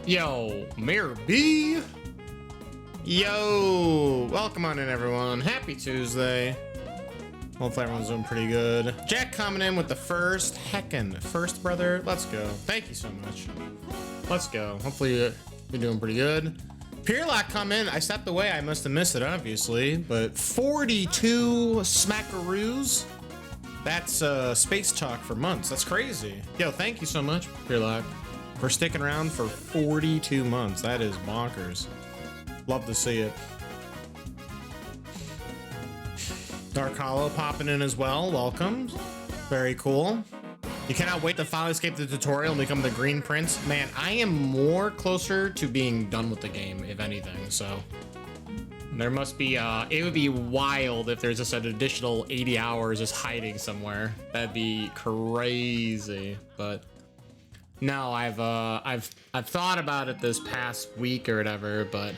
Yo, Mayor B. Yo, welcome on in, everyone. Happy Tuesday. Hopefully everyone's doing pretty good. Jack coming in with the first brother. Let's go. Thank you so much. Let's go. Hopefully you're doing pretty good. Peerlock come in. I stepped away. I must have missed it, obviously. But 42 smackaroos. That's space talk for months. That's crazy. Yo, thank you so much, Peerlock, for sticking around for 42 months. That is bonkers. Love to see it. Dark Hollow popping in as well. Welcome. Very cool. You cannot wait to finally escape the tutorial and become the Green Prince. Man, I am more closer to being done with the game, if anything, so. There must be, it would be wild if there's just an additional 80 hours just hiding somewhere. That'd be crazy, but. No, I've thought about it this past week or whatever, but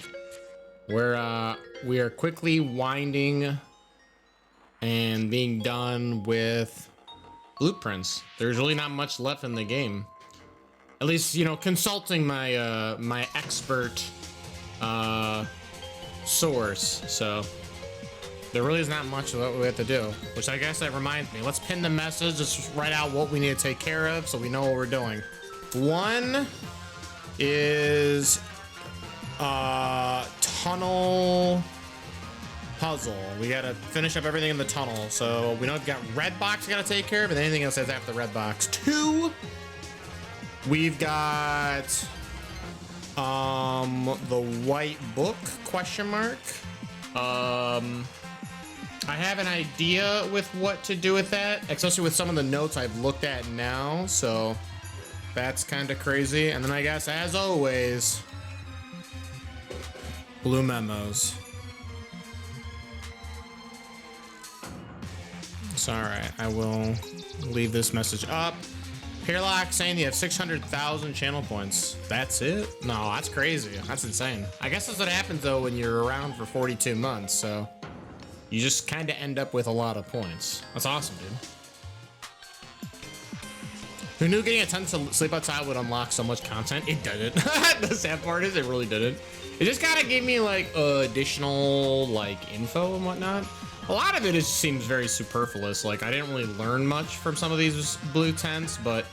we are quickly winding and being done with blueprints. There's really not much left in the game. At least, you know, consulting my my expert source. So there really is not much that we have to do, which I guess that reminds me. Let's pin the message, just write out what we need to take care of so we know what we're doing. One is tunnel puzzle. We gotta finish up everything in the tunnel. So we know we've got red box we gotta take care of, and anything else that's after the red box. Two, we've got the white book question mark. I have an idea with what to do with that, especially with some of the notes I've looked at now, so that's kind of crazy. And then I guess, as always, blue memos. It's all right. I will leave this message up. Peerlock saying you have 600,000 channel points. That's it? No, that's crazy. That's insane. I guess that's what happens, though, when you're around for 42 months, so you just kind of end up with a lot of points. That's awesome, dude. Who knew getting a ton to sleep outside would unlock so much content? It didn't. The sad part is it really didn't. It just kind of gave me like additional like info and whatnot. A lot of it just seems very superfluous. Like I didn't really learn much from some of these blue tents, but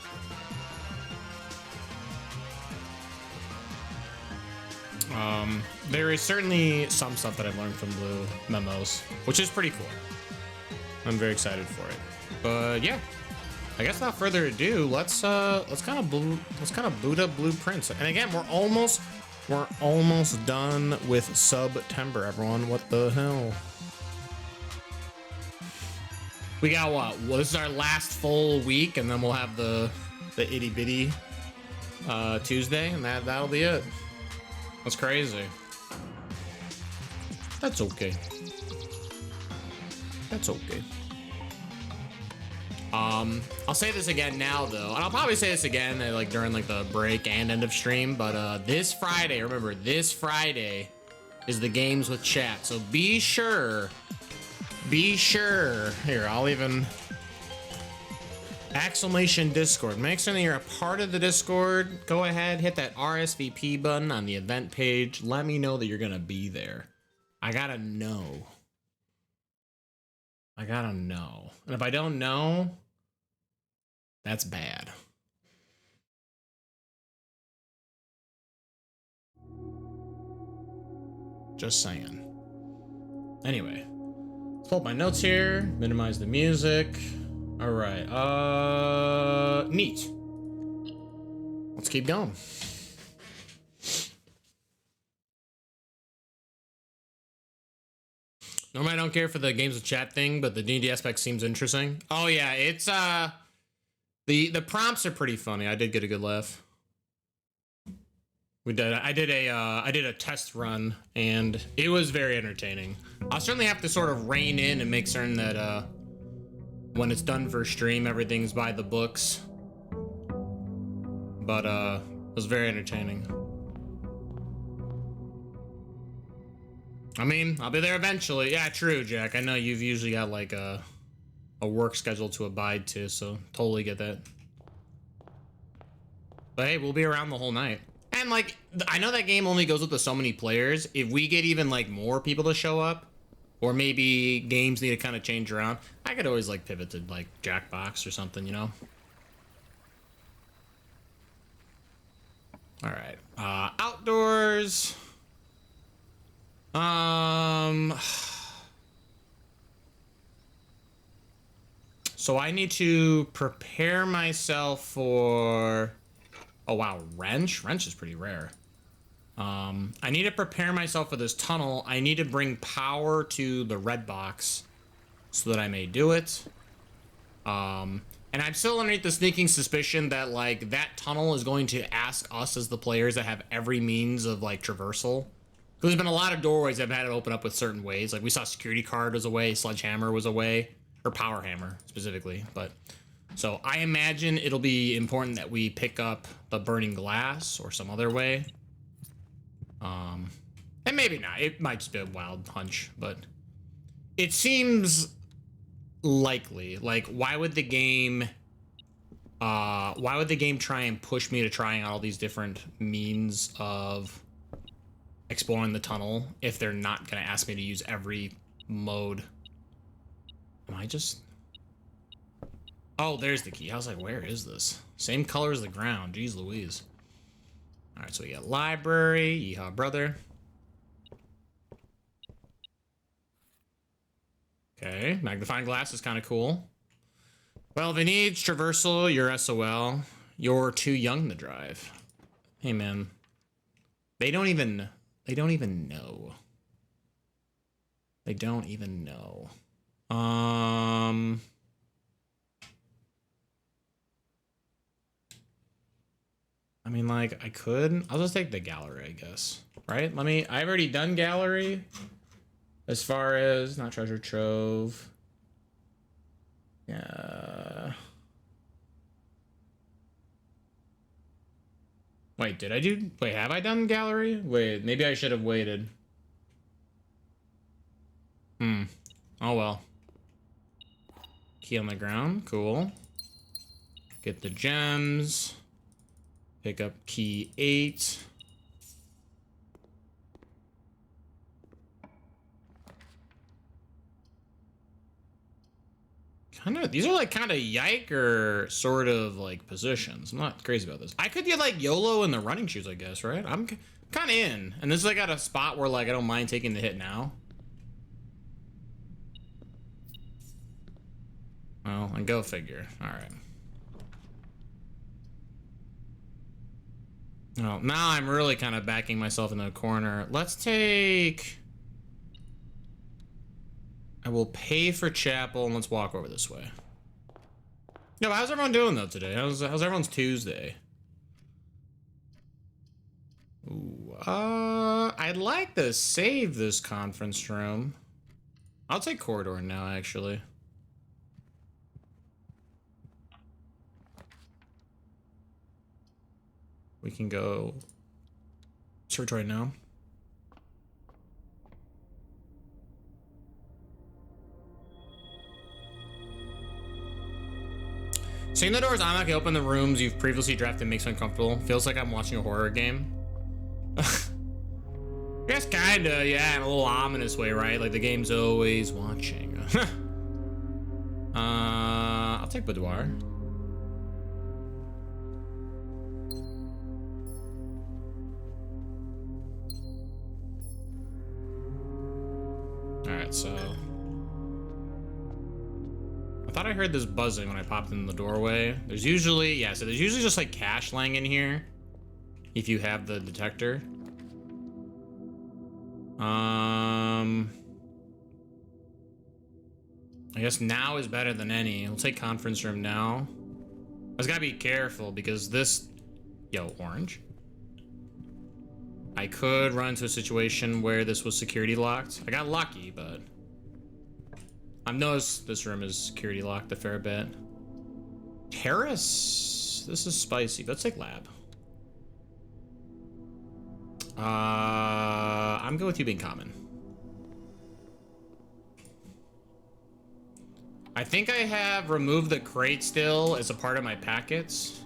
there is certainly some stuff that I've learned from blue memos, which is pretty cool. I'm very excited for it. But yeah. I guess without further ado, let's kind of boot up blueprints. And again, we're almost done with September, everyone. What the hell? We got what? Well, this is our last full week, and then we'll have the itty bitty Tuesday, and that'll be it. That's crazy. That's okay. That's okay. I'll say this again now, though, and I'll probably say this again like during like the break and end of stream, but this Friday, remember, this Friday is the games with chat, so be sure, here, I'll even exclamation Discord, make sure that you're a part of the Discord. Go ahead, hit that RSVP button on the event page. Let me know that you're gonna be there. I gotta know. And if I don't know, that's bad. Just saying. Anyway, let's pull up my notes here, minimize the music. All right, neat. Let's keep going. Normally I don't care for the games with chat thing, but the D&D aspect seems interesting. Oh yeah, it's the prompts are pretty funny. I did get a good laugh. I did a test run and it was very entertaining. I'll certainly have to sort of rein in and make certain that when it's done for stream, everything's by the books. But it was very entertaining. I mean, I'll be there eventually. Yeah, true, Jack. I know you've usually got like a work schedule to abide to, so totally get that. But hey, we'll be around the whole night. And like, I know that game only goes up to so many players. If we get even like more people to show up, or maybe games need to kind of change around, I could always like pivot to like Jackbox or something, you know? All right, outdoors. So I need to prepare myself for, oh wow, wrench? Wrench is pretty rare. I need to prepare myself for this tunnel. I need to bring power to the red box so that I may do it. And I'm still underneath the sneaking suspicion that like that tunnel is going to ask us as the players that have every means of like traversal. There's been a lot of doorways I've had to open up with certain ways. Like we saw security card was a way, sledgehammer was a way, or power hammer specifically. But so I imagine it'll be important that we pick up the burning glass or some other way. And maybe not. It might just be a wild hunch, but it seems likely. Like, why would the game try and push me to trying out all these different means of exploring the tunnel if they're not gonna ask me to use every mode? Am I just... Oh, there's the key. I was like, where is this? Same color as the ground. Jeez Louise. All right, so we got library. Yeehaw, brother. Okay, magnifying glass is kind of cool. Well, if it needs traversal, you're SOL. You're too young to drive. Hey, man. They don't even know. They don't even know. I mean, like, I could. I'll just take the gallery, I guess. Right? I've already done gallery. As far as, not treasure trove. Yeah. Wait, have I done gallery? Wait, maybe I should have waited. Oh well. Key on the ground, cool. Get the gems. Pick up key 8. These are like kind of yiker sort of like positions. I'm not crazy about this. I could get like YOLO in the running shoes, I guess, right? I'm kind of in. And this is like at a spot where like I don't mind taking the hit now. Well, and go figure. All right. Oh, now I'm really kind of backing myself in the corner. Let's take... I will pay for chapel and let's walk over this way. Yo, how's everyone doing though today? How's everyone's Tuesday? Ooh, I'd like to save this conference room. I'll take corridor now, actually. We can go search right now. Seeing the doors automatically open the rooms you've previously drafted makes me uncomfortable. Feels like I'm watching a horror game. Yes, kinda, yeah, in a little ominous way, right? Like the game's always watching. I'll take boudoir. Alright, so... I thought I heard this buzzing when I popped in the doorway. There's usually, yeah, so there's usually just like cash laying in here. If you have the detector. I guess now is better than any. We'll take conference room now. I just gotta be careful because this, yo, orange. I could run into a situation where this was security locked. I got lucky, but I've noticed this room is security locked a fair bit. Terrace, this is spicy. Let's take lab. I'm good with you being common. I think I have removed the crate still as a part of my packets.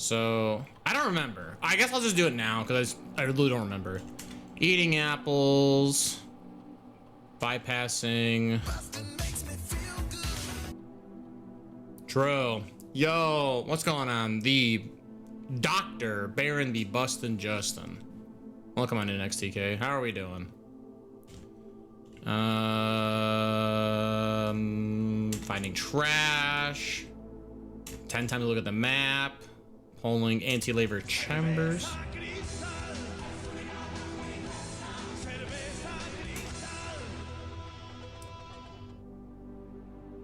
So I don't remember. I guess I'll just do it now because I really don't remember. Eating apples, bypassing. True. Yo, what's going on? The Dr. Baron the Bustin' Justin. Welcome on in XTK. How are we doing? Finding trash. 10 times to look at the map. Polling anti-labor chambers.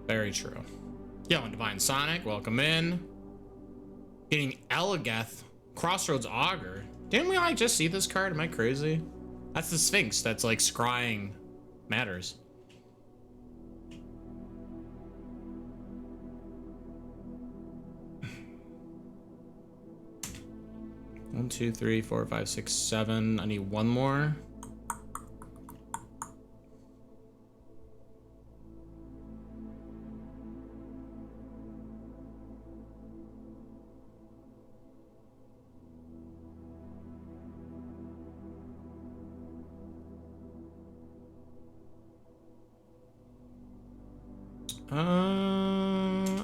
Very true. Yo, and Divine Sonic, welcome in. Getting Elageth, Crossroads Augur. Didn't we like just see this card? Am I crazy? That's the Sphinx that's like scrying matters. One, two, three, four, five, six, seven. I need one more.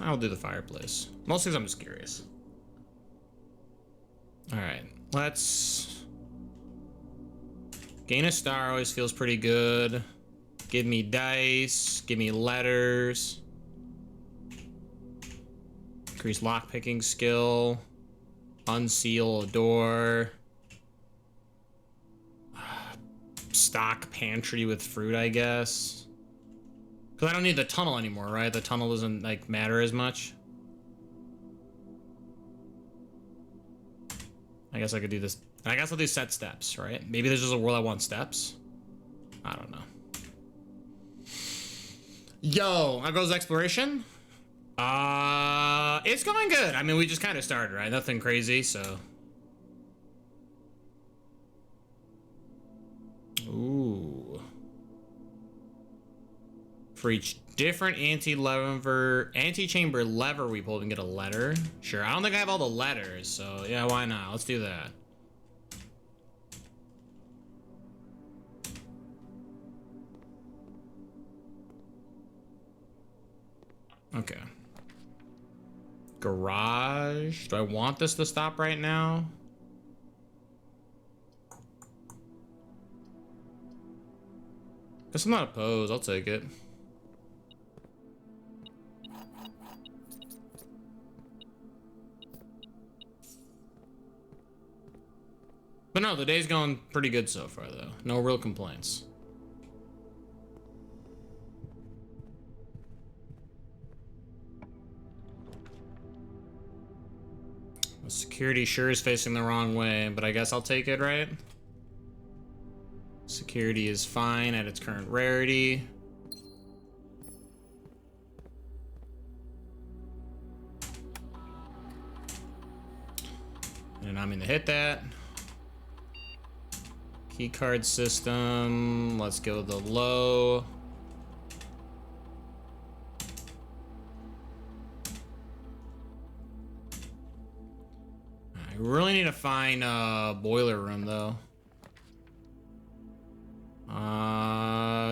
I'll do the fireplace. Mostly because I'm just curious. All right, let's gain a star. Always feels pretty good. Give me dice. Give me letters. Increase lockpicking skill. Unseal a door. Stock pantry with fruit, I guess. Because I don't need the tunnel anymore, right? The tunnel doesn't like matter as much. I guess I could do this. I guess I'll do set steps, right? Maybe there's just a world I want steps. I don't know. Yo, how goes exploration? It's going good. I mean, we just kind of started, right? Nothing crazy, so. Ooh. For each different anti-chamber lever we pull, we can get a letter. Sure, I don't think I have all the letters, so yeah, why not? Let's do that. Okay. Garage. Do I want this to stop right now? Guess I'm not opposed. I'll take it. But no, the day's going pretty good so far, though. No real complaints. The security sure is facing the wrong way, but I guess I'll take it, right? Security is fine at its current rarity. And I'm gonna hit that. Keycard system. Let's go the low. I really need to find a boiler room though.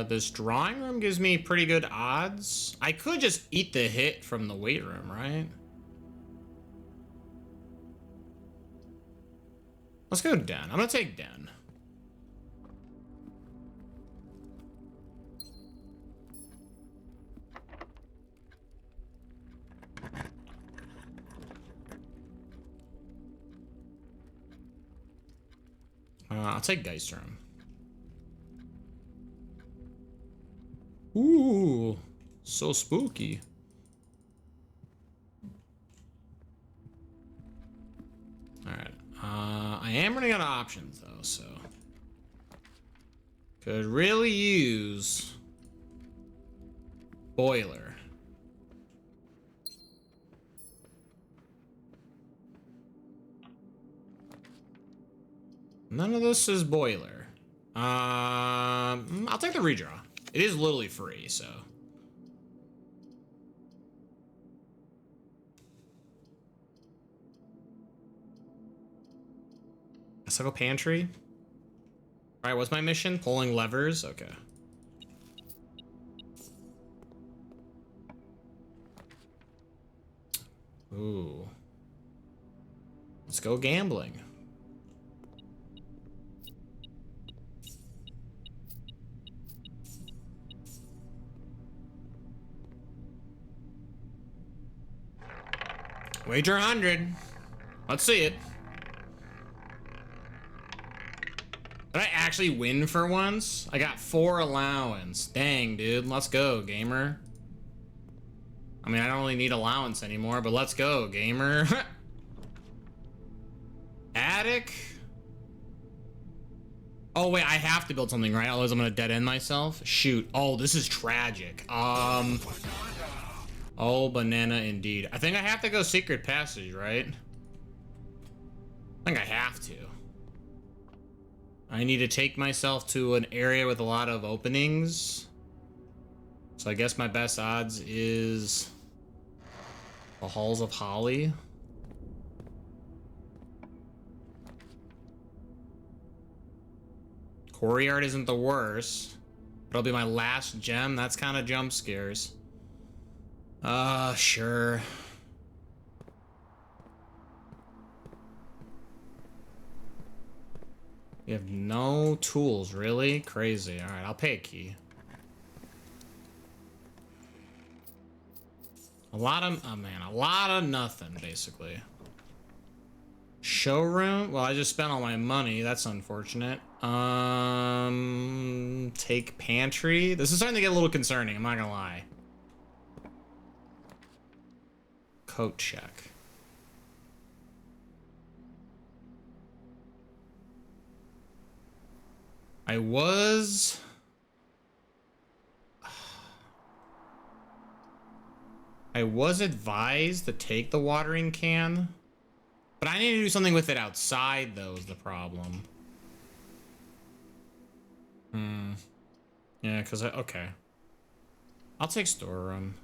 This drawing room gives me pretty good odds. I could just eat the hit from the weight room, right? Let's go Den. I'm gonna take Den. I'll take Geist Room. Ooh, so spooky. All right. I am running out of options though, so could really use boiler. None of this is boiler. I'll take the redraw. It is literally free, so. Let's go pantry. All right, what's my mission? Pulling levers. Okay. Ooh. Let's go gambling. Wager 100. Let's see it. Did I actually win for once? I got 4 allowance. Dang, dude. Let's go, gamer. I mean, I don't really need allowance anymore, but let's go, gamer. Attic? Oh, wait, I have to build something, right? Otherwise, I'm gonna dead end myself. Shoot. Oh, this is tragic. Oh, banana indeed. I think I have to go secret passage, right? I think I have to. I need to take myself to an area with a lot of openings. So I guess my best odds is the Halls of Holly. Courtyard isn't the worst. It'll be my last gem. That's kind of jump scares. Sure. We have no tools, really? Crazy. All right, I'll pay a key. A lot of, oh man, a lot of nothing, basically. Showroom? Well, I just spent all my money. That's unfortunate. Take pantry. This is starting to get a little concerning, I'm not gonna lie. Coat check. I was advised to take the watering can, but I need to do something with it outside, though, is the problem. Yeah, because okay. I'll take storeroom.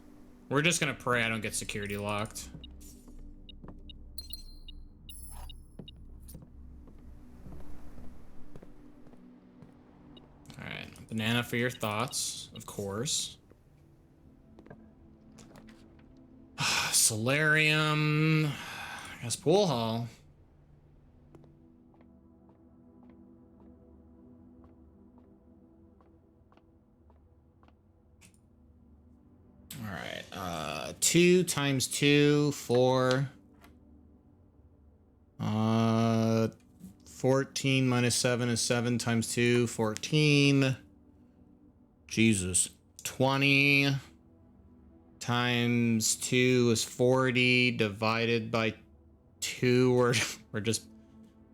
We're just gonna pray I don't get security locked. Alright, banana for your thoughts, of course. Solarium. I guess pool hall. Alright, 2 times 2, 4. 14 minus 7 is 7 times 2, 14. Jesus. 20 times 2 is 40 divided by 2. We're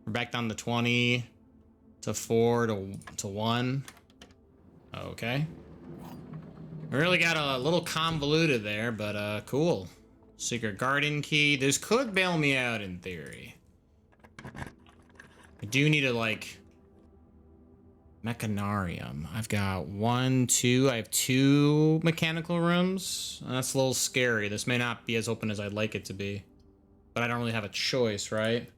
back down to 20 to 4 to 1. Okay. We really got a little convoluted there, but cool. Secret garden key. This could bail me out in theory. I do need to, like, mechanarium. I've got 1, 2. I have 2 mechanical rooms. That's a little scary. This may not be as open as I'd like it to be, but I don't really have a choice, right?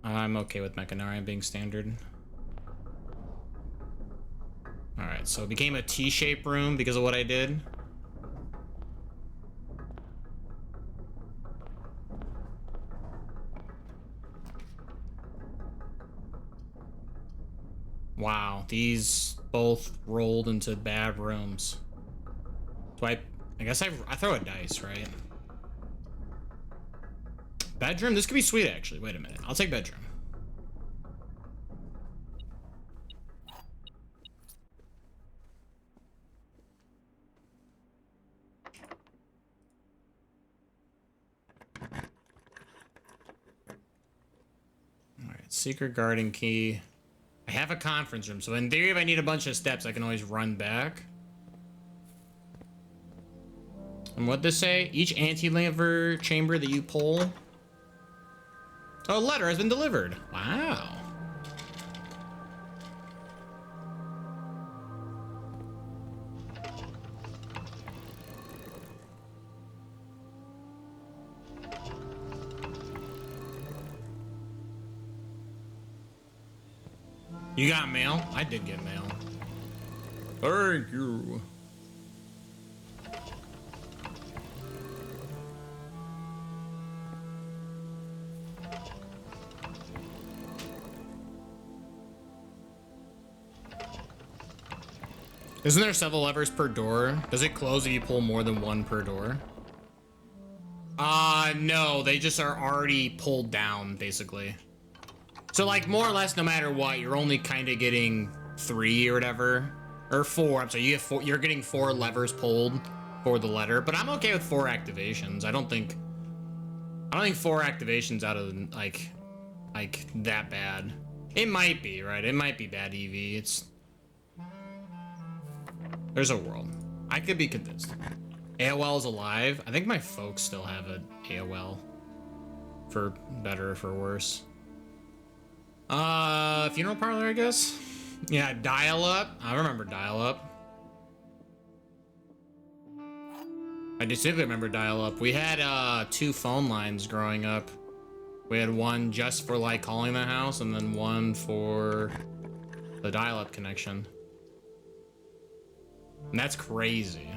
I'm okay with mechanarium being standard. Alright, so it became a T-shaped room because of what I did. Wow, these both rolled into bad rooms. So I guess I throw a dice, right? Bedroom? This could be sweet, actually. Wait a minute. I'll take bedroom. Alright, secret garden key. I have a conference room, so in theory, if I need a bunch of steps, I can always run back. And what'd this say? Each anti-lever chamber that you pull. Oh, a letter has been delivered. Wow. You got mail? I did get mail. Thank you. Isn't there several levers per door? Does it close if you pull more than one per door? No, they just are already pulled down, basically. So, like, more or less, no matter what, you're only kind of getting 3 or whatever. Or 4, I'm sorry, you get 4, you're getting 4 levers pulled for the letter. But I'm okay with 4 activations. I don't think 4 activations out of, like, that bad. It might be, right? It might be bad EV. There's a world. I could be convinced. AOL is alive. I think my folks still have an AOL. For better or for worse. Funeral parlor, I guess? Yeah, dial-up. I remember dial-up. I distinctly remember dial-up. We had, 2 phone lines growing up. We had one just for, like, calling the house, and then one for the dial-up connection. And that's crazy.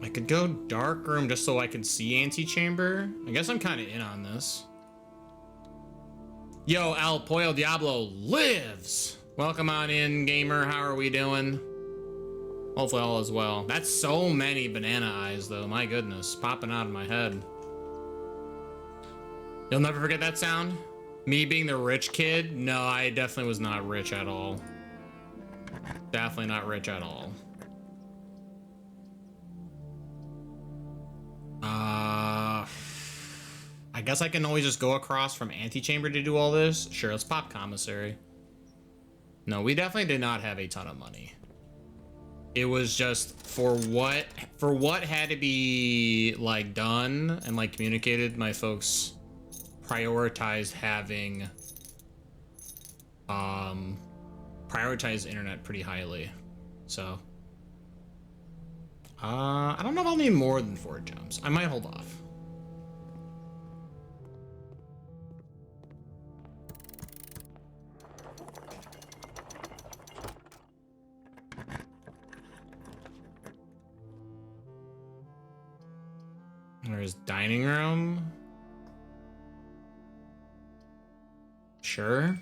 I could go dark room just so I can see antechamber. I guess I'm kind of in on this. Yo, El Pollo Diablo lives. Welcome on in, gamer. How are we doing? Hopefully all is well. That's so many banana eyes, though. My goodness, popping out of my head. You'll never forget that sound? Me being the rich kid? No, I definitely was not rich at all. Definitely not rich at all. I guess I can always just go across from antechamber to do all this. Sure, let's pop commissary. No, we definitely did not have a ton of money. It was just for what had to be like done and like communicated. My folks prioritized having prioritized internet pretty highly. So I don't know if I'll need more than 4 jumps. I might hold off. There's dining room. Sure.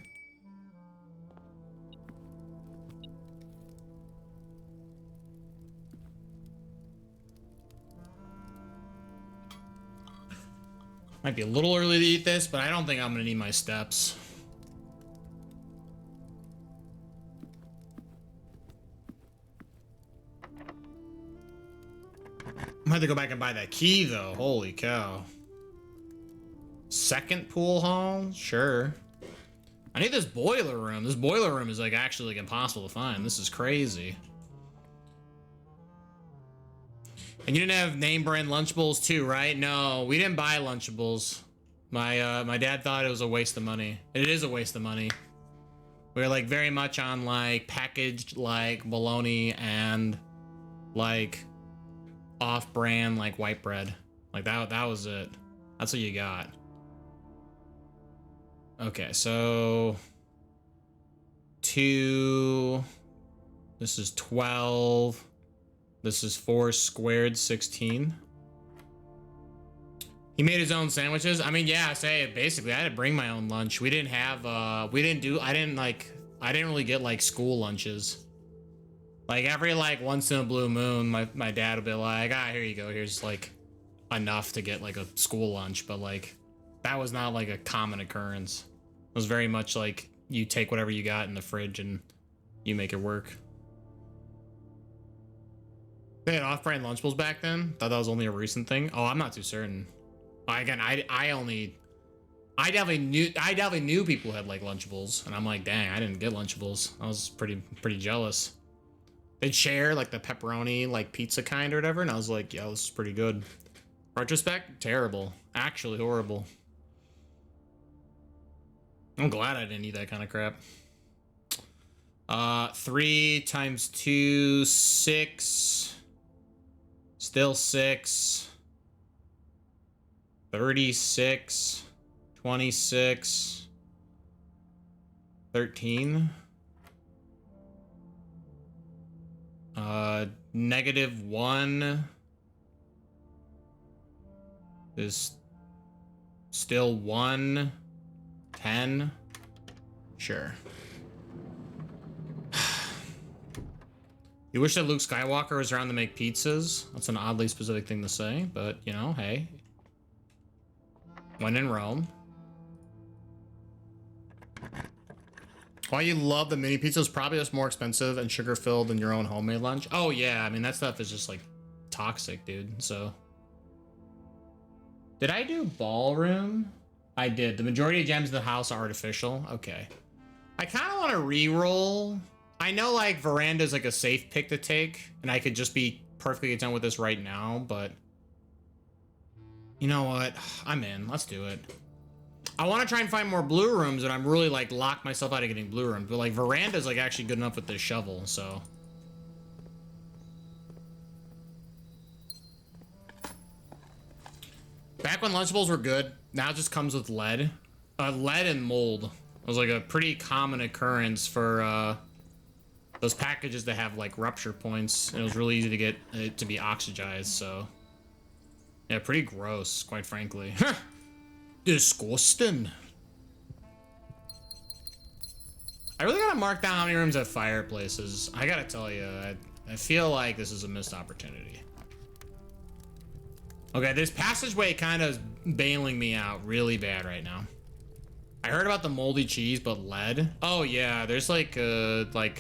Might be a little early to eat this, but I don't think I'm gonna need my steps. I'm gonna have to go back and buy that key though. Holy cow. Second pool hall? Sure. I need this boiler room. This boiler room is like actually like impossible to find. This is crazy. And you didn't have name brand Lunchables too, right? No, we didn't buy Lunchables. My dad thought it was a waste of money. It is a waste of money. We were like very much on like packaged like bologna and like off-brand like white bread. Like that was it. That's what you got. Okay, so 2. This is 12. This is 4 squared 16. He made his own sandwiches. I mean, yeah, basically I had to bring my own lunch. We didn't have I didn't really get like school lunches. Like every like once in a blue moon, my dad would be like, here you go. Here's like enough to get like a school lunch, but like that was not like a common occurrence. It was very much like you take whatever you got in the fridge and you make it work. They had off-brand Lunchables back then? Thought that was only a recent thing? Oh, I'm not too certain. Again, I definitely knew people who had like Lunchables, and I'm like, dang, I didn't get Lunchables. I was pretty jealous. They'd share like the pepperoni like pizza kind or whatever, and I was like, yeah, this is pretty good. Retrospect, terrible. Actually horrible. I'm glad I didn't eat that kind of crap. 3 times 2, 6. Still 6. 36. 26, 13. -1 is still 1, 10. Sure. You wish that Luke Skywalker was around to make pizzas? That's an oddly specific thing to say, but you know, hey. When in Rome. Why you love the mini pizza is probably just more expensive and sugar filled than your own homemade lunch. Oh yeah, I mean that stuff is just like toxic, dude. So did I do ballroom? I did. The majority of gems in the house are artificial. Okay. I kind of want to re-roll. I know like veranda is like a safe pick to take, and I could just be perfectly content with this right now, but you know what? I'm in. Let's do it. I want to try and find more blue rooms, and I'm really like locked myself out of getting blue rooms, but like veranda is like actually good enough with this shovel, so. Back when Lunchables were good, now it just comes with lead. Lead and mold. It was like a pretty common occurrence for those packages that have like rupture points. And it was really easy to get it to be oxygized, so. Yeah, pretty gross, quite frankly. Disgusting. I really gotta mark down how many rooms have fireplaces. I gotta tell you, I feel like this is a missed opportunity. Okay, this passageway kind of bailing me out really bad right now. I heard about the moldy cheese, but lead? Oh yeah, there's like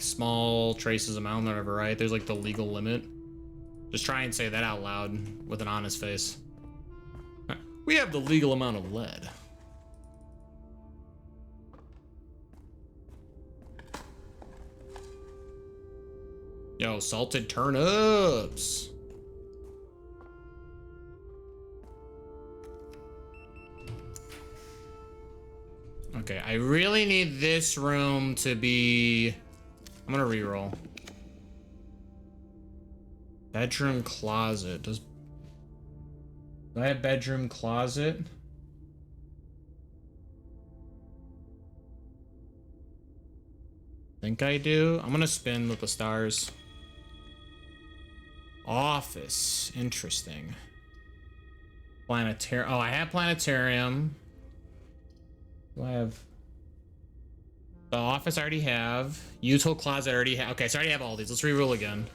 small traces amount or whatever, right? There's like the legal limit. Just try and say that out loud with an honest face. We have the legal amount of lead. Yo, salted turnips. Okay, I really need this room to be... I'm gonna reroll. Bedroom closet. Do I have bedroom closet? Think I do. I'm gonna spin with the stars. Office. Interesting. Planetarium. Oh, I have planetarium. Do I have... The office I already have. Util closet I already have. Okay, so I already have all these. Let's reroll again.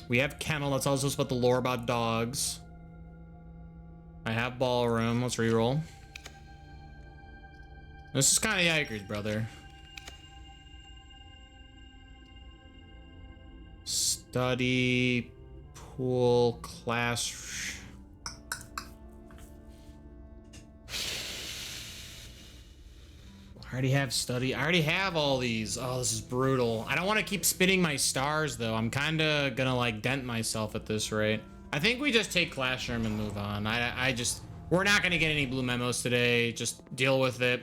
We have kennel. That tells us about the lore about dogs. I have ballroom. Let's reroll. This is kind of yikers, brother. Study, pool, class. I already have study. I already have all these. Oh, this is brutal. I don't want to keep spinning my stars, though. I'm kind of gonna, like, dent myself at this rate. I think we just take classroom and move on. We're not gonna get any blue memos today. Just deal with it.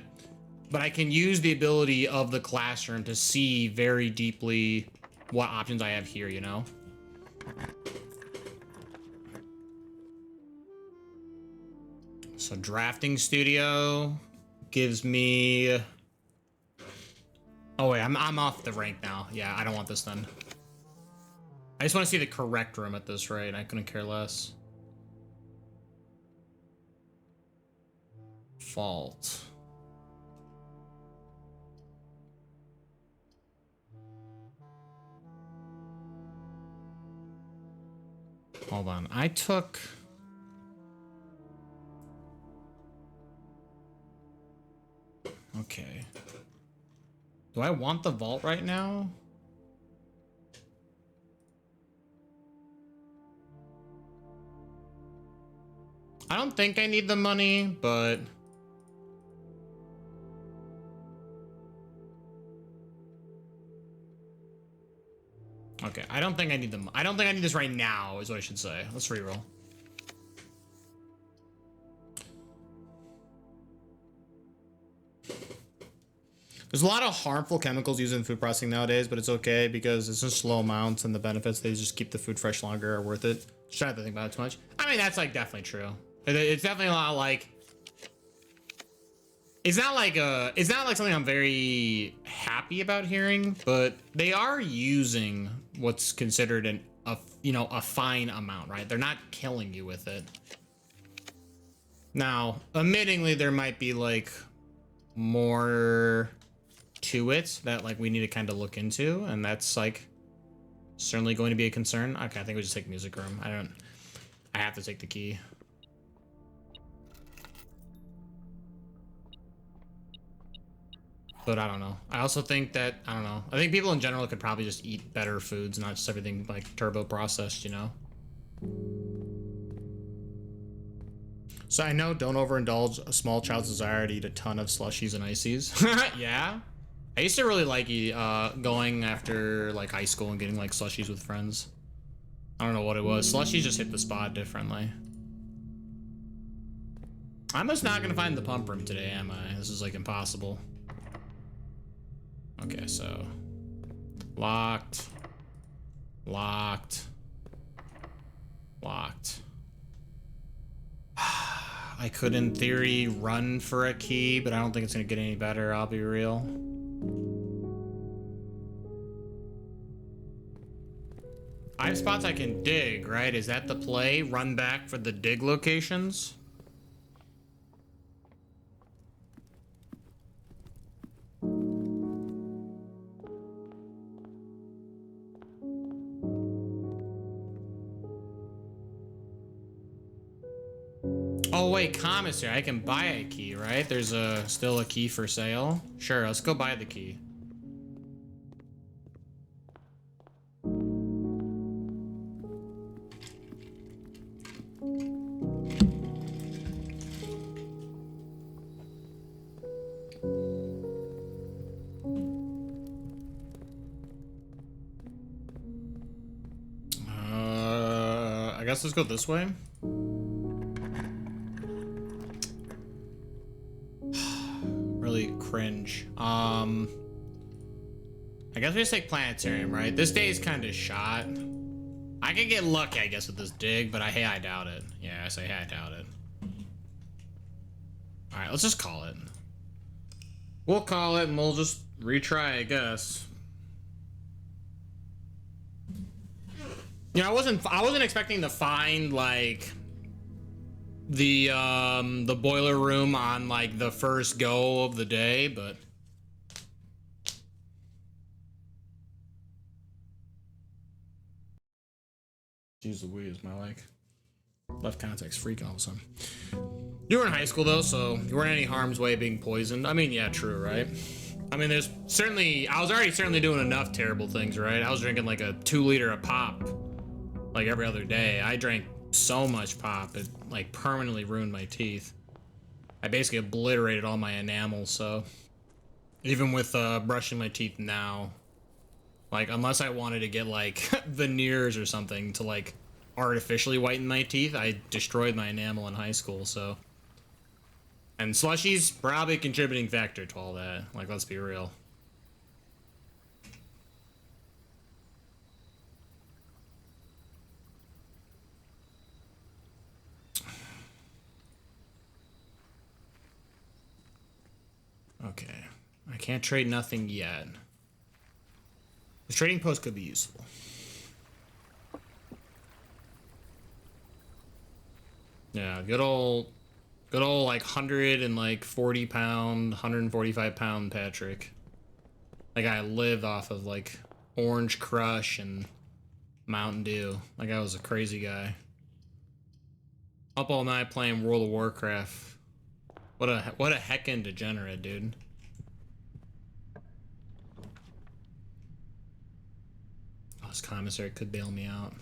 But I can use the ability of the classroom to see very deeply what options I have here, you know? So drafting studio gives me... Oh wait, I'm off the rank now. Yeah, I don't want this then. I just want to see the correct room at this rate. I couldn't care less. Fault. Hold on. I took... Okay. Do I want the vault right now? I don't think I need the money, but... Okay, I don't think I need them. I don't think I need this right now, is what I should say. Let's reroll. There's a lot of harmful chemicals used in food processing nowadays, but it's okay because it's just low amounts and the benefits, they just keep the food fresh longer, are worth it. Just try not to think about it too much. I mean, that's like definitely true. It's definitely a lot like it's not like something I'm very happy about hearing, but they are using what's considered a fine amount, right? They're not killing you with it. Now, admittingly, there might be like more to it that like we need to kind of look into, and that's like certainly going to be a concern. Okay, I think we just take music room. I have to take the key. But I don't know. I also think that, I don't know. I think people in general could probably just eat better foods, not just everything like turbo processed, you know? So I know don't overindulge a small child's desire to eat a ton of slushies and ices. Yeah. I used to really like going after like high school and getting like slushies with friends. I don't know what it was. Slushies just hit the spot differently. I'm just not gonna find the pump room today, am I? This is like impossible. Okay, so locked, locked, locked. I could, in theory, run for a key, but I don't think it's gonna get any better, I'll be real. I have spots I can dig, right? Is that the play? Run back for the dig locations? Oh wait, commissary. I can buy a key, right? There's still a key for sale. Sure, let's go buy the key. I guess let's go this way. Really cringe. I guess we just take planetarium, right? This day is kind of shot. I could get lucky, I guess, with this dig, but hey, I doubt it. Yeah, I say, hey, I doubt it. All right, let's just call it. We'll call it, and we'll just retry, I guess. You know, I wasn't expecting to find like the boiler room on like the first go of the day, but jeez Louise, my like left context freaking all of a sudden. You were in high school though, so you weren't in any harm's way being poisoned. I mean, yeah, true, right? I mean, I was already certainly doing enough terrible things, right? I was drinking like a 2 liter of pop like every other day. I drank so much pop, it like permanently ruined my teeth. I basically obliterated all my enamel, so even with brushing my teeth now, like unless I wanted to get like veneers or something to like artificially whiten my teeth, I destroyed my enamel in high school, so. And slushies, probably a contributing factor to all that, like let's be real. Okay, I can't trade nothing yet. The trading post could be useful. Yeah, good old like 140 pound, 145 pound Patrick. Like I lived off of like Orange Crush and Mountain Dew. Like I was a crazy guy. Up all night playing World of Warcraft. What a heckin' degenerate, dude. Oh, this commissary could bail me out.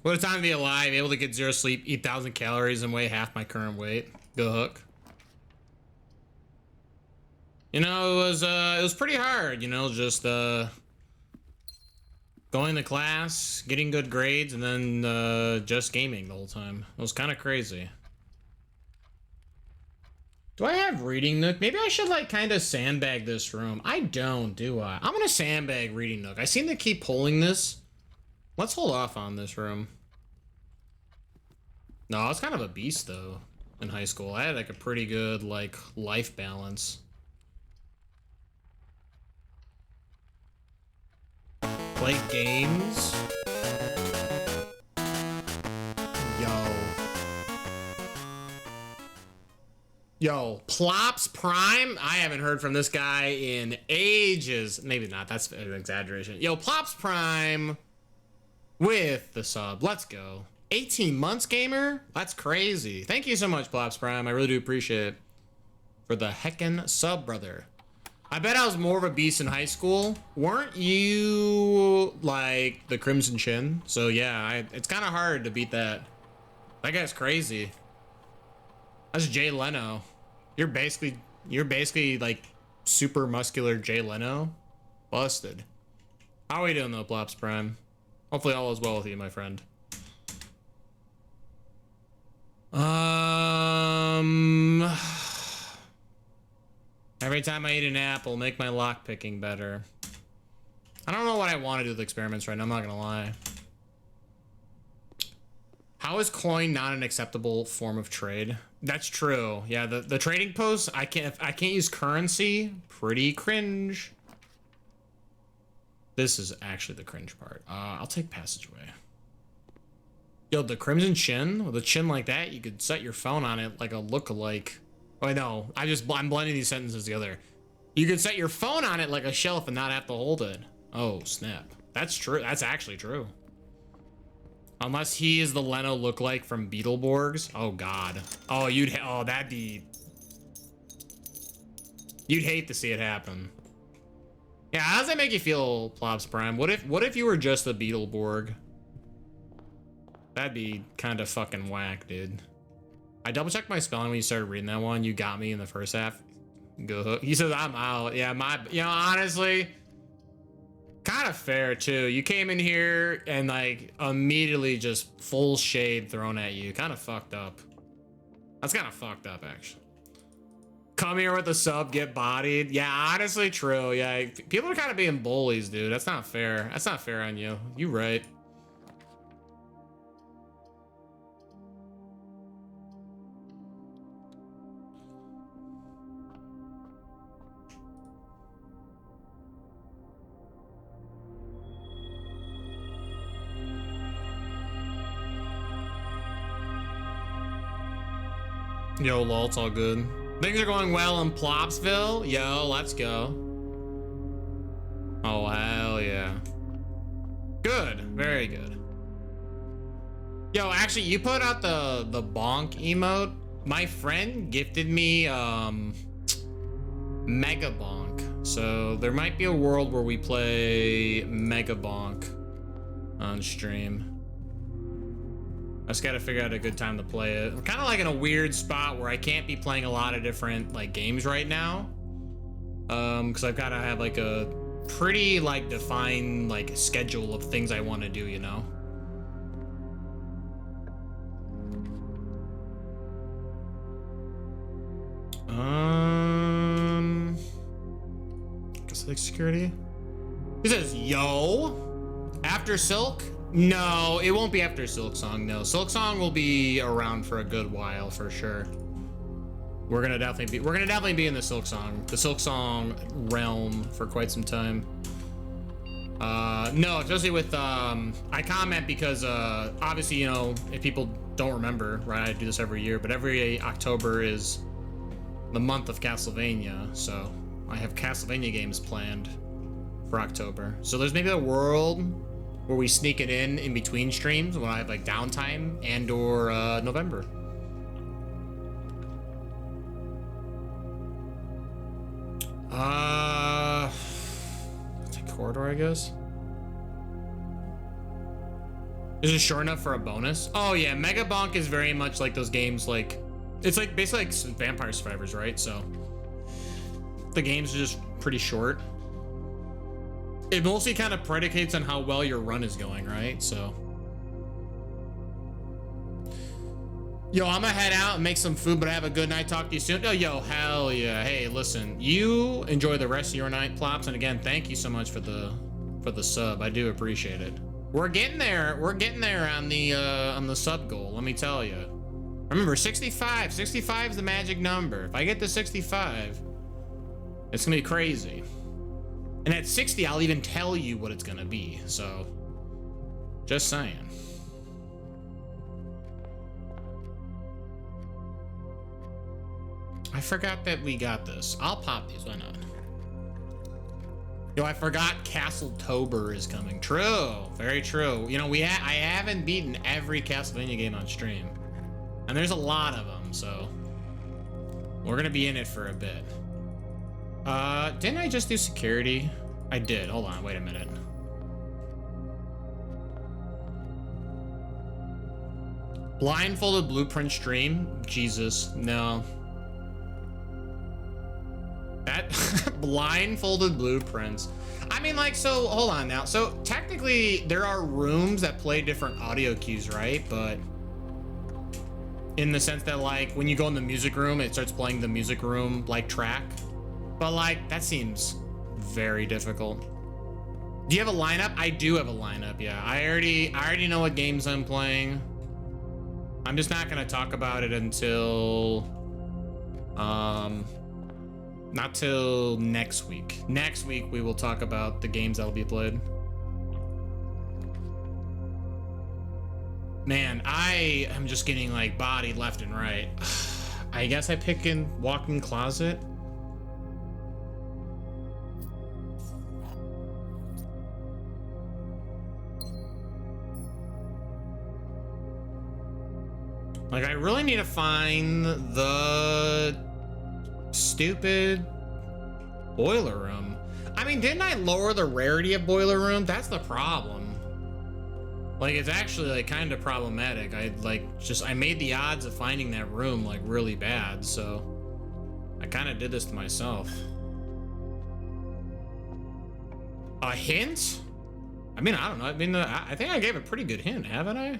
What a time to be alive, able to get 0 sleep, eat 1,000 calories, and weigh half my current weight. Go Hook. You know, it was pretty hard, you know, just going to class, getting good grades, and then just gaming the whole time. It was kind of crazy. Do I have Reading Nook? Maybe I should like kind of sandbag this room. I don't, do I? I'm gonna sandbag Reading Nook. I seem to keep pulling this. Let's hold off on this room. No, I was kind of a beast though in high school. I had like a pretty good like life balance. Play games. Yo, Plops Prime? I haven't heard from this guy in ages. Maybe not, that's an exaggeration. Yo, Plops Prime with the sub. Let's go. 18 months, gamer? That's crazy. Thank you so much, Plops Prime. I really do appreciate it. For the heckin' sub, brother. I bet I was more of a beast in high school. Weren't you like the Crimson Chin? So yeah, it's kind of hard to beat that. That guy's crazy. That's Jay Leno. You're basically like super muscular Jay Leno. Busted. How are we doing though, Plops Prime? Hopefully all is well with you, my friend. Every time I eat an apple, make my lock picking better. I don't know what I want to do with experiments right now, I'm not gonna lie. How is coin not an acceptable form of trade? That's true. Yeah, the trading posts, I can't use currency. Pretty cringe. This is actually the cringe part. I'll take passageway. Yo, the Crimson Chin, with a chin like that, you could set your phone on it like a lookalike. Oh, I know. I'm blending these sentences together. You could set your phone on it like a shelf and not have to hold it. Oh, snap. That's true. That's actually true. Unless he is the Leno lookalike from Beetleborgs. Oh God. Oh, that'd be. You'd hate to see it happen. Yeah, how does that make you feel, Plops Prime? What if you were just a Beetleborg? That'd be kind of fucking whack, dude. I double checked my spelling when you started reading that one. You got me in the first half. Go. He says I'm out. Yeah, honestly. Kind of fair too. You came in here and like immediately just full shade thrown at you. Kind of fucked up. That's kind of fucked up actually. Come here with a sub, get bodied. Yeah, honestly true. Yeah, people are kind of being bullies, dude. That's not fair. That's not fair on you. You right. Yo, lol, it's all good. Things are going well in Plopsville. Yo, let's go. Oh, hell yeah. Good, very good. Yo, actually, you put out the bonk emote. My friend gifted me Mega Bonk. So there might be a world where we play Mega Bonk on stream. I just gotta figure out a good time to play it. I'm kind of like in a weird spot where I can't be playing a lot of different like games right now. Because I've gotta have like a pretty like defined like schedule of things I want to do, you know? Guess like security. He says, yo, after Silk? No, it won't be after Silksong. No, Silksong will be around for a good while for sure. We're gonna definitely be in the Silksong realm for quite some time. No, especially with I comment because obviously, you know, if people don't remember, right, I do this every year, but every October is the month of Castlevania, so I have Castlevania games planned for October. So there's maybe a world where we sneak it in between streams when I have like downtime and or November. It's a corridor, I guess. Is it short enough for a bonus? Oh yeah, Mega Bonk is very much like those games, like it's like basically like Vampire Survivors, right? So the games are just pretty short. It mostly kind of predicates on how well your run is going, right? So Yo, I'm gonna head out and make some food, but have a good night. Talk to you soon. Oh, yo, hell yeah. Hey, listen, you enjoy the rest of your night, Plops. And again, thank you so much for the sub. I do appreciate it. We're getting there. We're getting there on the sub goal. Let me tell you. Remember, 65. 65 is the magic number. If I get to 65, it's gonna be crazy. And at 60, I'll even tell you what it's gonna be. So, just saying. I forgot that we got this. I'll pop these, why not? Yo, I forgot Castletober is coming. True, very true. You know, I haven't beaten every Castlevania game on stream. And there's a lot of them, so we're gonna be in it for a bit. Didn't I just do security? I did, hold on, wait a minute. Blindfolded Blueprint stream? Jesus, no. That blindfolded blueprints. I mean, like, so hold on now. So technically there are rooms that play different audio cues, right? But in the sense that, like, when you go in the music room, it starts playing the music room like track. But like, that seems very difficult. Do you have a lineup? I do have a lineup, yeah. I already know what games I'm playing. I'm just not gonna talk about it until not till next week. Next week we will talk about the games that'll be played. Man, I am just getting like bodied left and right. I guess I pick in walk-in closet. Like, I really need to find the stupid boiler room. I mean, didn't I lower the rarity of boiler room? That's the problem. Like, it's actually like kind of problematic. I made the odds of finding that room like really bad, so I kind of did this to myself. A hint? I mean, I don't know. I mean, I think I gave a pretty good hint, haven't I?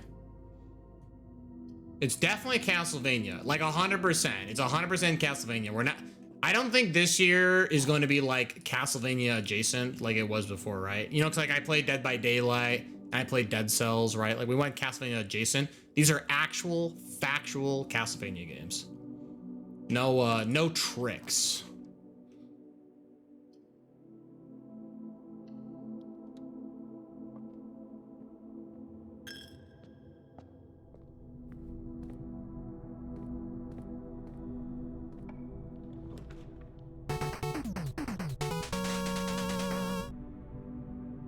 It's definitely Castlevania, like 100%. It's 100% Castlevania. I don't think this year is going to be like Castlevania adjacent like it was before, right? You know, it's like I played Dead by Daylight and I played Dead Cells, right? Like we went Castlevania adjacent. These are actual, factual Castlevania games. No tricks.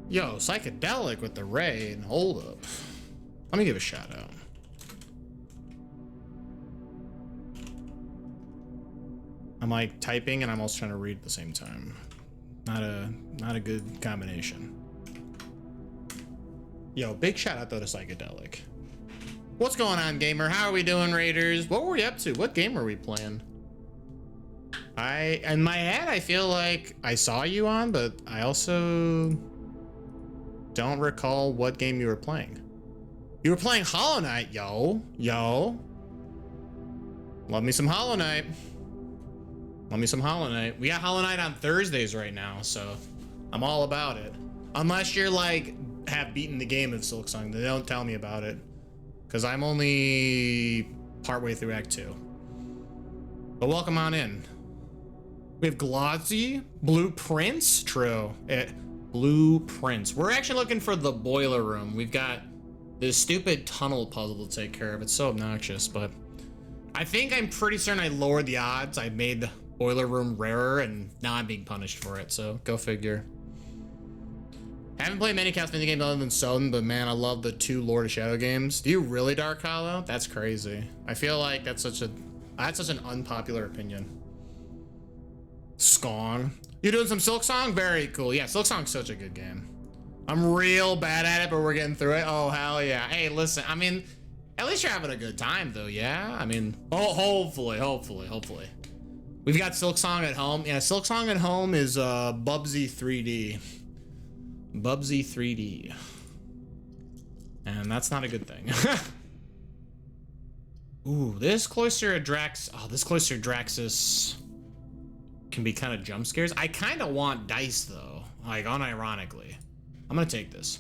Yo, Psychedelic with the raid. Hold up. Let me give a shout out. I'm like typing and I'm also trying to read at the same time. Not a good combination. Yo, big shout out though to Psychedelic. What's going on, gamer? How are we doing, Raiders? What were we up to? What game were we playing? In my head, I feel like I saw you on, but I also don't recall what game you were playing. You were playing Hollow Knight, yo. Love me some Hollow Knight. Love me some Hollow Knight. We got Hollow Knight on Thursdays right now, so I'm all about it. Unless you're like, have beaten the game of Silksong, then don't tell me about it. Because I'm only partway through Act 2. But welcome on in. We have Glozzy, Blueprints, true. Blueprints. We're actually looking for the boiler room. We've got this stupid tunnel puzzle to take care of. It's so obnoxious, but I think I'm pretty certain I lowered the odds. I made the boiler room rarer, and now I'm being punished for it, so go figure. I haven't played many Castlevania games other than Soden, but man, I love the 2 Lord of Shadow games. Do you really, Dark Hollow? That's crazy. I feel like that's such an unpopular opinion. Skong. You doing some Silksong? Very cool. Yeah, Silksong's such a good game. I'm real bad at it, but we're getting through it. Oh, hell yeah. Hey, listen, I mean, at least you're having a good time, though, yeah? I mean, hopefully. We've got Silksong at home. Yeah, Silksong at home is Bubsy 3D. Bubsy 3D. And that's not a good thing. Ooh, this Cloister Drax. Oh, this Cloister Draxus can be kind of jump scares. I kind of want dice though, like unironically. I'm gonna take this.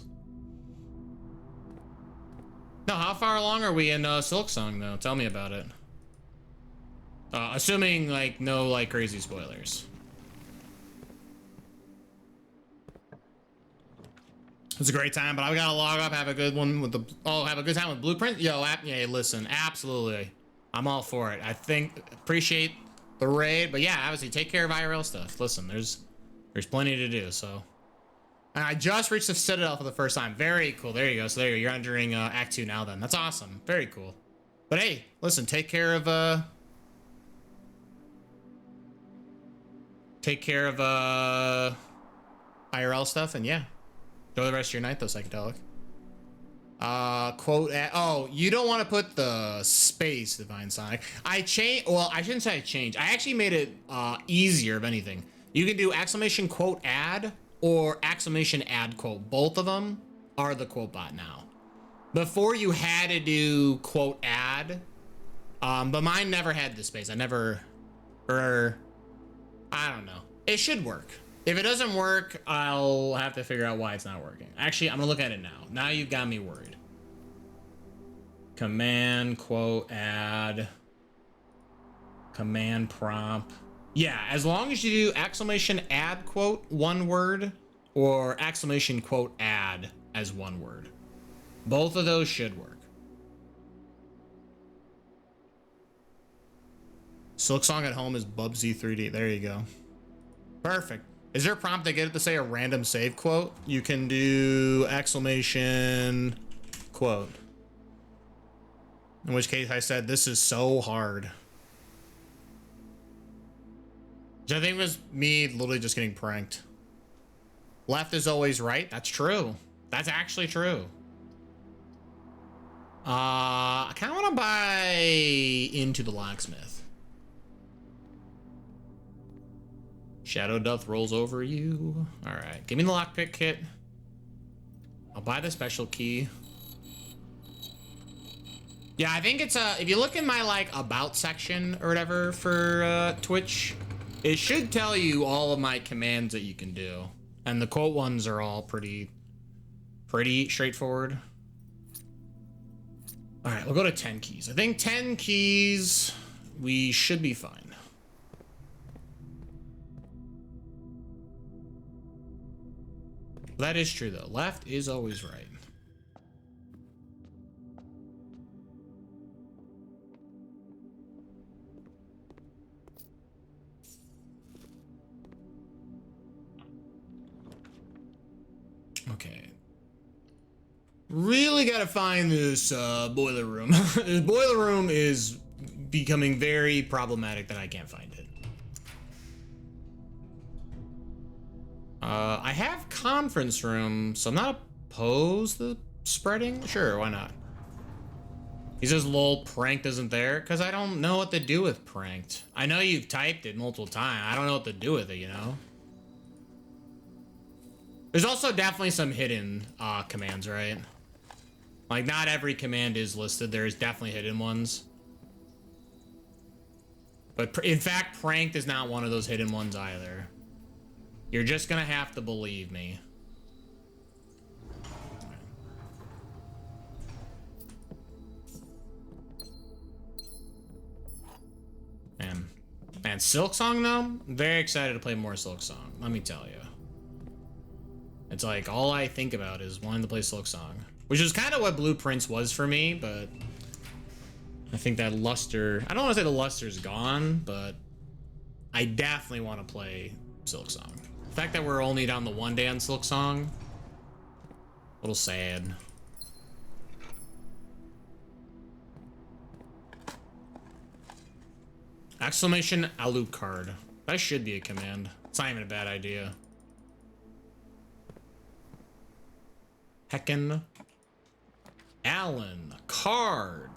No, how far along are we in Silksong though? Tell me about it. Assuming like no like crazy spoilers. It's a great time, but I gotta log off, have a good one with the, oh, have a good time with Blueprint. Yo, yeah, listen, absolutely. I'm all for it. Appreciate the raid, but yeah, obviously take care of IRL stuff. Listen, there's plenty to do, so. And I just reached the Citadel for the first time. Very cool, there you go. So there you go, you're entering Act 2 now then. That's awesome, very cool. But hey, listen, take care of IRL stuff, and yeah. Enjoy the rest of your night, though, Psychedelic. Quote, oh, you don't want to put the space, Divine Sonic. Well, I shouldn't say I changed. I actually made it easier, if anything. You can do exclamation quote add or exclamation add quote. Both of them are the quote bot now. Before you had to do quote add, but mine never had the space. I don't know. It should work. If it doesn't work, I'll have to figure out why it's not working. Actually, I'm gonna look at it now. Now you've got me worried. Command, quote, add. Command prompt. Yeah, as long as you do exclamation add quote, one word, or exclamation quote add as one word. Both of those should work. Silksong at home is Bubsy 3D. There you go. Perfect. Is there a prompt to get it to say a random save quote? You can do exclamation quote. In which case I said, this is so hard. Which I think was me literally just getting pranked. Left is always right. That's true. That's actually true. I kind of want to buy Into the Locksmith. Shadow Death rolls over you. All right, give me the lockpick kit. I'll buy the special key. Yeah, I think it's if you look in my like about section or whatever for Twitch, it should tell you all of my commands that you can do, and the quote ones are all pretty straightforward. All right, we'll go to 10 keys. I think 10 keys, we should be fine. That is true though. Left is always right. Okay. Really gotta find this boiler room. This boiler room is becoming very problematic that I can't find it. I have conference room, so I'm not opposed to spreading. Sure, why not? He says, lol, pranked isn't there, because I don't know what to do with pranked. I know you've typed it multiple times. I don't know what to do with it, you know? There's also definitely some hidden commands, right? Like, not every command is listed. There's definitely hidden ones. But in fact, pranked is not one of those hidden ones either. You're just gonna have to believe me. Man, Silksong though? I'm very excited to play more Silksong, let me tell you. It's like, all I think about is wanting to play Silksong. Which is kind of what Blueprints was for me, but I think that luster, I don't want to say the luster's gone, but I definitely want to play Silksong. The fact that we're only down the one day on Silksong, a little sad. Exclamation Alucard. That should be a command. It's not even a bad idea. Heckin' Allen card.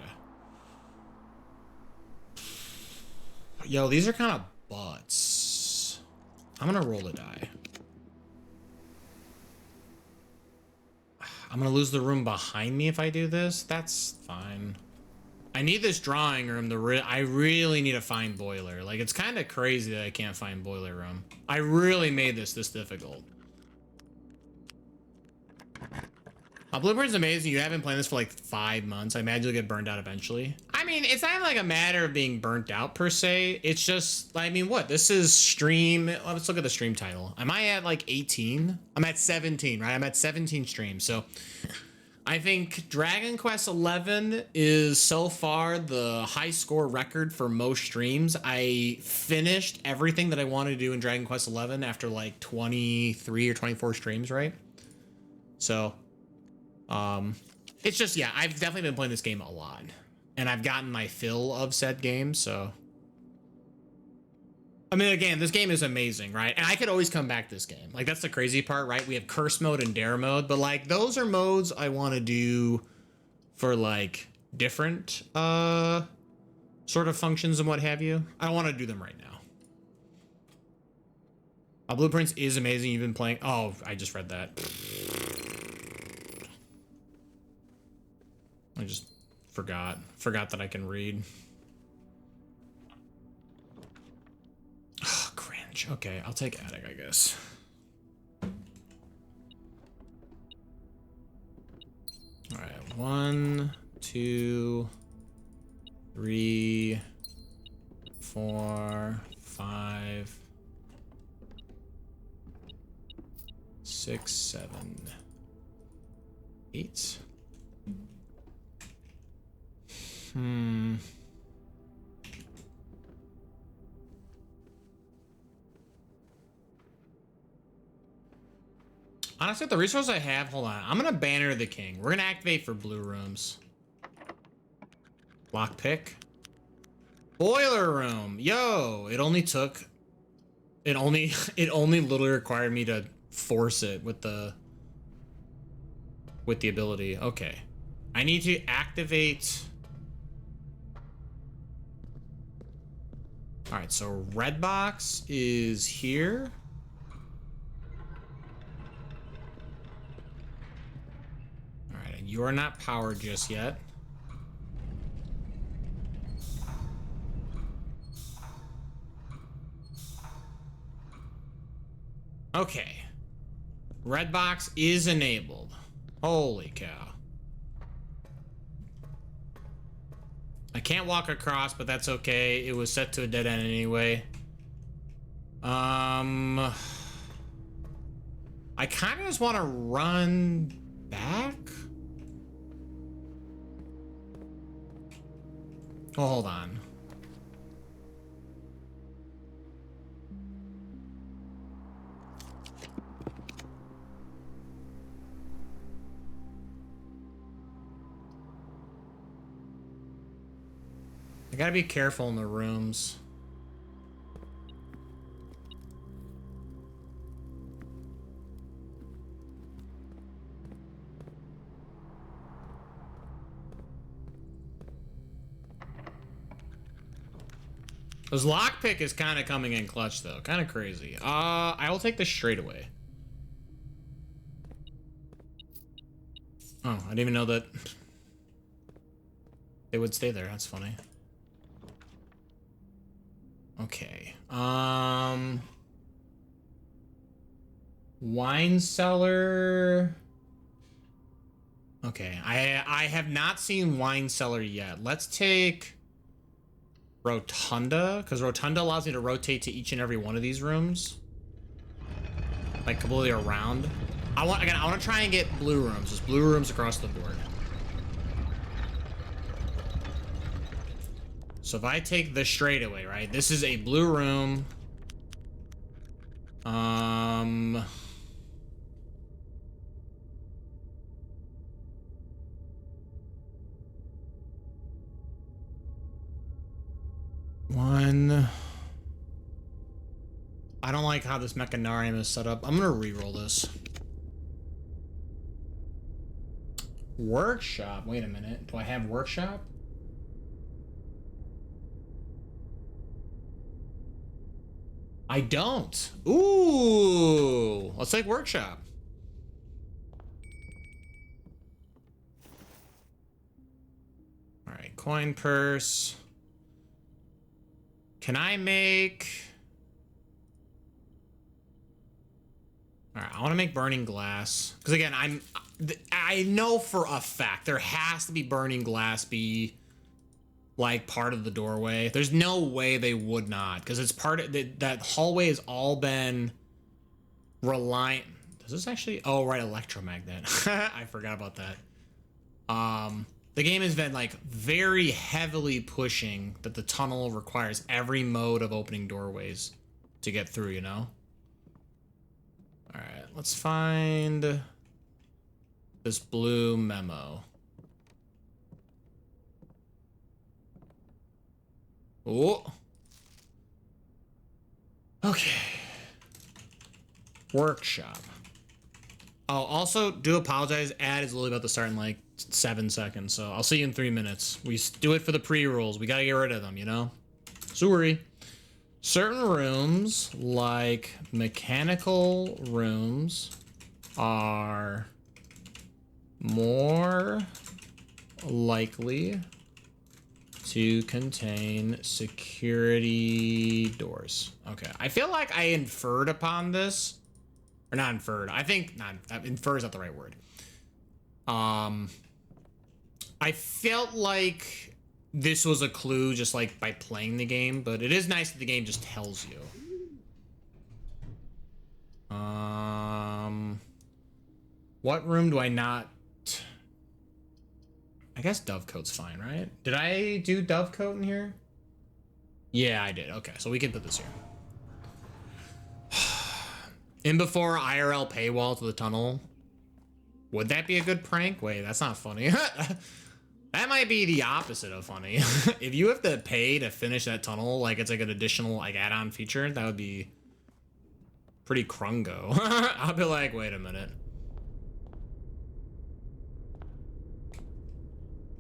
Yo, these are kind of butts. I'm gonna roll a die. I'm gonna lose the room behind me if I do this. That's fine. I need this drawing room to I really need to find Boiler. Like, it's kind of crazy that I can't find Boiler Room. I really made this difficult. Blueprint's amazing. You haven't played this for like 5 months. I imagine you'll get burned out eventually. I mean, it's not like a matter of being burnt out per se. It's just, I mean, what? This is stream. Let's look at the stream title. Am I at like 18? I'm at 17, right? I'm at 17 streams. So I think Dragon Quest XI is so far the high score record for most streams. I finished everything that I wanted to do in Dragon Quest XI after like 23 or 24 streams, right? So it's just, yeah, I've definitely been playing this game a lot, and I've gotten my fill of said games. So I mean, again, this game is amazing, right? And I could always come back to this game. Like, that's the crazy part, right? We have curse mode and dare mode, but like those are modes I want to do for like different sort of functions and what have you. I don't want to do them right now. Blueprints is amazing. You've been playing. Oh, I just read that. I just forgot that I can read. Oh, cringe. Okay, I'll take attic, I guess. All right, 1, 2, 3, 4, 5, 6, 7, 8. Honestly, the resource I have, hold on. I'm gonna Banner the King. We're gonna activate for blue rooms. Lockpick. Boiler room. Yo, it only literally required me to force it with the ability. Okay. I need to activate. All right, so red box is here. All right, you are not powered just yet. Okay. Red box is enabled. Holy cow. I can't walk across, but that's okay. It was set to a dead end anyway. I kind of just want to run back. Oh, hold on. I gotta be careful in the rooms. This lockpick is kind of coming in clutch though. Kind of crazy. I will take this straight away. Oh, I didn't even know that they would stay there. That's funny. Okay. Wine cellar. Okay. I have not seen wine cellar yet. Let's take Rotunda, because Rotunda allows me to rotate to each and every one of these rooms, like completely around. I want to try and get blue rooms. Just blue rooms across the board. So if I take the straightaway, right? This is a blue room. One. I don't like how this Mechanarium is set up. I'm gonna re-roll this. Workshop. Wait a minute. Do I have workshop? I don't. Ooh. Let's take workshop. All right, coin purse. Can I make... All right, I want to make burning glass. Because again, I know for a fact there has to be burning glass be like part of the doorway. There's no way they would not, because it's part of that hallway has all been reliant. Does this actually? Oh, right, electromagnet. I forgot about that. The game has been like very heavily pushing that the tunnel requires every mode of opening doorways to get through, you know? All right, let's find this blue memo. Oh. Okay. Workshop. Oh, also, do apologize. Ad is literally about to start in like 7 seconds, so I'll see you in 3 minutes. We do it for the pre-rolls. We gotta get rid of them, you know? Sorry. Certain rooms, like mechanical rooms, are more likely to contain security doors. Okay, I feel like I inferred upon this. Or not inferred. I think not infer is not the right word. I felt like this was a clue just like by playing the game, but it is nice that the game just tells you. What room do I not? I guess Dovecote's fine, right? Did I do Dovecote in here? Yeah, I did. Okay, so we can put this here. In before IRL paywall to the tunnel. Would that be a good prank? Wait, that's not funny. That might be the opposite of funny. If you have to pay to finish that tunnel, like it's like an additional like add-on feature, that would be pretty crungo. I'll be like, wait a minute.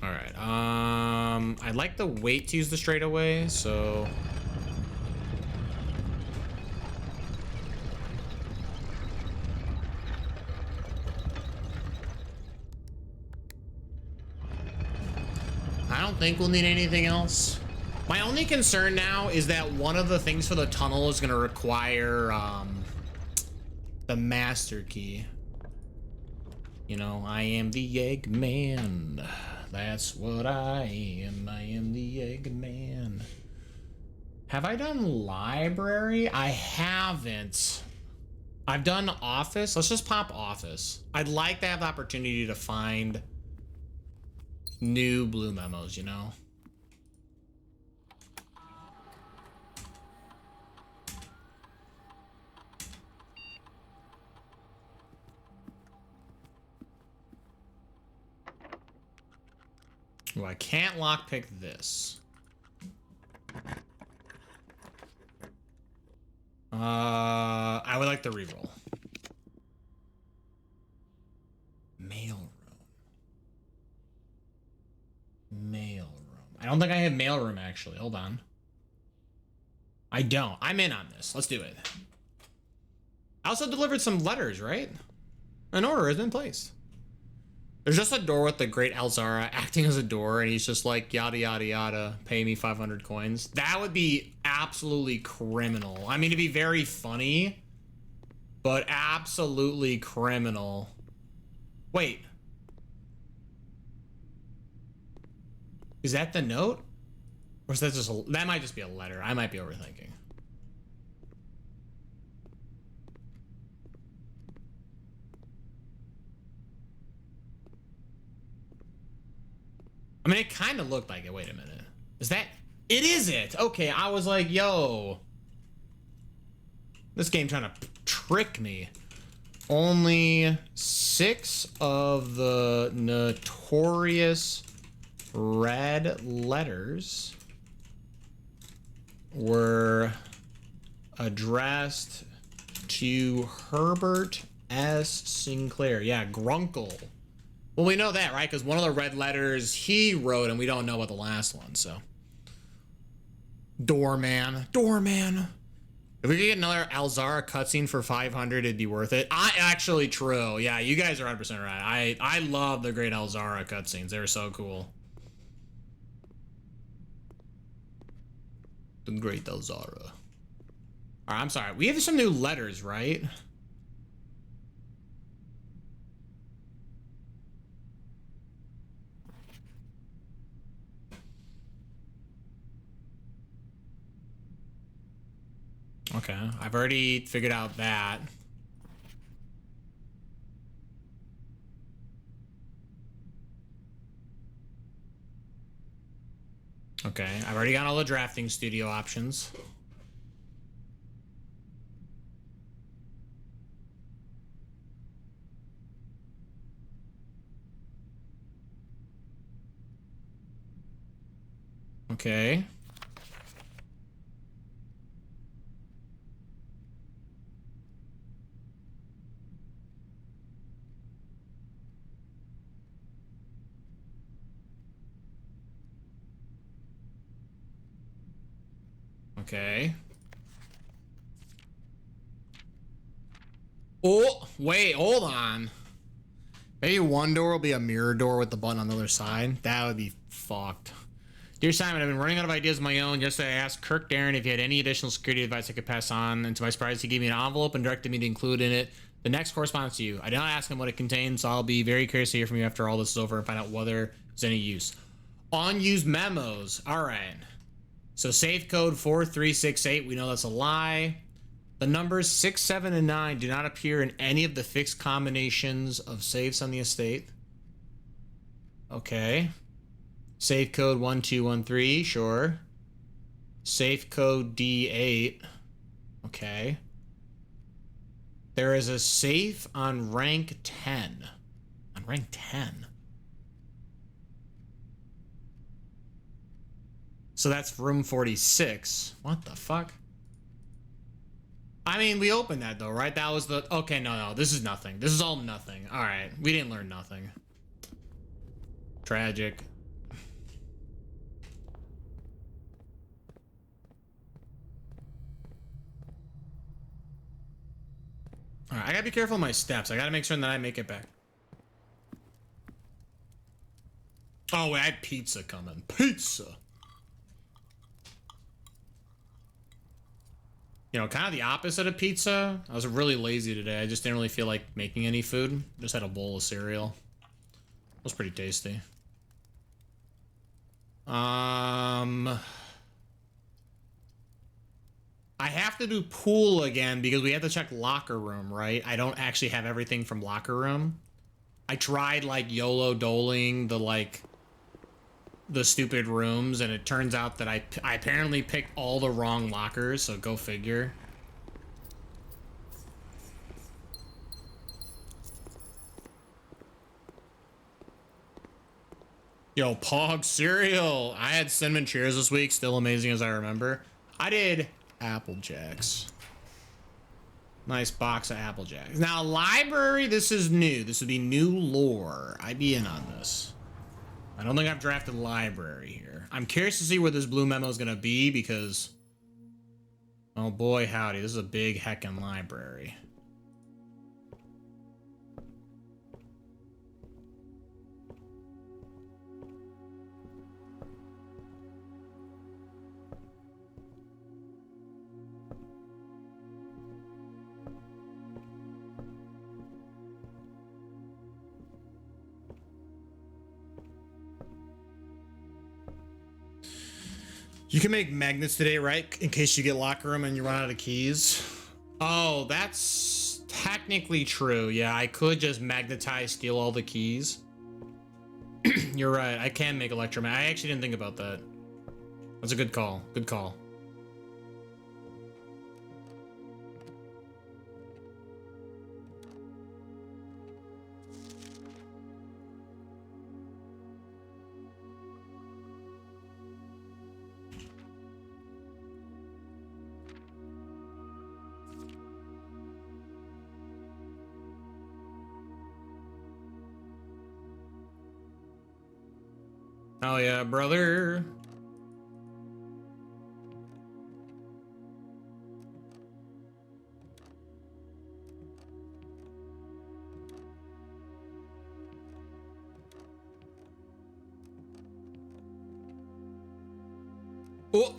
All right. I'd like to wait to use the straightaway, so. I don't think we'll need anything else. My only concern now is that one of the things for the tunnel is going to require the master key. You know, I am the Eggman. That's what I am. I am the Eggman. Have I done library? I haven't. I've done office. Let's just pop office. I'd like to have the opportunity to find new blue memos, you know? Well, I can't lockpick this. I would like to reroll. Mail room. Mail room. I don't think I have mail room actually. Hold on. I don't. I'm in on this. Let's do it. I also delivered some letters, right? An order has been placed. There's just a door with the great Alzara acting as a door, and he's just like, yada, yada, yada, pay me 500 coins. That would be absolutely criminal. I mean, it'd be very funny, but absolutely criminal. Wait. Is that the note? Or is that just a, that might just be a letter. I might be overthinking. I mean, it kind of looked like it. Wait a minute. Is that... It is it! Okay, I was like, yo. This game trying to trick me. Only 6 of the notorious red letters were addressed to Herbert S. Sinclair. Yeah, Grunkle. Well, we know that, right? Because one of the red letters he wrote, and we don't know about the last one, so. Doorman. Doorman. If we could get another Alzara cutscene for 500, it'd be worth it. Actually, true. Yeah, you guys are 100% right. I love the great Alzara cutscenes. They're so cool. The Great Elzara. All right, I'm sorry. We have some new letters, right? Okay, I've already figured out that. Okay, I've already got all the drafting studio options. Okay. Okay. Oh, wait, hold on. Maybe one door will be a mirror door with the button on the other side. That would be fucked. Dear Simon, I've been running out of ideas of my own. Yesterday I asked Kirk Darren if he had any additional security advice I could pass on, and to my surprise he gave me an envelope and directed me to include in it the next correspondence to you. I did not ask him what it contains, so I'll be very curious to hear from you after all this is over and find out whether there's any use. Unused memos. Alright. So safe code 4368, we know that's a lie. The numbers 6, 7, and 9 do not appear in any of the fixed combinations of safes on the estate. Okay. Safe code 1213, sure. Safe code D8. Okay. There is a safe on rank 10. On rank 10. So that's room 46. What the fuck? I mean, we opened that though, right? That was the... Okay, no. This is nothing. This is all nothing. Alright. We didn't learn nothing. Tragic. Alright, I gotta be careful of my steps. I gotta make sure that I make it back. Oh, wait, I had pizza coming. Pizza! You know, kind of the opposite of pizza. I was really lazy today. I just didn't really feel like making any food. Just had a bowl of cereal. It was pretty tasty. I have to do pool again because we have to check locker room, right? I don't actually have everything from locker room. I tried like YOLO doling the stupid rooms, and it turns out that I apparently picked all the wrong lockers, so go figure. Yo, Pog cereal. I had Cinnamon Cheers this week, still amazing as I remember. I did Apple Jacks. Nice box of Apple Jacks. Now, library, this is new. This would be new lore. I'd be in on this. I don't think I've drafted library here. I'm curious to see where this blue memo is going to be because... Oh boy, howdy. This is a big heckin' library. You can make magnets today, right? In case you get locker room and you run out of keys. Oh, that's technically true. Yeah, I could just magnetize, steal all the keys. You're right. I can make electromagnet. I actually didn't think about that. That's a good call. Good call. Oh yeah, brother. Oh.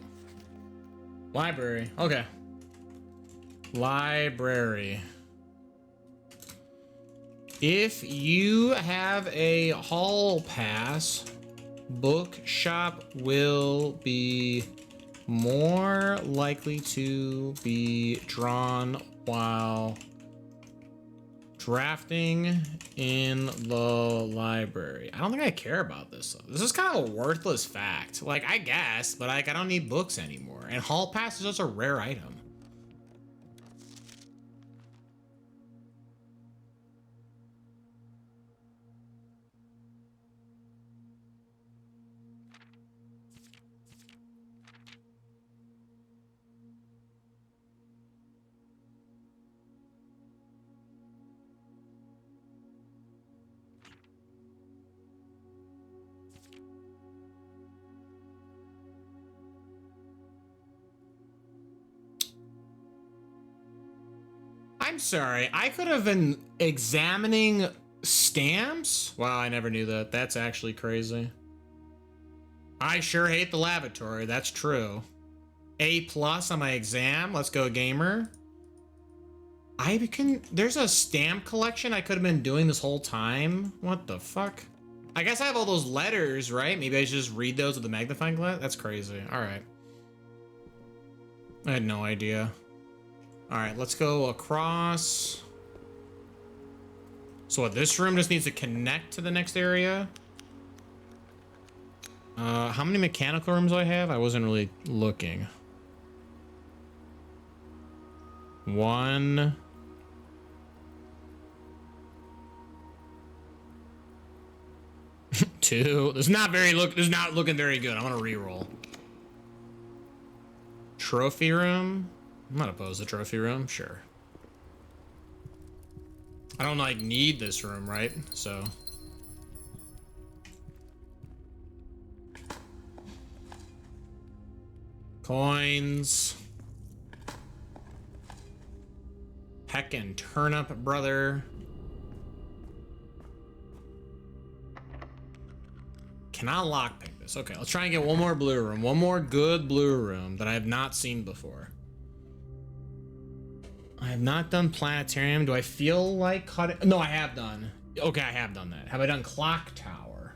Library. Okay. Library. If you have a hall pass, bookshop will be more likely to be drawn while drafting in the library. I don't think I care about this though. This is kind of a worthless fact. Like, I guess, but like I don't need books anymore. And hall pass is just a rare item. I'm sorry, I could have been examining stamps? Wow, I never knew that. That's actually crazy. I sure hate the lavatory, that's true. A+ on my exam, let's go gamer. There's a stamp collection I could have been doing this whole time? What the fuck? I guess I have all those letters, right? Maybe I should just read those with the magnifying glass? That's crazy, all right. I had no idea. All right, let's go across. So what, this room just needs to connect to the next area? How many mechanical rooms do I have? I wasn't really looking. 1. 2. This is not looking very good. I'm gonna re-roll. Trophy room. I'm not opposed to trophy room, sure. I don't like need this room, right? So coins. Heckin' turnip, brother. Cannot lockpick this. Okay, let's try and get one more blue room. One more good blue room that I have not seen before. I have not done planetarium. Do I feel like cutting? No, I have done. Okay, I have done that. Have I done clock tower?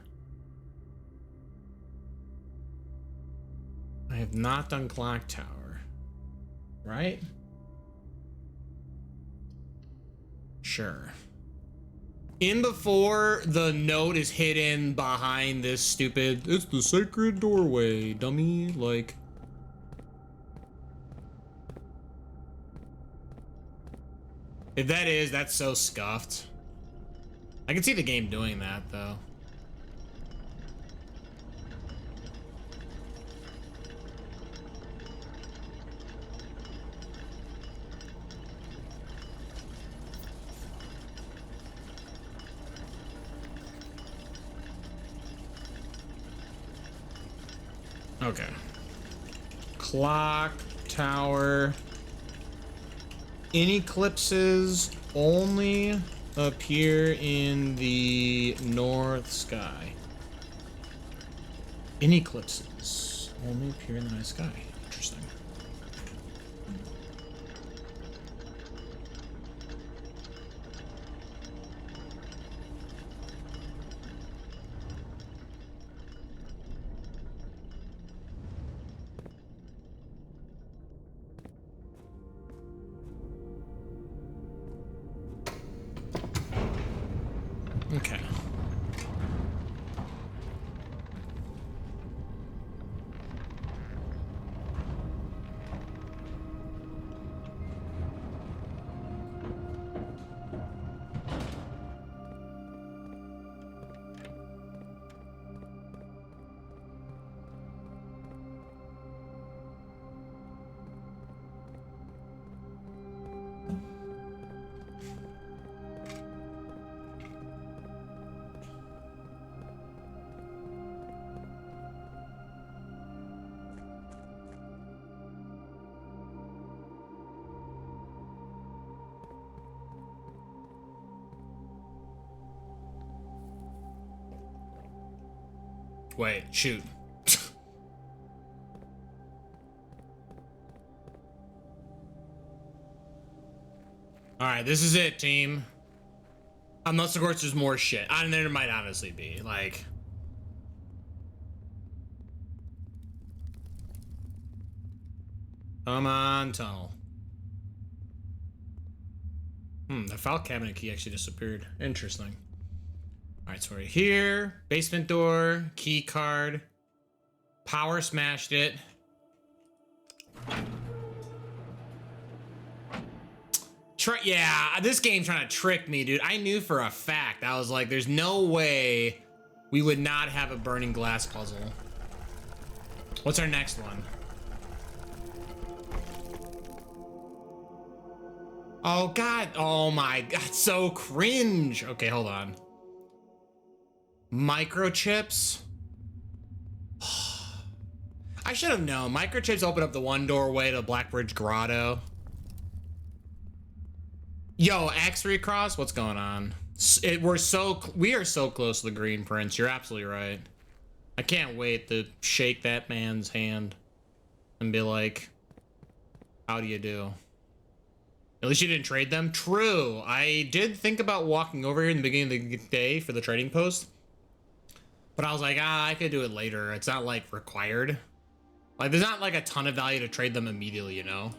I have not done clock tower. Right? Sure. In before the note is hidden behind this stupid, it's the sacred doorway, dummy. Like, if that is, that's so scuffed. I can see the game doing that though. Okay. Clock tower. In eclipses only appear in the north sky. In eclipses only appear in the night sky. Interesting. Okay. Wait, shoot. All right, this is it, team. Unless, of course, there's more shit. And there might honestly be, like... Come on, tunnel. The file cabinet key actually disappeared. Interesting. Alright, so we're here. Basement door. Key card. Power smashed it. Yeah, this game trying to trick me, dude. I knew for a fact. I was like, there's no way we would not have a burning glass puzzle. What's our next one? Oh, God. Oh, my God. So cringe. Okay, hold on. Microchips. I should have known. Microchips open up the one doorway to Blackbridge Grotto. Yo, X3 Cross, what's going on? We are so close to the Green Prince. You're absolutely right. I can't wait to shake that man's hand and be like, how do you do? At least you didn't trade them. True. I did think about walking over here in the beginning of the day for the trading post, but I was like, I could do it later. It's not like required. Like, there's not like a ton of value to trade them immediately, you know?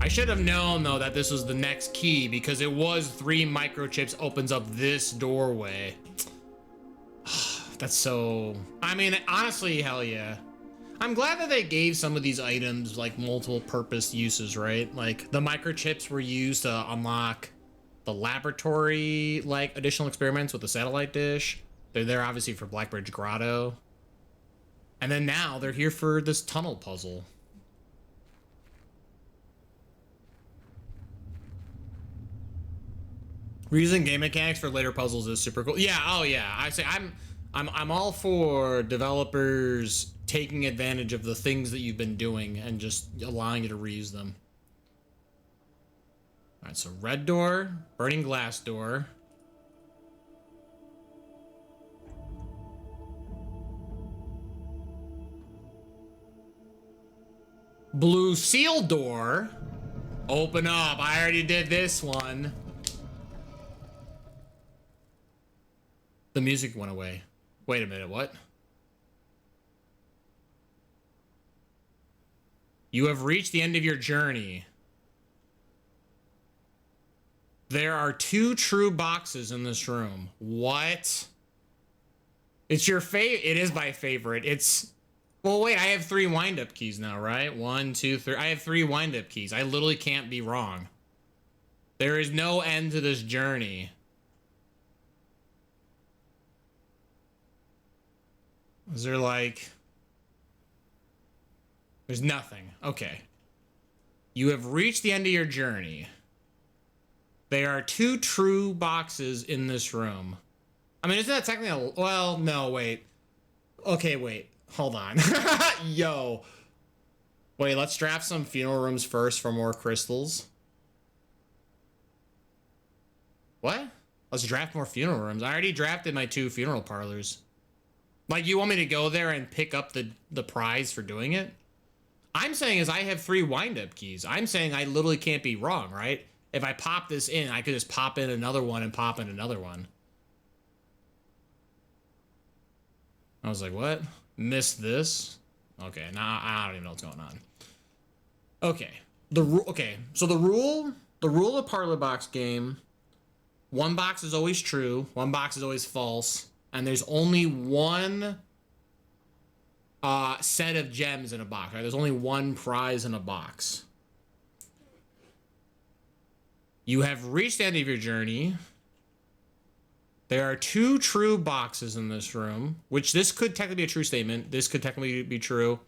I should have known, though, that this was the next key because it was 3 microchips opens up this doorway. That's so... I mean, honestly, hell yeah. I'm glad that they gave some of these items, like, multiple purpose uses, right? Like, the microchips were used to unlock the laboratory, like, additional experiments with the satellite dish. They're there, obviously, for Blackbridge Grotto. And then now they're here for this tunnel puzzle. Reusing game mechanics for later puzzles is super cool. Yeah, oh yeah. I say I'm all for developers taking advantage of the things that you've been doing and just allowing you to reuse them. All right, so red door, burning glass door. Blue seal door. Open up. I already did this one. The music went away. Wait a minute, what? You have reached the end of your journey. There are 2 true boxes in this room. What? It's your favorite. It is my favorite. It's... Well, wait, I have 3 wind-up keys now, right? 1, 2, 3. I have 3 wind-up keys. I literally can't be wrong. There is no end to this journey. Is there like... There's nothing. Okay. You have reached the end of your journey. There are 2 true boxes in this room. I mean, isn't that technically a... Well, no, wait. Okay, wait. Hold on. Yo. Wait, let's draft some funeral rooms first for more crystals. What? Let's draft more funeral rooms. I already drafted my 2 funeral parlors. Like, you want me to go there and pick up the prize for doing it? I'm saying is I have 3 wind-up keys. I'm saying I literally can't be wrong, right? If I pop this in, I could just pop in another one and pop in another one. I was like, what? Missed this? Okay, now I don't even know what's going on. Okay. So the rule of Parlor Box game, 1 box is always true, 1 box is always false. And there's only 1 set of gems in a box, right? There's only 1 prize in a box. You have reached the end of your journey. There are 2 true boxes in this room, which this could technically be a true statement. This could technically be true.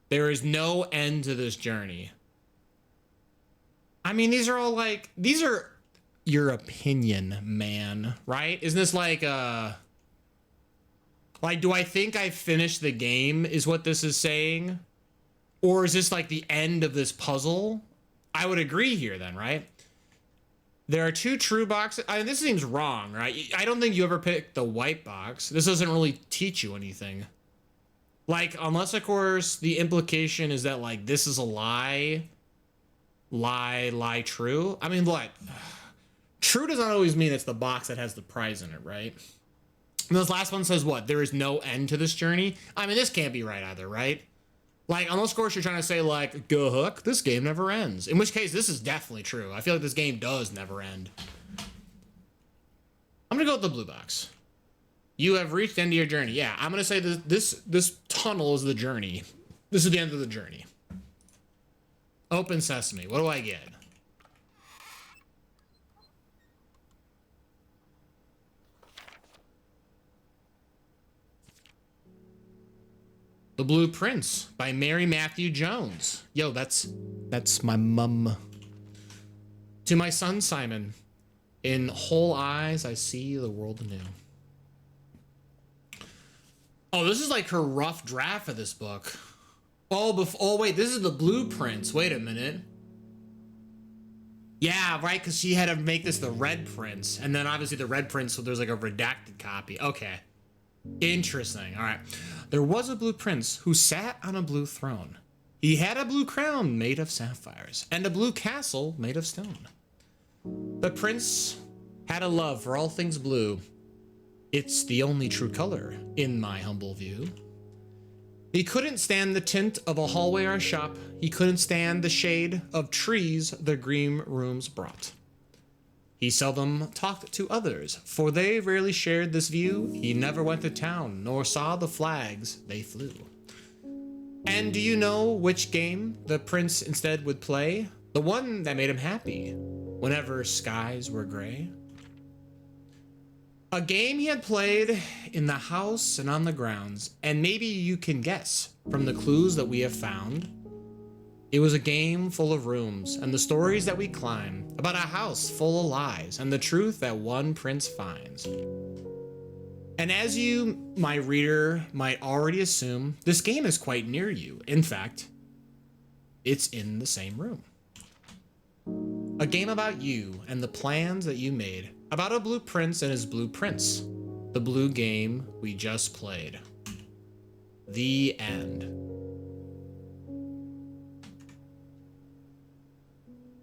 There is no end to this journey. I mean, these are all like... These are your opinion, man, right? Isn't this like Like, do I think I finished the game is what this is saying? Or is this like the end of this puzzle? I would agree here then, right? There are 2 true boxes. I mean, this seems wrong, right? I don't think you ever pick the white box. This doesn't really teach you anything. Like, unless, of course, the implication is that, like, this is a lie lie true. I mean, what? True does not always mean it's the box that has the prize in it, right? And this last one says what? There is no end to this journey. I mean, this can't be right either, right? Like, unless, of course, you're trying to say, like, go hook, this game never ends. In which case, this is definitely true. I feel like this game does never end. I'm gonna go with the blue box. You have reached the end of your journey. Yeah, I'm gonna say this tunnel is the journey. This is the end of the journey. Open sesame. What do I get? The Blue Prince by Mary Matthew Jones. Yo, that's my mum. To my son Simon, in whole eyes I see the world anew. Oh, this is like her rough draft of this book. Oh, wait, this is the blueprints. Wait a minute. Yeah, right, because she had to make this the red prints, and then obviously the red prints, so there's like a redacted copy. Okay. Interesting. All right. There was a blue prince who sat on a blue throne. He had a blue crown made of sapphires and a blue castle made of stone. The prince had a love for all things blue. It's the only true color in my humble view. He couldn't stand the tint of a hallway or a shop. He couldn't stand the shade of trees the green rooms brought. He seldom talked to others, for they rarely shared this view. He never went to town, nor saw the flags they flew. And do you know which game the prince instead would play? The one that made him happy, whenever skies were gray. A game he had played in the house and on the grounds, and maybe you can guess from the clues that we have found. It was a game full of rooms and the stories that we climb, about a house full of lies and the truth that one prince finds. And as you, my reader, might already assume, this game is quite near you. In fact, it's in the same room. A game about you and the plans that you made, about a blue prince and his blue prince. The blue game we just played. The end.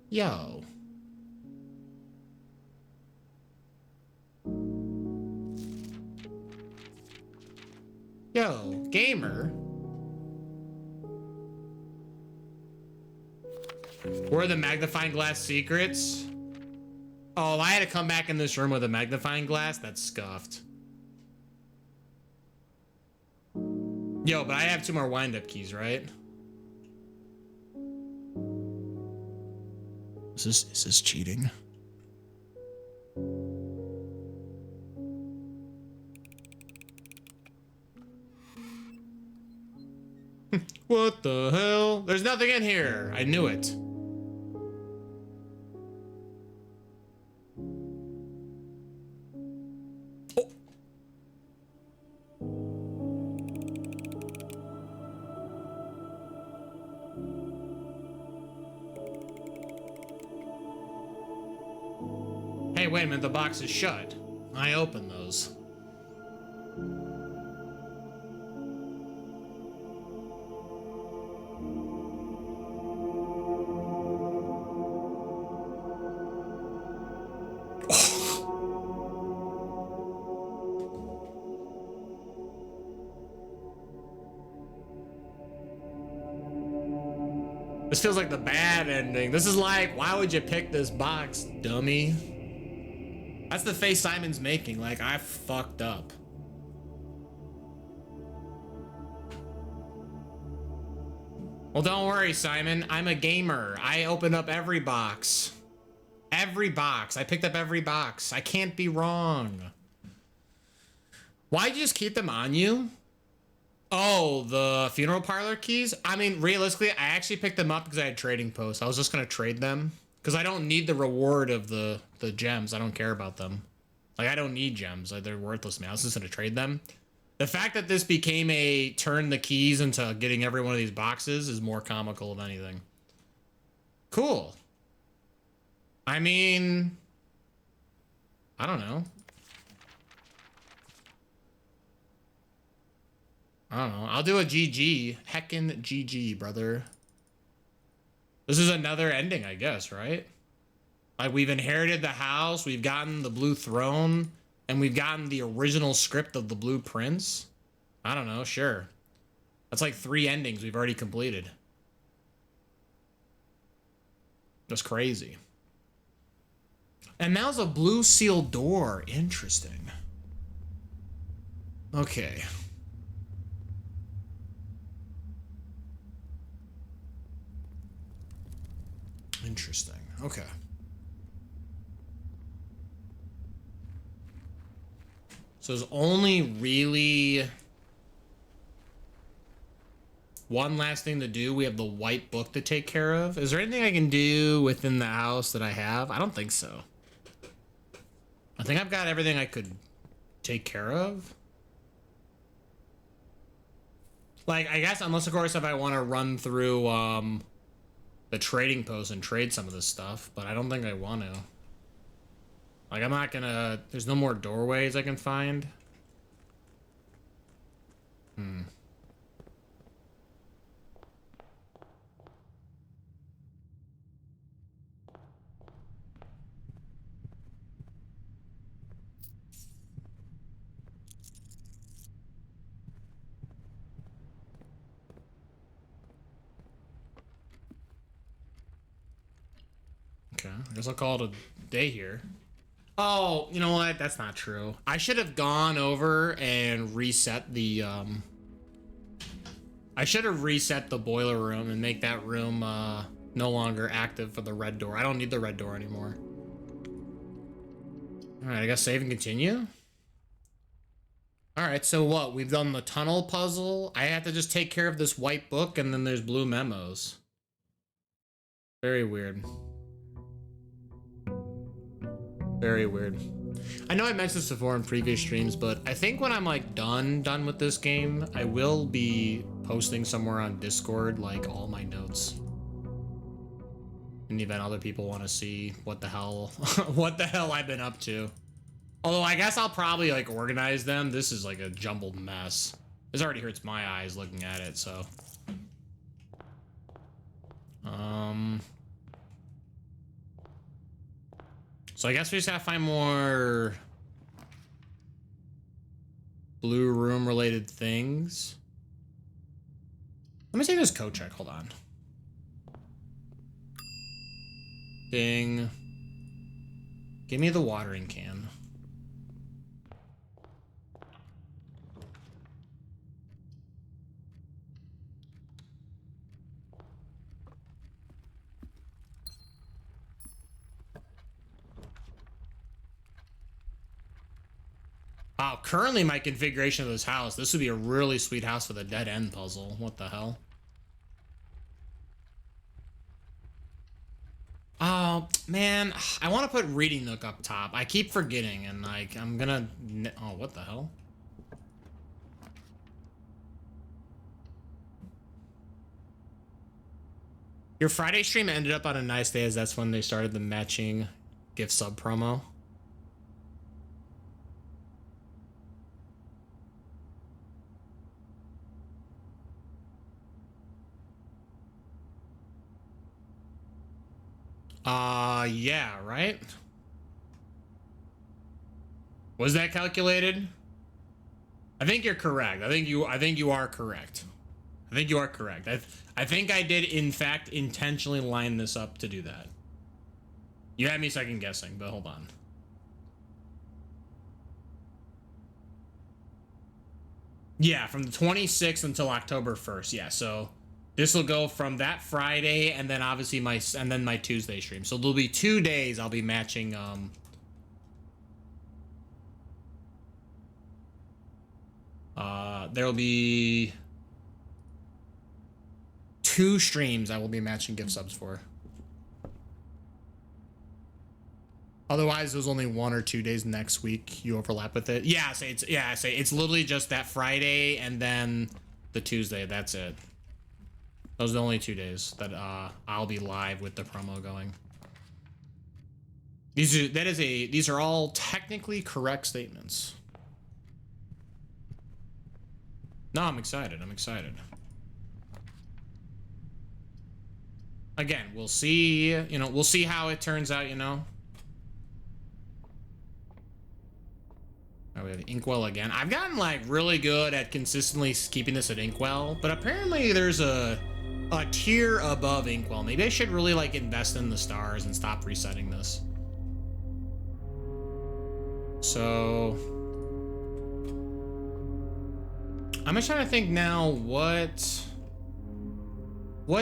Yo. Yo, gamer. Where are the magnifying glass secrets? Oh, I had to come back in this room with a magnifying glass? That's scuffed. Yo, but I have 2 more wind-up keys, right? Is this cheating? What the hell? There's nothing in here. I knew it. Oh. Hey, wait a minute, the box is shut. I opened those. This feels like the bad ending. This is like, why would you pick this box, dummy? That's the face Simon's making, like, I fucked up. Well, don't worry, Simon. I'm a gamer. I opened up every box. Every box. I picked up every box. I can't be wrong. Why'd you just keep them on you? Oh, the funeral parlor keys? I mean, realistically, I actually picked them up because I had trading posts. I was just going to trade them. Because I don't need the reward of the gems. I don't care about them. Like, I don't need gems. Like, they're worthless, man. I was just going to trade them. The fact that this became a turn the keys into getting every one of these boxes is more comical than anything. Cool. I mean, I don't know. I don't know. I'll do a GG. Heckin' GG, brother. This is another ending, I guess, right? Like, we've inherited the house, we've gotten the blue throne, and we've gotten the original script of the Blue Prince. I don't know, sure. That's like 3 endings we've already completed. That's crazy. And now's a blue seal door. Interesting. Okay. Interesting. Okay. So there's only really one last thing to do. We have the white book to take care of. Is there anything I can do within the house that I have? I don't think so. I think I've got everything I could take care of. Like, I guess, unless, of course, if I want to run through the trading post and trade some of this stuff, but I don't think I want to. Like, I'm not gonna... There's no more doorways I can find. Okay, I guess I'll call it a day here. Oh, you know what? That's not true. I should have gone over and reset the, I should have reset the boiler room and make that room, no longer active for the red door. I don't need the red door anymore. Alright, I guess save and continue. Alright, so what? We've done the tunnel puzzle. I have to just take care of this white book, and then there's blue memos. Very weird. Very weird. I know I mentioned this before in previous streams, but I think when I'm like done with this game, I will be posting somewhere on Discord like all my notes. In the event other people want to see what the hell what the hell I've been up to. Although I guess I'll probably like organize them. This is like a jumbled mess. This already hurts my eyes looking at it, so. So I guess we just gotta find more blue room related things. Let me take this code check, hold on. Ding. Give me the watering can. Wow, currently my configuration of this house, this would be a really sweet house for the dead end puzzle. What the hell? Oh, man, I want to put Reading Nook up top. I keep forgetting, and like, I'm gonna... Oh, what the hell? Your Friday stream ended up on a nice day, as that's when they started the matching gift sub promo. Yeah, right? Was that calculated? I think you're correct. I think you are correct. I think you are correct. I think I did in fact intentionally line this up to do that. You had me second guessing, but hold on. Yeah, from the 26th until October 1st. Yeah, so this will go from that Friday and then obviously my Tuesday stream. So there'll be 2 days I'll be matching there'll be 2 streams I will be matching gift subs for. Otherwise, there's only 1 or 2 days next week you overlap with it. Yeah, I say it's literally just that Friday and then the Tuesday. That's it. Those are the only 2 days that I'll be live with the promo going. These are all technically correct statements. No, I'm excited. I'm excited. Again, we'll see, you know, we'll see how it turns out, you know. Oh, we have Inkwell again. I've gotten like really good at consistently keeping this at Inkwell, but apparently there's a tier above Inkwell. Maybe I should really like invest in the stars and stop resetting this. So I'm just trying to think now, what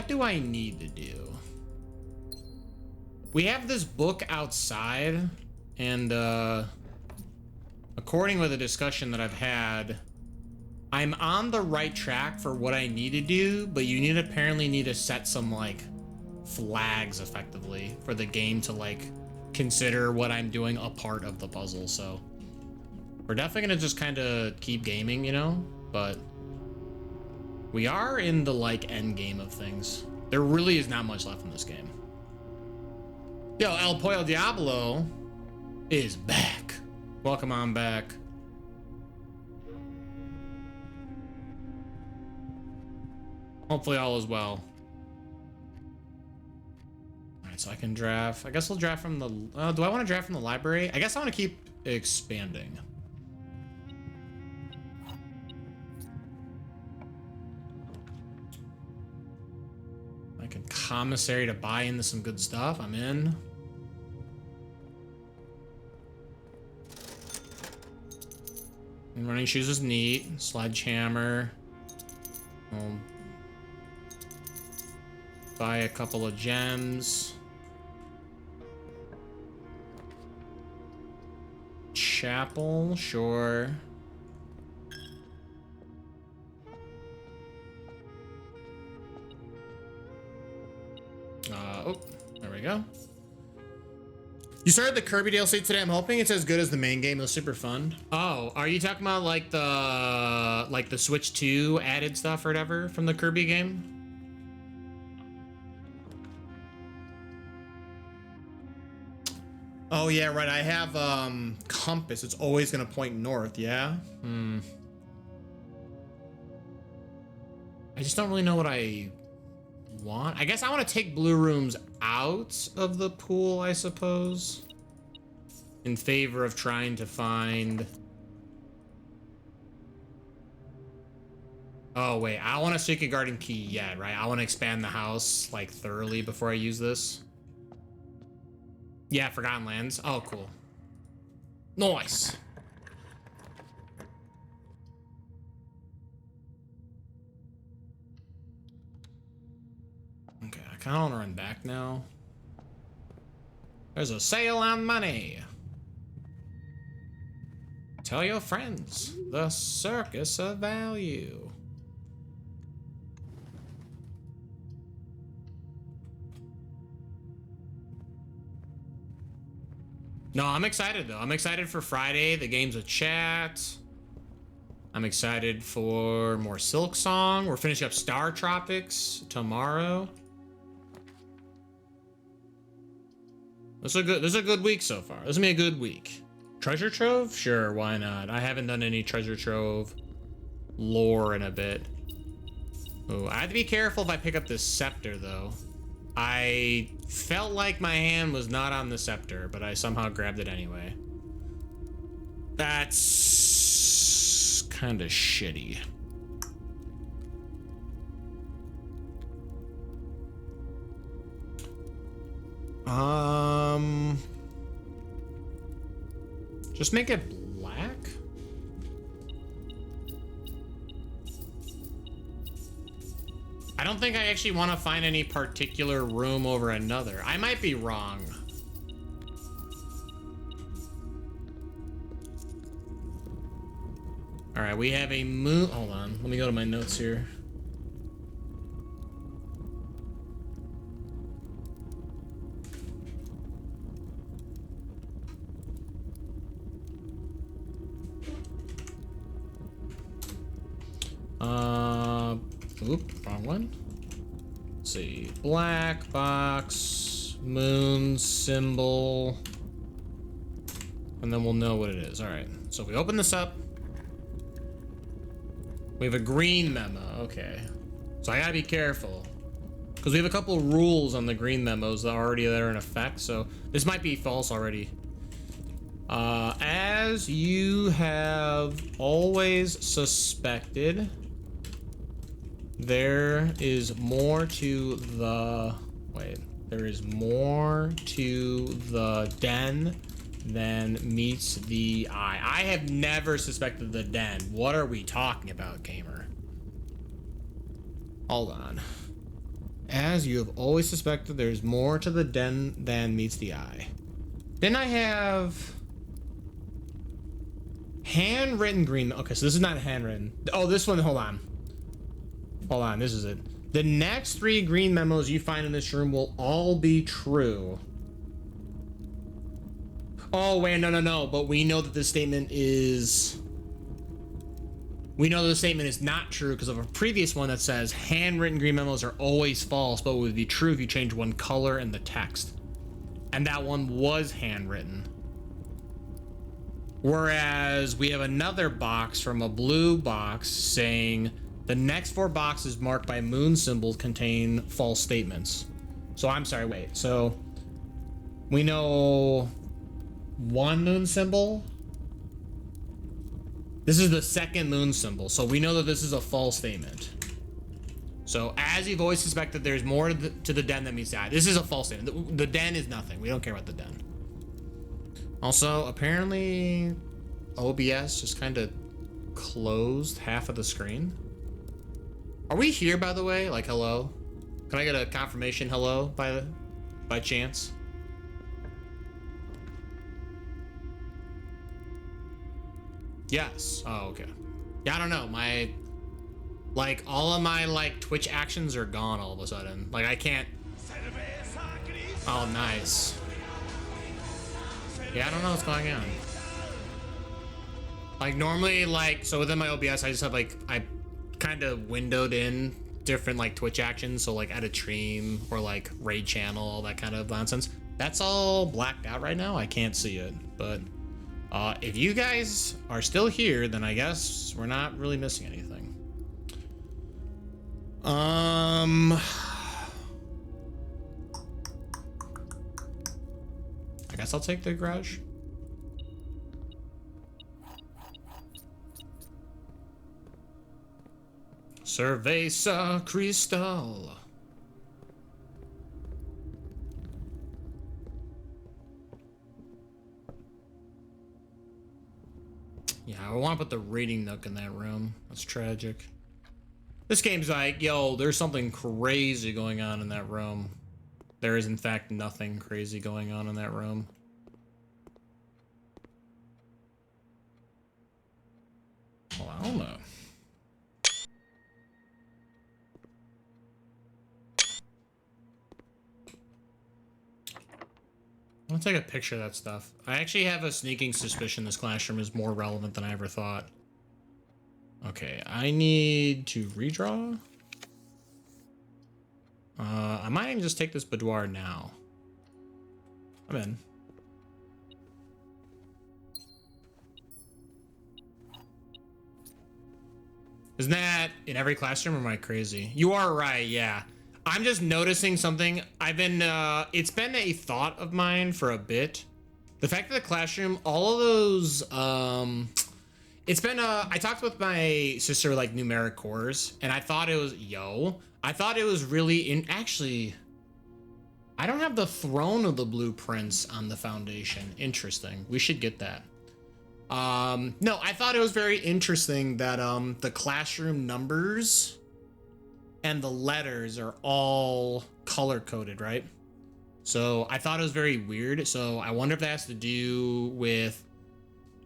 do I need to do? We have this book outside, and according to the discussion that I've had, I'm on the right track for what I need to do, but you apparently need to set some like flags effectively for the game to like consider what I'm doing a part of the puzzle. So we're definitely gonna just kind of keep gaming, you know, but we are in the like end game of things. There really is not much left in this game. Yo, El Pollo Diablo is back. Welcome on back. Hopefully all is well. All right, so I can draft. I guess I'll draft from the... do I want to draft from the library? I guess I want to keep expanding. I can commissary to buy into some good stuff. I'm in. And running shoes is neat. Sledgehammer. Buy a couple of gems. Chapel, sure. Oh, there we go. You started the Kirby DLC today. I'm hoping it's as good as the main game. It was super fun. Oh, are you talking about like the Switch 2 added stuff or whatever from the Kirby game? Oh yeah, right. I have compass. It's always gonna point north. Yeah. I just don't really know what I want. I guess I want to take blue rooms out of the pool, I suppose, in favor of trying to find... Oh wait, I don't want a secret garden key yet, right? I want to expand the house like thoroughly before I use this. Yeah, Forgotten Lands. Oh, cool. Nice. Okay, I kind of want to run back now. There's a sale on money. Tell your friends. The Circus of Value. No, I'm excited though. I'm excited for Friday, the games of chat. I'm excited for more Silk Song. We're finishing up Star Tropics tomorrow. This is a good week so far. This is gonna be a good week. Treasure Trove? Sure, why not? I haven't done any Treasure Trove lore in a bit. Oh, I have to be careful if I pick up this scepter though. I felt like my hand was not on the scepter, but I somehow grabbed it anyway. That's kind of shitty. Just make it black? I don't think I actually want to find any particular room over another. I might be wrong. All right, we have a moon. Hold on, let me go to my notes here. Oop, wrong one. Let's see, black box, moon symbol, and then we'll know what it is. All right, so if we open this up, we have a green memo. Okay, so I gotta be careful because we have a couple rules on the green memos that are in effect, so this might be false already. As you have always suspected, there is more to the... Wait. There is more to the den than meets the eye. I have never suspected the den. What are we talking about, gamer? Hold on. As you have always suspected, there's more to the den than meets the eye. Didn't I have... handwritten green... Okay, so this is not handwritten. Oh, this one, hold on. Hold on, this is it. The next 3 green memos you find in this room will all be true. Oh, wait, no. But we know that this statement is... We know the statement is not true because of a previous one that says handwritten green memos are always false, but would be true if you change one color in the text. And that one was handwritten. Whereas we have another box from a blue box saying the next 4 boxes marked by moon symbols contain false statements. So I'm sorry, wait. So we know 1 moon symbol. This is the 2nd moon symbol. So we know that this is a false statement. So as you've always suspected, there's more to the den than meets the eye. This is a false statement. The den is nothing. We don't care about the den. Also, apparently OBS just kind of closed half of the screen. Are we here, by the way? Like, hello? Can I get a confirmation hello by chance? Yes. Oh, okay. Yeah, I don't know. Like, all of my, like, Twitch actions are gone all of a sudden. Like, I can't... Oh, nice. Yeah, I don't know what's going on. Like, normally, like, so within my OBS, I just have, like, I kind of windowed in different, like, Twitch actions. So, like, edit stream or, like, raid channel, all that kind of nonsense. That's all blacked out right now. I can't see it. But if you guys are still here, then I guess we're not really missing anything. I guess I'll take the garage. Cerveza Cristal. Yeah, I want to put the reading nook in that room. That's tragic. This game's like, yo, there's something crazy going on in that room. There is, in fact, nothing crazy going on in that room. Well, I don't know. I'll take a picture of that stuff. I actually have a sneaking suspicion this classroom is more relevant than I ever thought. Okay, I need to redraw. I might even just take this boudoir now. I'm in. Isn't that in every classroom, or am I crazy? You are right, yeah. I'm just noticing something. I've been, it's been a thought of mine for a bit. The fact that the classroom, all of those, it's been, I talked with my sister, like, numeric cores, and I thought it was, I thought it was really, actually, I don't have the throne of the blueprints on the foundation. Interesting. We should get that. No, I thought it was very interesting that, the classroom numbers and the letters are all color-coded, right? So I thought it was very weird. So I wonder if that has to do with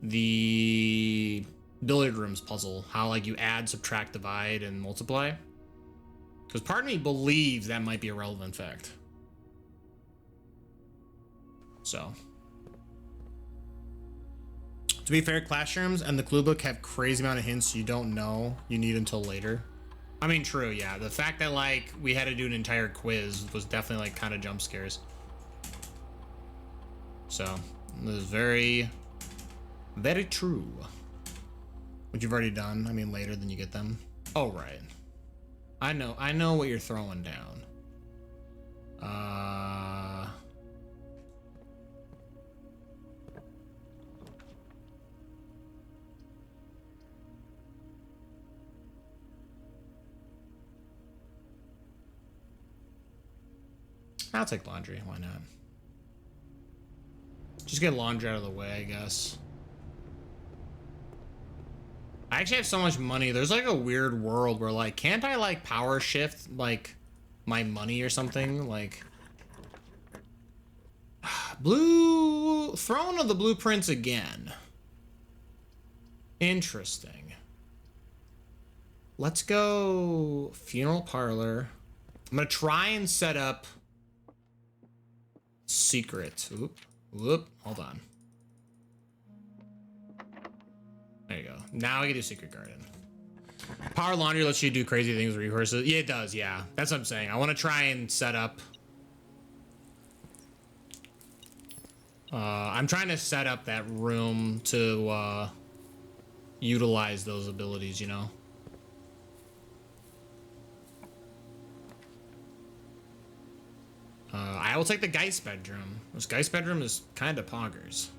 the billiard rooms puzzle. How, like, you add, subtract, divide, and multiply. Because part of me believes that might be a relevant fact. So. To be fair, classrooms and the clue book have crazy amount of hints you don't know you need until later. I mean, true, yeah. The fact that, like, we had to do an entire quiz was definitely, like, kind of jump scares. So, this is very, very true. Which you've already done. I mean, later than you get them. Oh, right. I know what you're throwing down. I'll take laundry. Why not? Just get laundry out of the way, I guess. I actually have so much money. There's like a weird world where like, can't I like power shift like my money or something? Like blue throne of the blueprints again. Interesting. Let's go funeral parlor. I'm gonna try and set up secret. Whoop, hold on. There you go. Now I can do secret garden. Power laundry lets you do crazy things with resources. Yeah, it does. Yeah, that's what I'm saying. I want to try and set up. I'm trying to set up that room to utilize those abilities, you know. I will take the Geist bedroom. This Geist bedroom is kind of poggers.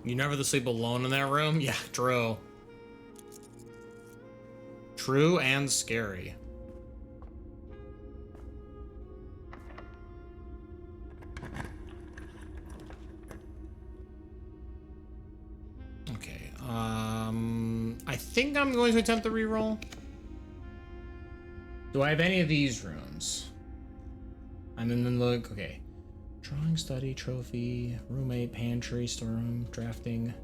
You never sleep alone in that room? Yeah, true. True and scary. Okay, I think I'm going to attempt the reroll. Do I have any of these rooms? I'm in the look, okay. Drawing, study, trophy, roommate, pantry, storeroom, drafting,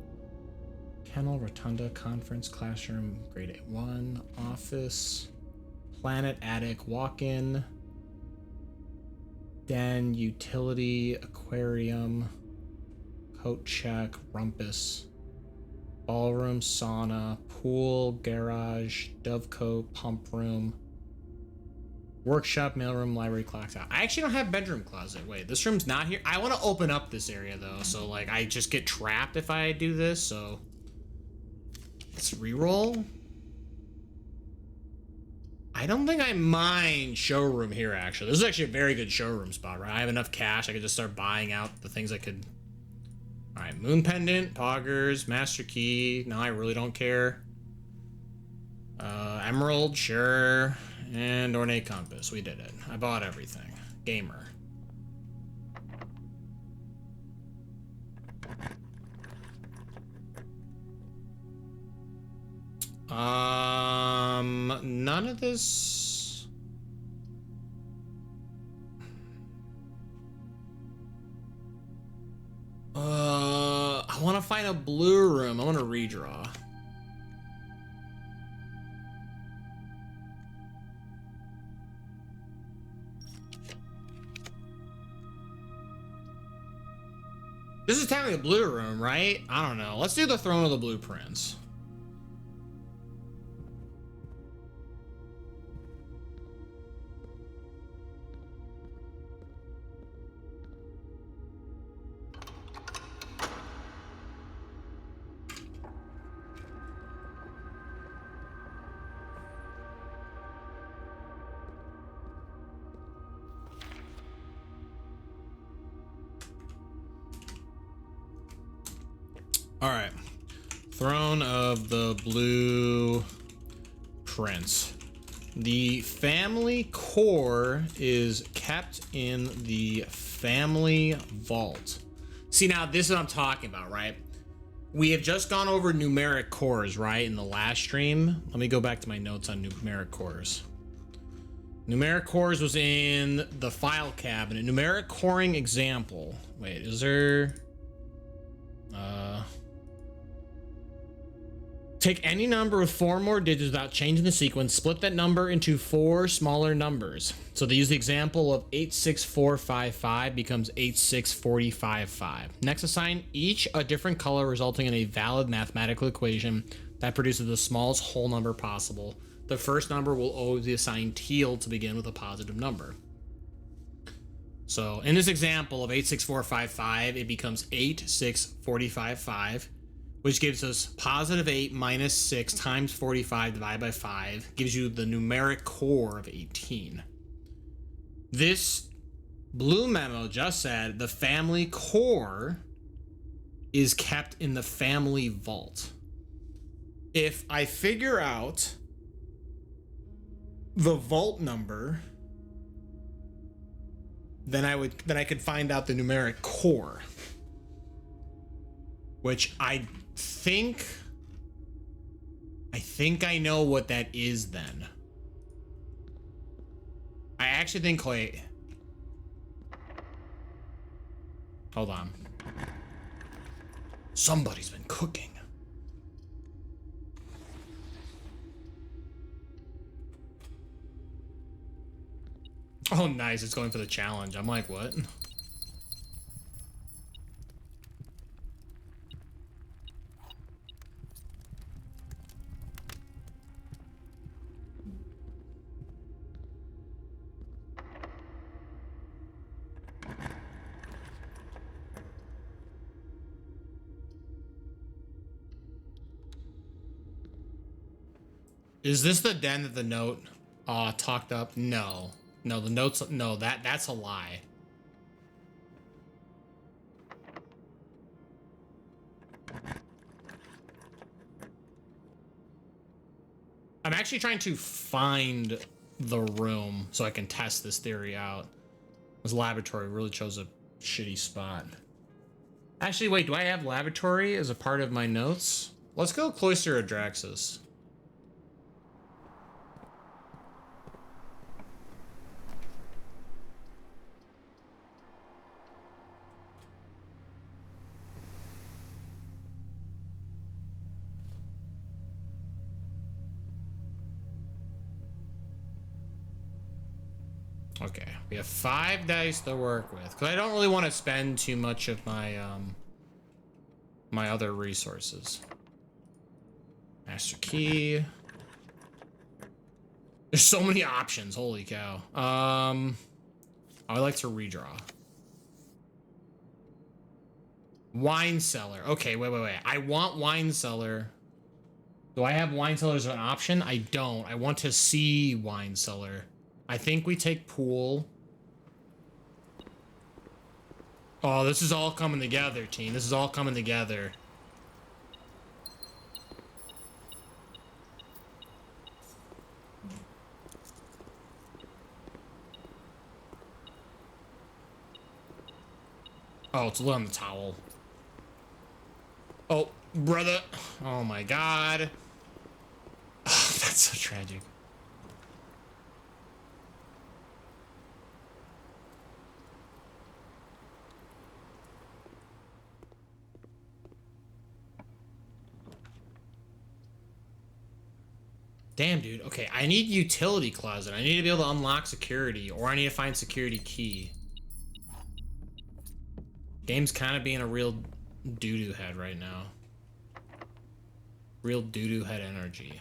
kennel, rotunda, conference, classroom, grade 1, office, planet, attic, walk-in, den, utility, aquarium, coat check, rumpus, ballroom, sauna, pool, garage, dovecote, pump room, workshop, mailroom, library, clock tower. I actually don't have bedroom closet. Wait, this room's not here. I want to open up this area though, so like I just get trapped if I do this. So let's reroll. I don't think I mind showroom here. Actually, this is actually a very good showroom spot, right? I have enough cash. I could just start buying out the things I could. All right, moon pendant, poggers, master key. No, I really don't care. Emerald, sure. And ornate compass. We did it. I bought everything. Gamer. None of this. I want to find a blue room. I want to redraw. This is technically a blue room, right? I don't know. Let's do the throne of the blueprints. All right, throne of the blue prince. The family core is kept in the family vault. See, now this is what I'm talking about, right? We have just gone over numeric cores, right, in the last stream. Let me go back to my notes on numeric cores. Numeric cores was in the file cabinet. Numeric coring example. Wait, is there... Take any number with 4 more digits without changing the sequence. Split that number into 4 smaller numbers. So they use the example of 86455 becomes 86455. Next, assign each a different color, resulting in a valid mathematical equation that produces the smallest whole number possible. The first number will always be assigned teal to begin with a positive number. So in this example of 86455, it becomes 86455, which gives us positive 8 minus 6 times 45 divided by 5, gives you the numeric core of 18. This blue memo just said the family core is kept in the family vault. If I figure out the vault number, then I could find out the numeric core, which I think I know what that is then. I actually think, wait, hold on. Somebody's been cooking. Oh, nice. It's going for the challenge. I'm like, what? Is this the den that the note talked up? No. No, the notes, no, that's a lie. I'm actually trying to find the room so I can test this theory out. This laboratory really chose a shitty spot. Actually, wait, do I have laboratory as a part of my notes? Let's go Cloister Adraxis. Okay, we have 5 dice to work with, because I don't really want to spend too much of my my other resources. Master key. There's so many options, holy cow. I would like to redraw. Wine cellar. Okay, wait. I want wine cellar. Do I have wine cellar as an option? I don't. I want to see wine cellar. I think we take pool. Oh, this is all coming together, team. This is all coming together. Oh, it's lit on the towel. Oh, brother. Oh my god. Oh, that's so tragic. Damn, dude. Okay, I need utility closet. I need to be able to unlock security, or I need to find security key. Game's kind of being a real doo-doo head right now. Real doo-doo head energy.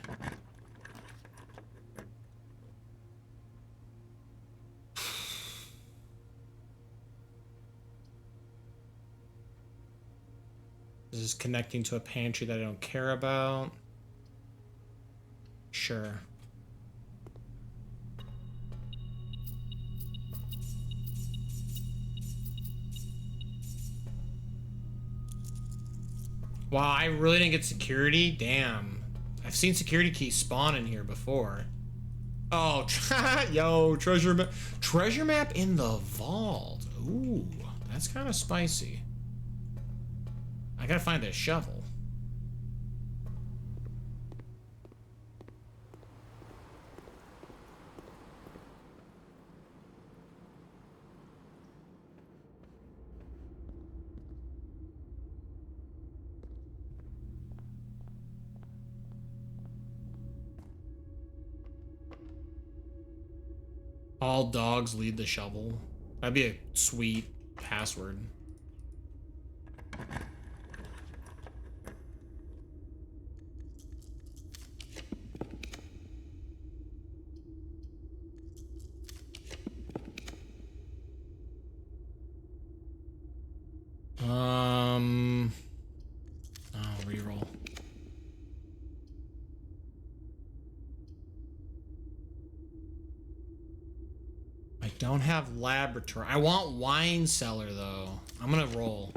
This is connecting to a pantry that I don't care about. Sure. Wow, I really didn't get security? Damn. I've seen security keys spawn in here before. Oh, yo, treasure map. Treasure map in the vault. Ooh, that's kind of spicy. I gotta find a shovel. All dogs lead the shovel. That'd be a sweet password. Oh, reroll. I don't have laboratory. I want wine cellar though. I'm gonna roll.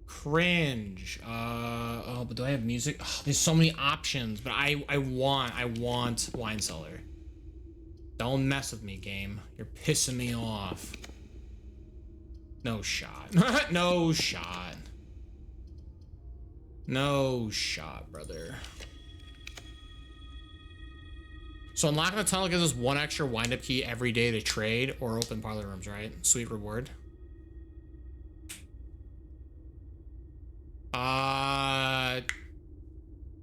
Cringe. Oh, but do I have music? Oh, there's so many options, but I want wine cellar. Don't mess with me, game. You're pissing me off. No shot. No shot. No shot, brother. So unlocking the tunnel gives us 1 extra wind-up key every day to trade or open parlor rooms, right? Sweet reward.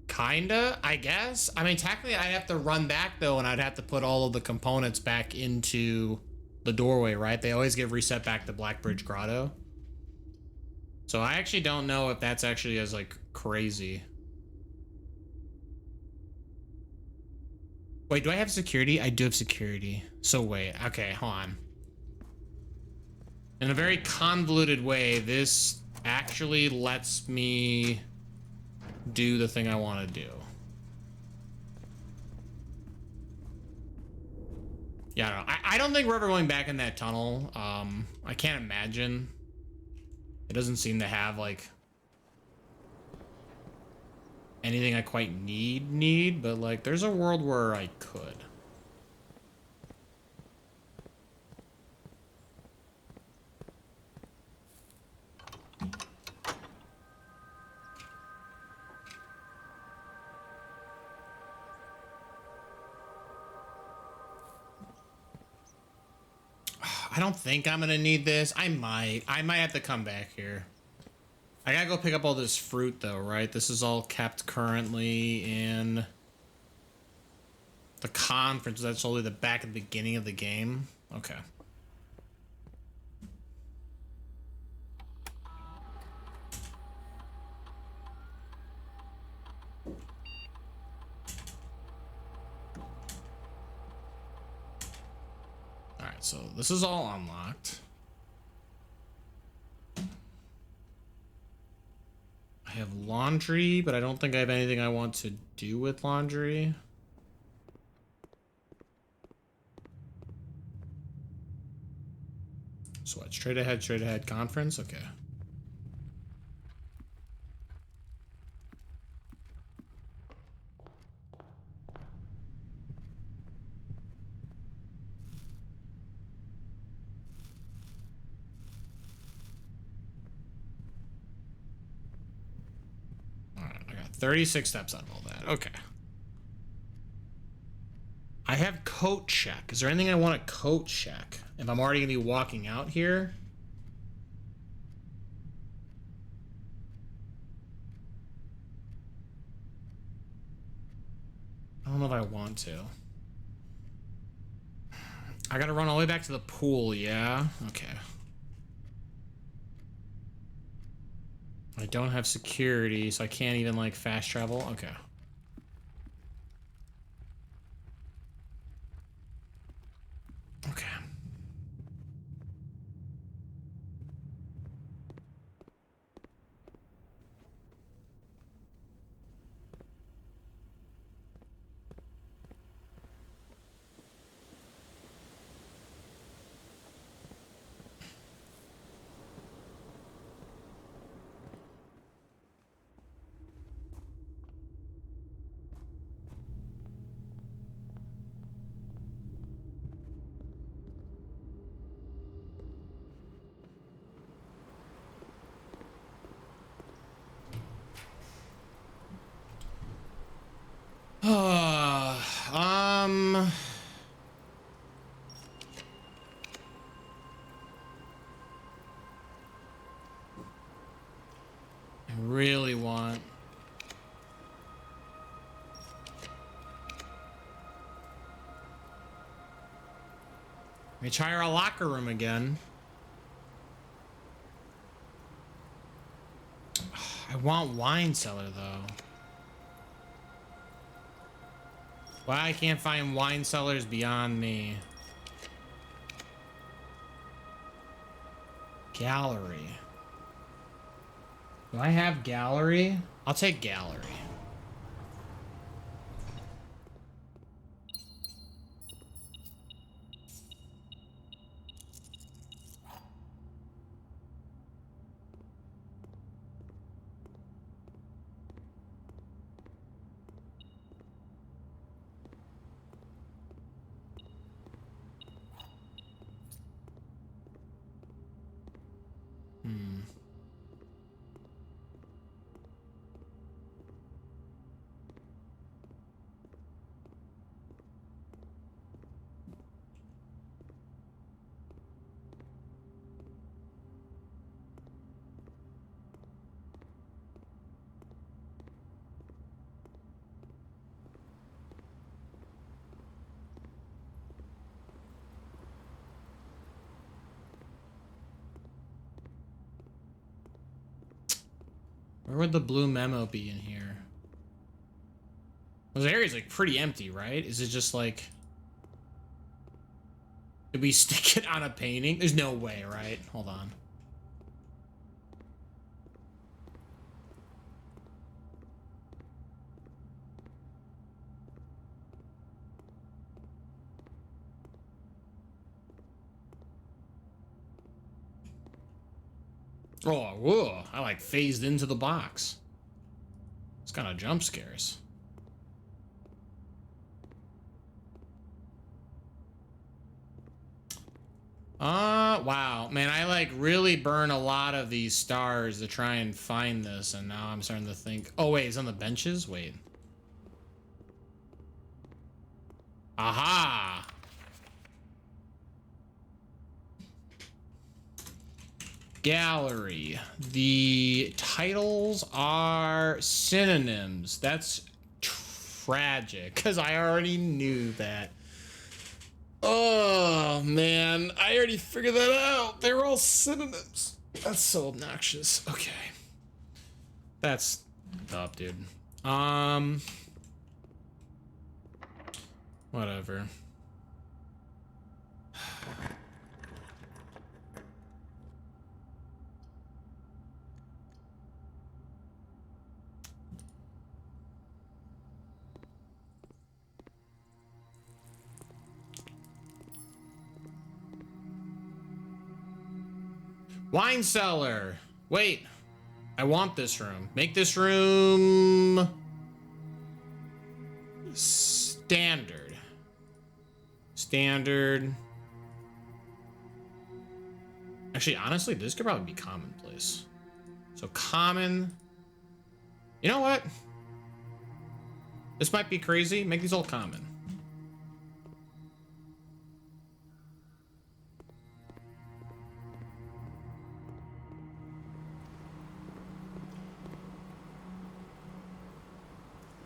Kinda, I guess. I mean, technically I'd have to run back though, and I'd have to put all of the components back into the doorway, right? They always get reset back to Blackbridge Grotto. So I actually don't know if that's actually as like crazy. Wait, do I have security? I do have security. So wait, okay, hold on. In a very convoluted way, this actually lets me do the thing I want to do. Yeah, I don't know. I don't think we're ever going back in that tunnel. I can't imagine. It doesn't seem to have like anything I quite need, but like there's a world where I could. I don't think I'm gonna need this. I might have to come back here. I gotta go pick up all this fruit though, right? This is all kept currently in the conference. That's only the back at the beginning of the game. Okay. All right, so this is all unlocked. I have laundry, but I don't think I have anything I want to do with laundry. So what, straight ahead conference? Okay. All right, I got 36 steps out of all that. Okay. I have coat check. Is there anything I want to coat check? If I'm already gonna be walking out here? I don't know if I want to. I gotta run all the way back to the pool, yeah? Okay. I don't have security, so I can't even like fast travel. Okay. Okay. Let me try our locker room again. I want wine cellar though. Why I can't find wine cellars beyond me. Gallery. Do I have gallery? I'll take gallery. Where would the blue memo be in here? This area's like pretty empty, right? Is it just like... Did we stick it on a painting? There's no way, right? Hold on. Oh, whoa. I like phased into the box. It's kind of jump scares. Wow. Man, I like really burn a lot of these stars to try and find this, and now I'm starting to think, oh wait, it's on the benches? Wait. Aha! Gallery. The titles are synonyms. That's tragic, because I already knew that. Oh, man. I already figured that out. They were all synonyms. That's so obnoxious. Okay. That's up, dude. Whatever. Wine cellar. Wait. I want this room. Make this room standard. Standard. Actually, honestly, this could probably be commonplace. So common. You know what? This might be crazy. Make these all common.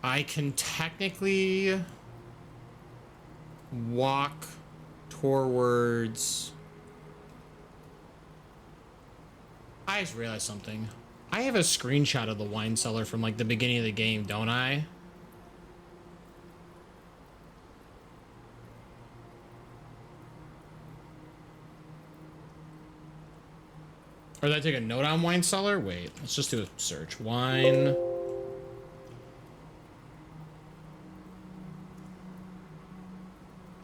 I can technically walk towards... I just realized something. I have a screenshot of the wine cellar from like the beginning of the game, don't I? Or did I take a note on wine cellar? Wait, let's just do a search. Wine...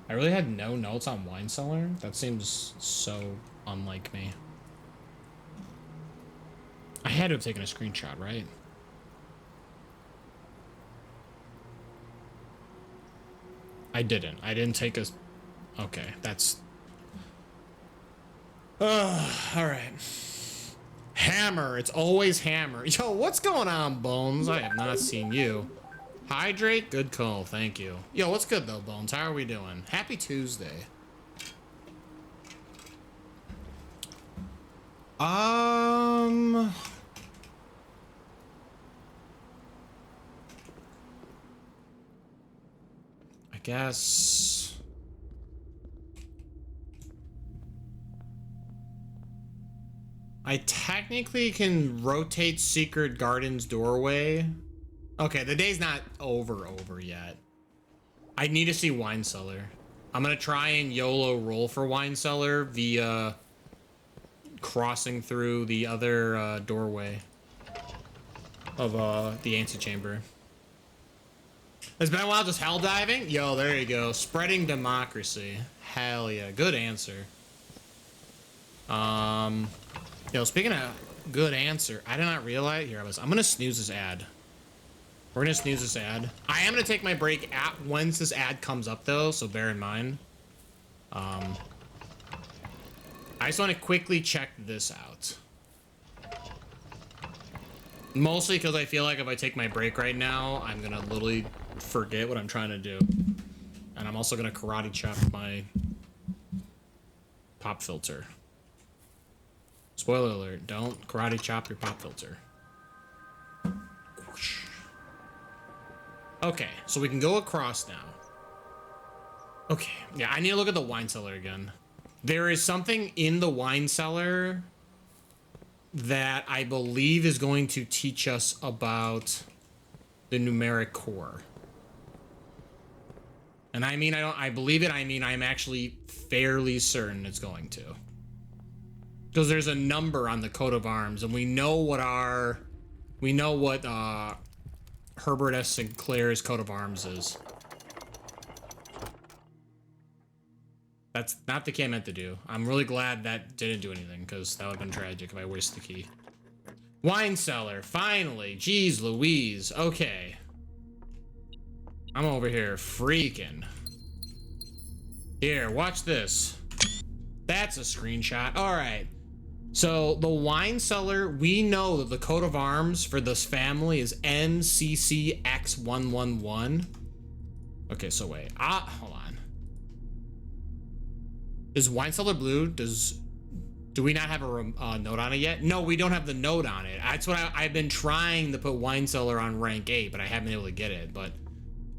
I really had no notes on wine cellar? That seems so unlike me. I had to have taken a screenshot, right? I didn't. I didn't take a... Okay, that's... Alright. Hammer. It's always hammer. Yo, what's going on, Bones? I have not seen you. Hydrate? Good call, thank you. Yo, what's good though, Bones? How are we doing? Happy Tuesday. I guess... I technically can rotate Secret Garden's doorway. Okay, the day's not over yet. I need to see Wine Cellar. I'm gonna try and YOLO roll for Wine Cellar via crossing through the other doorway of the antechamber. It's been a while just hell diving? Yo, there you go. Spreading democracy. Hell yeah. Good answer. Yo, speaking of good answer, I did not realize. Here, I'm gonna snooze this ad. We're gonna snooze this ad. I am gonna take my break at once this ad comes up though, so bear in mind. I just want to quickly check this out. Mostly because I feel like if I take my break right now, I'm gonna literally forget what I'm trying to do. And I'm also gonna karate chop my pop filter. Spoiler alert, don't karate chop your pop filter. Okay, so we can go across now. Okay, yeah, I need to look at the wine cellar again. There is something in the wine cellar that I believe is going to teach us about the numeric core. And I mean, I believe it, I mean, I'm actually fairly certain it's going to. Because there's a number on the coat of arms, and we know what Herbert S. Sinclair's coat of arms is. That's not the key I meant to do. I'm really glad that didn't do anything, because that would have been tragic if I wasted the key. Wine cellar, finally. Jeez Louise. Okay. I'm over here freaking. Here, watch this. That's a screenshot. All right. So the wine cellar, we know that the coat of arms for this family is MCCX111. Okay, so wait. Hold on. Is wine cellar blue? Do we not have a note on it yet? No, we don't have the note on it. That's what I've been trying to put wine cellar on rank 8, but I haven't been able to get it. But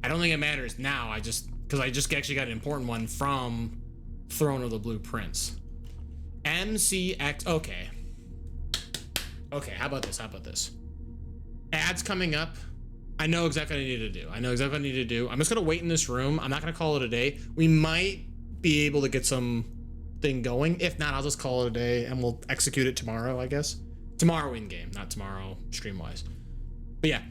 I don't think it matters now. Because I just actually got an important one from Throne of the Blue Prince. MCX. Okay. Okay, how about this? Ads coming up. I know exactly what I need to do. I'm just going to wait in this room. I'm not going to call it a day. We might be able to get some thing going. If not, I'll just call it a day and we'll execute it tomorrow, I guess. Tomorrow in game, not tomorrow stream wise. But yeah,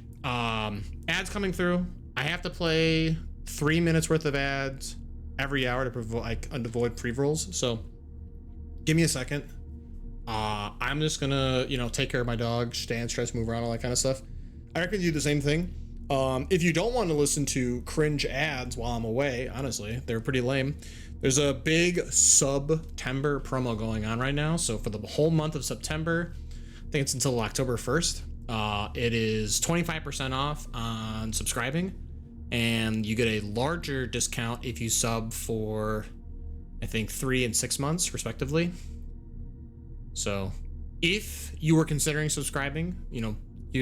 ads coming through. I have to play 3 minutes worth of ads every hour to avoid pre-rolls. So give me a second. I'm just gonna, take care of my dog, stand, stretch, move around, all that kind of stuff. I recommend you do the same thing. If you don't want to listen to cringe ads while I'm away, honestly, they're pretty lame. There's a big September promo going on right now. So for the whole month of September, I think it's until October 1st. It is 25% off on subscribing, and you get a larger discount if you sub for, I think, 3 and 6 months respectively. So if you were considering subscribing, you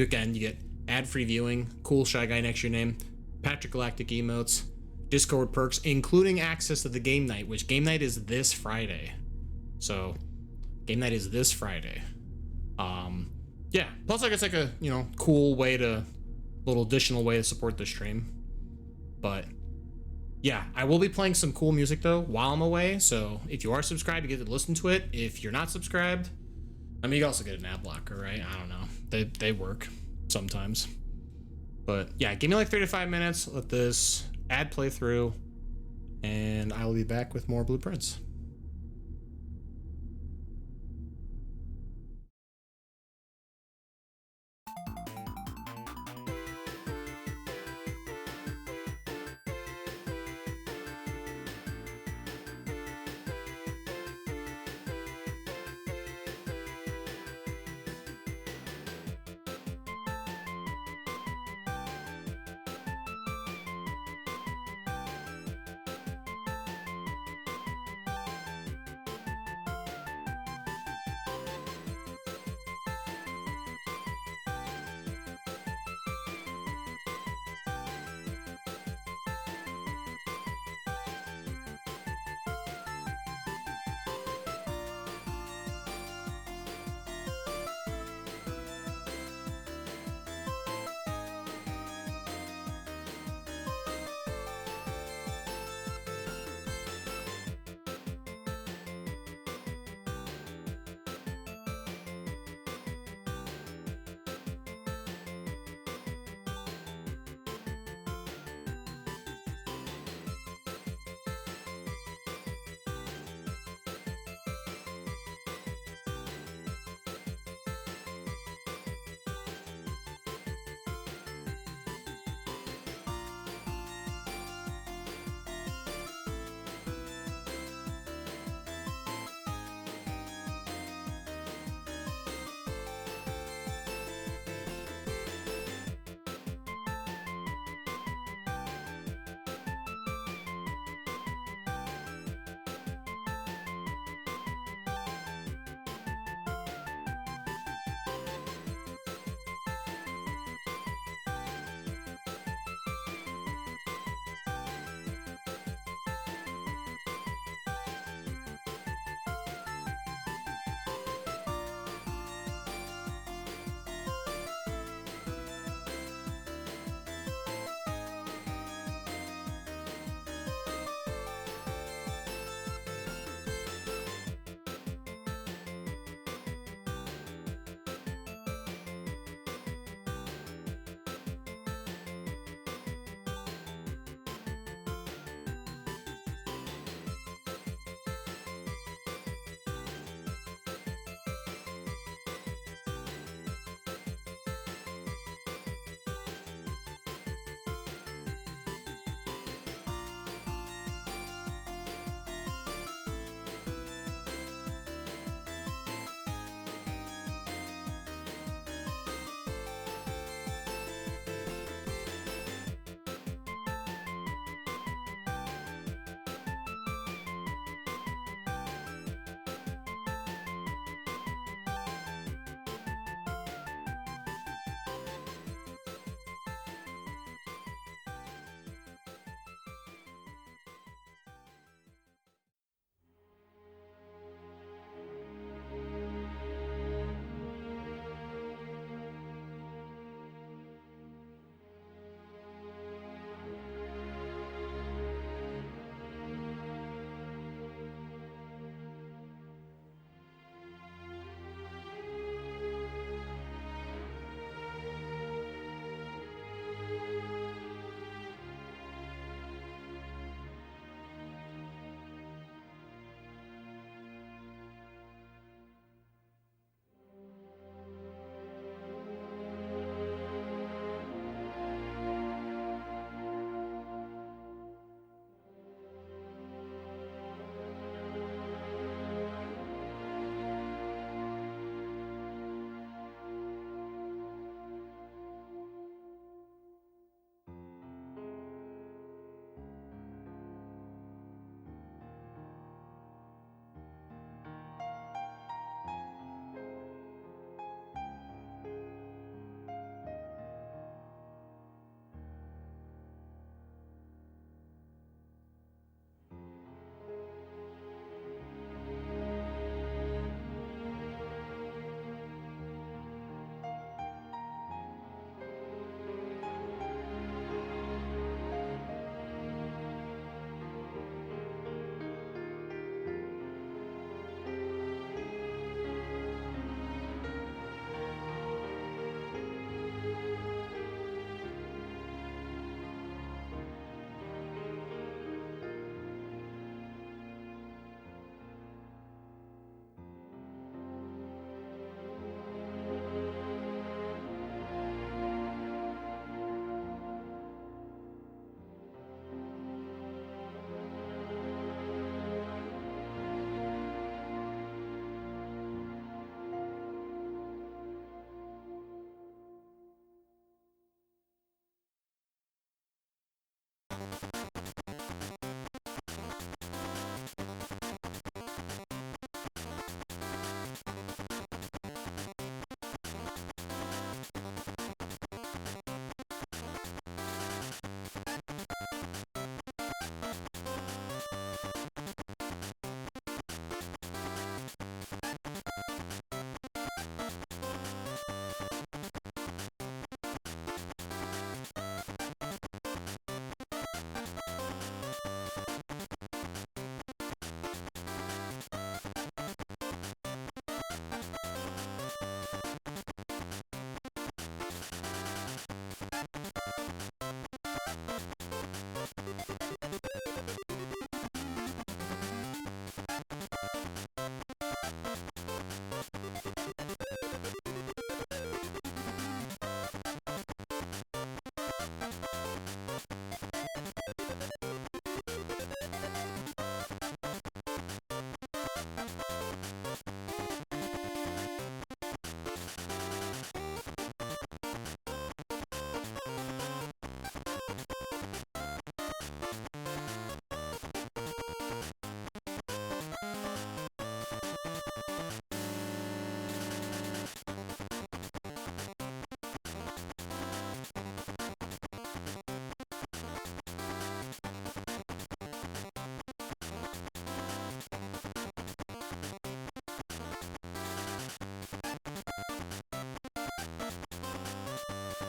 get ad-free viewing, cool Shy Guy next to your name, Patrick Galactic emotes, Discord perks, including access to the game night, which game night is this Friday. So game night is this Friday. Yeah, plus I guess like a, cool little additional way to support the stream. But yeah, I will be playing some cool music though while I'm away. So if you are subscribed, you get to listen to it. If you're not subscribed, I mean, you also get an ad blocker, right? I don't know. They work sometimes. But yeah, give me like 3 to 5 minutes. Let this ad play through, and I will be back with more blueprints.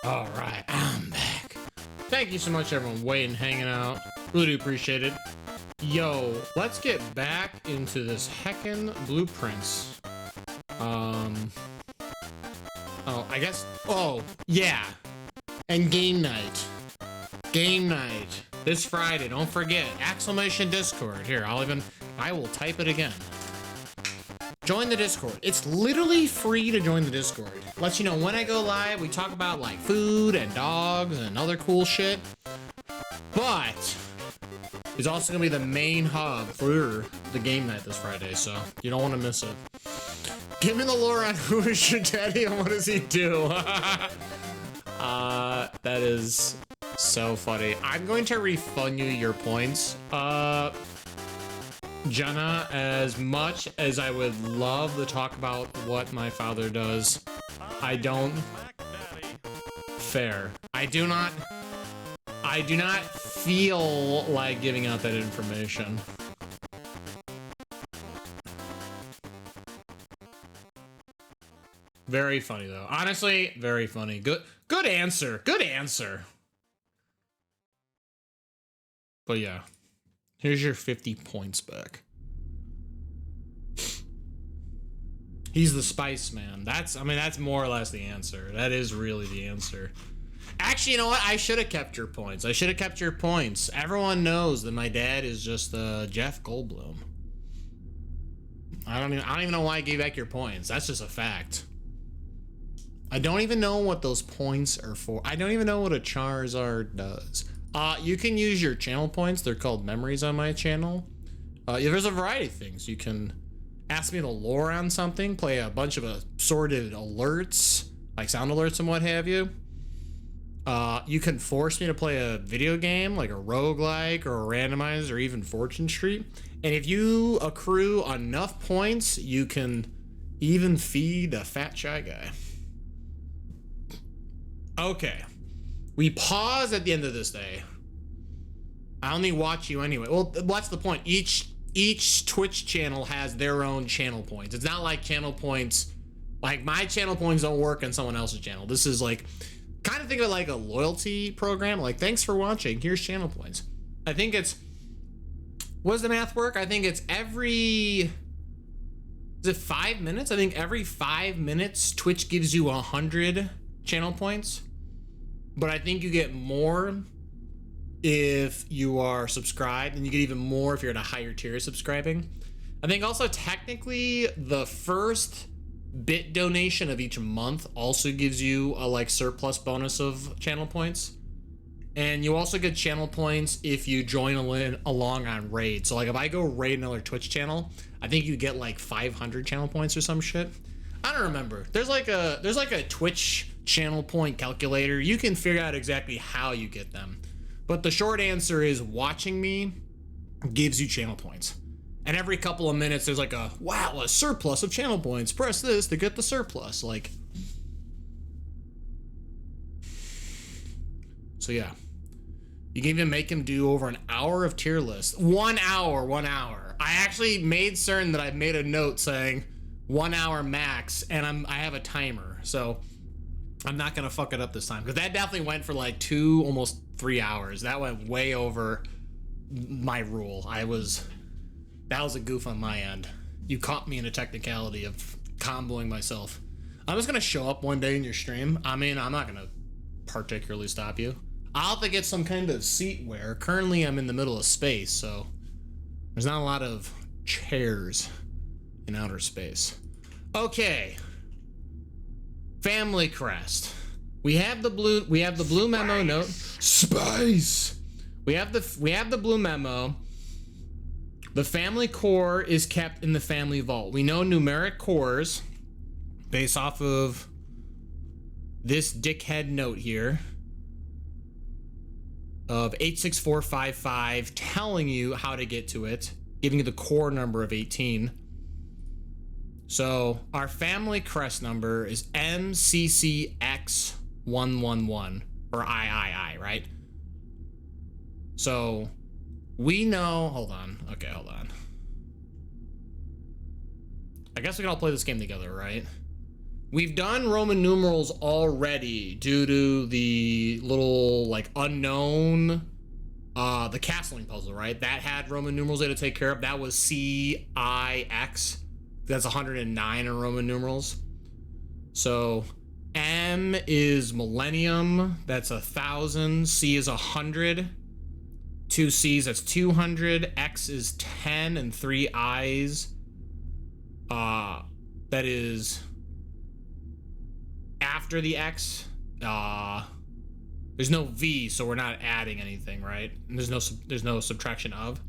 All right, I'm back. Thank you so much, everyone, waiting, hanging out. Really do appreciate it. Yo, let's get back into this heckin' blueprints. Oh, I guess. Oh, yeah. And game night. Game night. This Friday, don't forget. Exclamation Discord. Here, I will type it again. Join the Discord. It's literally free to join the Discord. Lets you know when I go live. We talk about like food and dogs and other cool shit. But it's also gonna be the main hub for the game night this Friday, so you don't want to miss it. Give me the lore on who is your daddy and what does he do? That is so funny. I'm going to refund you your points. Jenna, as much as I would love to talk about what my father does, I don't. Fair. I do not feel like giving out that information. Very funny though. Honestly, very funny. Good answer. Good answer. But yeah. Here's your 50 points back. He's the spice man. That's more or less the answer. That is really the answer. Actually, you know what? I should have kept your points. I should have kept your points. Everyone knows that my dad is just Jeff Goldblum. I don't even know why I gave back your points. That's just a fact. I don't even know what those points are for. I don't even know what a Charizard does. You can use your channel points. They're called memories on my channel. There's a variety of things. You can ask me the lore on something, play a bunch of assorted alerts, like sound alerts and what have you. You can force me to play a video game, like a roguelike or a randomizer or even Fortune Street. And if you accrue enough points, you can even feed a fat shy guy. Okay. We pause at the end of this day. I only watch you anyway. Well, that's the point. Each Twitch channel has their own channel points. It's not like channel points, like my channel points don't work on someone else's channel. This is like, kind of think of it like a loyalty program. Like, thanks for watching. Here's channel points. I think it's, what does the math work? I think it's is it 5 minutes? I think every 5 minutes, Twitch gives you 100 channel points. But I think you get more if you are subscribed, and you get even more if you're at a higher tier subscribing. I think also technically the first bit donation of each month also gives you a like surplus bonus of channel points. And you also get channel points if you join along on raid. So like if I go raid another Twitch channel, I think you get like 500 channel points or some shit. I don't remember. There's like a Twitch channel point calculator. You can figure out exactly how you get them. But the short answer is watching me gives you channel points. And every couple of minutes there's like a surplus of channel points. Press this to get the surplus. Like, so yeah. You can even make him do over an hour of tier list. 1 hour. I actually made certain that I made a note saying 1 hour max, and I have a timer, so I'm not gonna fuck it up this time, because that definitely went for like 2, almost 3 hours. That went way over my rule. That was a goof on my end. You caught me in a technicality of comboing myself. I'm just gonna show up one day in your stream. I mean, I'm not gonna particularly stop you. I'll have to get some kind of seatware. Currently, I'm in the middle of space, so there's not a lot of chairs in outer space. Okay. Family crest. We have the blue memo note. Spice. We have the blue memo. The family core is kept in the family vault. We know numeric cores based off of this dickhead note here of 86455 telling you how to get to it, giving you the core number of 18. So our family crest number is MCCX111, or III, right? So we know, hold on. I guess we can all play this game together, right? We've done Roman numerals already due to the little like unknown, the castling puzzle, right? That had Roman numerals they had to take care of. That was CIX. That's 109 in Roman numerals. So M is millennium. That's 1,000. C is 100. 2 C's, that's 200. X is 10 and 3 I's. That is after the X. There's no V, so we're not adding anything, right? And there's no subtraction of.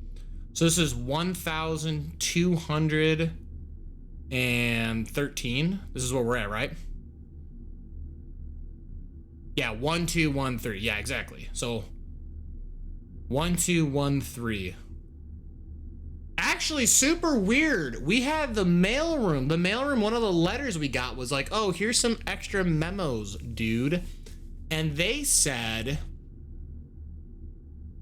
So this is 1,213. This is where we're at, right? Yeah, 1, 2, 1, 3. Yeah, exactly. So 1, 2, 1, 3. Actually, super weird. We had the mailroom. The mailroom, one of the letters we got was like, oh, here's some extra memos, dude. And they said,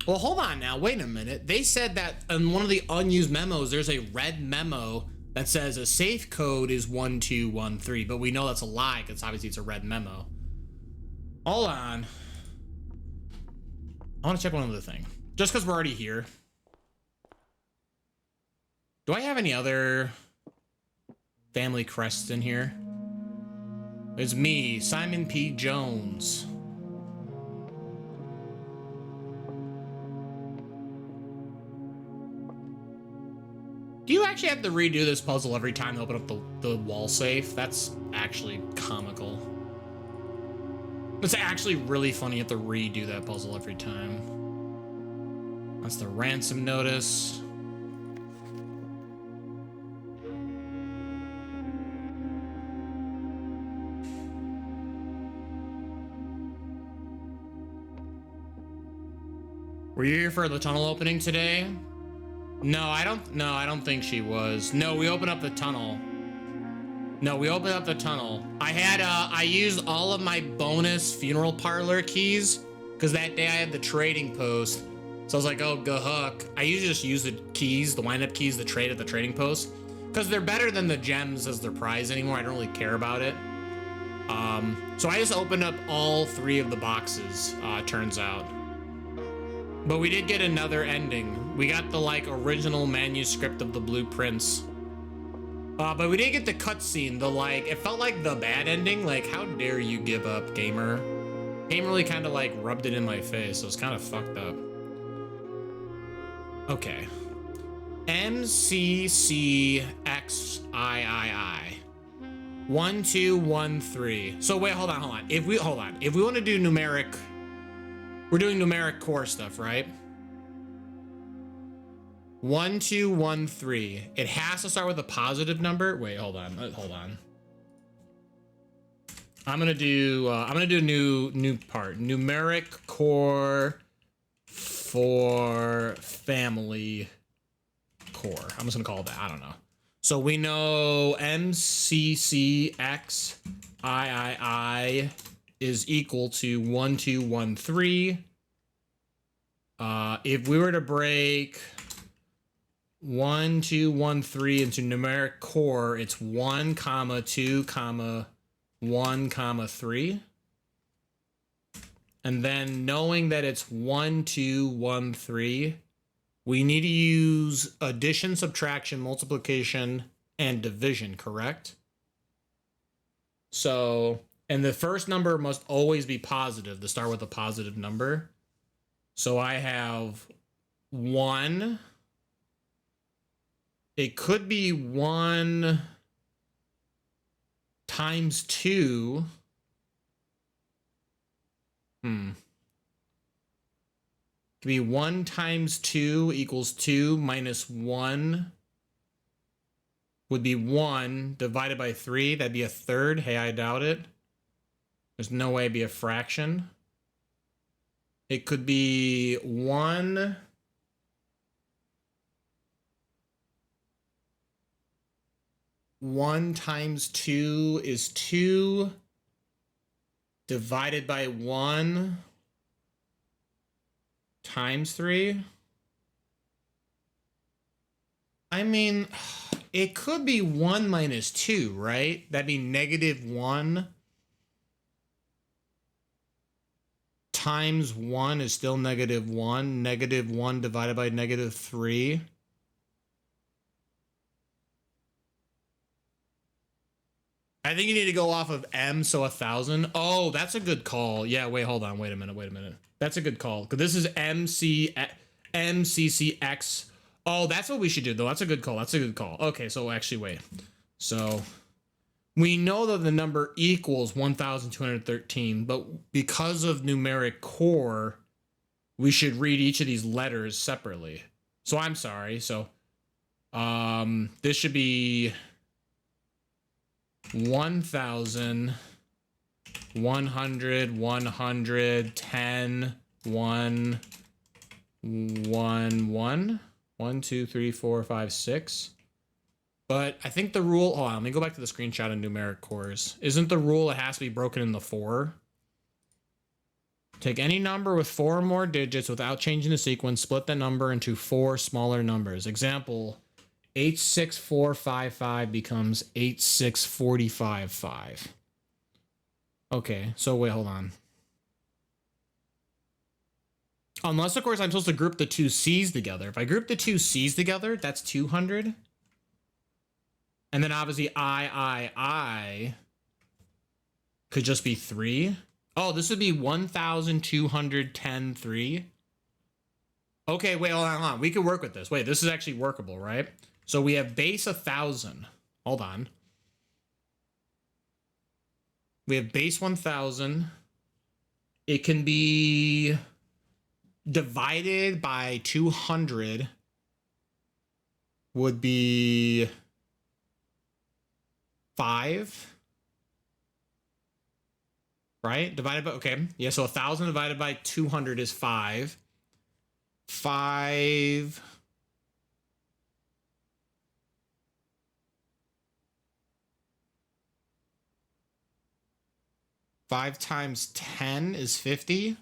well, hold on now. Wait a minute. They said that in one of the unused memos, there's a red memo that says a safe code is 1213, but we know that's a lie because obviously it's a red memo. Hold on. I want to check one other thing. Just because we're already here. Do I have any other family crests in here? It's me, Simon P. Jones. Do you actually have to redo this puzzle every time to open up the wall safe? That's actually comical. It's actually really funny you have to redo that puzzle every time. That's the ransom notice. Were you here for the tunnel opening today? No, I don't think she was. No, we opened up the tunnel. No, we opened up the tunnel. I used all of my bonus funeral parlor keys because that day I had the trading post. So I was like, oh, gahook. I usually just use the keys, the wind-up keys, the trade at the trading post because they're better than the gems as their prize anymore. I don't really care about it. So I just opened up all 3 of the boxes, turns out. But we did get another ending. We got the like original manuscript of the blueprints. But we didn't get the cutscene. The like, it felt like the bad ending. Like, how dare you give up, gamer? Game really kind of like rubbed it in my face. So it's kind of fucked up. Okay. MCCXIII. 1213. So wait, hold on. If we want to do numeric. We're doing numeric core stuff, right? 1213. It has to start with a positive number. Wait, hold on. I'm gonna do new part. Numeric core for family core. I'm just gonna call it that. I don't know. So we know MCCXIII is equal to 1213. If we were to break 1213 into numeric core, it's 1, 2, 1, 3. And then knowing that it's 1213, we need to use addition, subtraction, multiplication, and division, correct? So, and the first number must always be positive to start with a positive number. So I have 1. It could be 1 times 2. It could be 1 times 2 equals 2 minus 1 would be 1 divided by 3. That'd be a third. Hey, I doubt it. There's no way it'd be a fraction. It could be 1 times 2 is 2 divided by 1 times 3. I mean, it could be 1 minus 2, right? That'd be negative 1 times 1 is still negative 1. Negative 1 divided by negative 3. I think you need to go off of M, so 1,000. Oh, that's a good call. Yeah, wait, hold on. Wait a minute. That's a good call. Because this is MCCX. Oh, that's what we should do, though. That's a good call. Okay, so actually, wait. So we know that the number equals 1,213, but because of numeric core, we should read each of these letters separately. So I'm sorry. So this should be 1,000, 100, 110, 1, 1, 1, 1, 2, 3, 4, 5, 6. But I think the rule, hold on, let me go back to the screenshot of numeric cores. Isn't the rule it has to be broken into 4? Take any number with 4 or more digits without changing the sequence, split the number into 4 smaller numbers. Example, 86455 becomes 86455. Okay, so wait, hold on. Unless, of course, I'm supposed to group the two C's together. If I group the two C's together, that's 200. And then obviously I could just be 3. Oh, this would be 1,210.3. Okay, wait, hold on. We could work with this. Wait, this is actually workable, right? So we have base 1,000. Hold on. We have base 1,000. It can be divided by 200 would be 5. Right? Divided by, okay. Yeah, so 1,000 divided by 200 is 5. 5 times 10 is 50.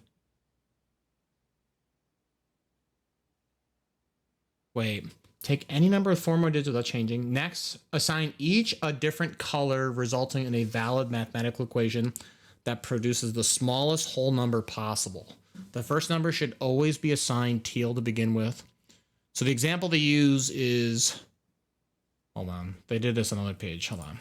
Wait, take any number with 4 more digits without changing. Next, assign each a different color, resulting in a valid mathematical equation that produces the smallest whole number possible. The first number should always be assigned teal to begin with. So the example they use is, hold on, they did this on another page, hold on.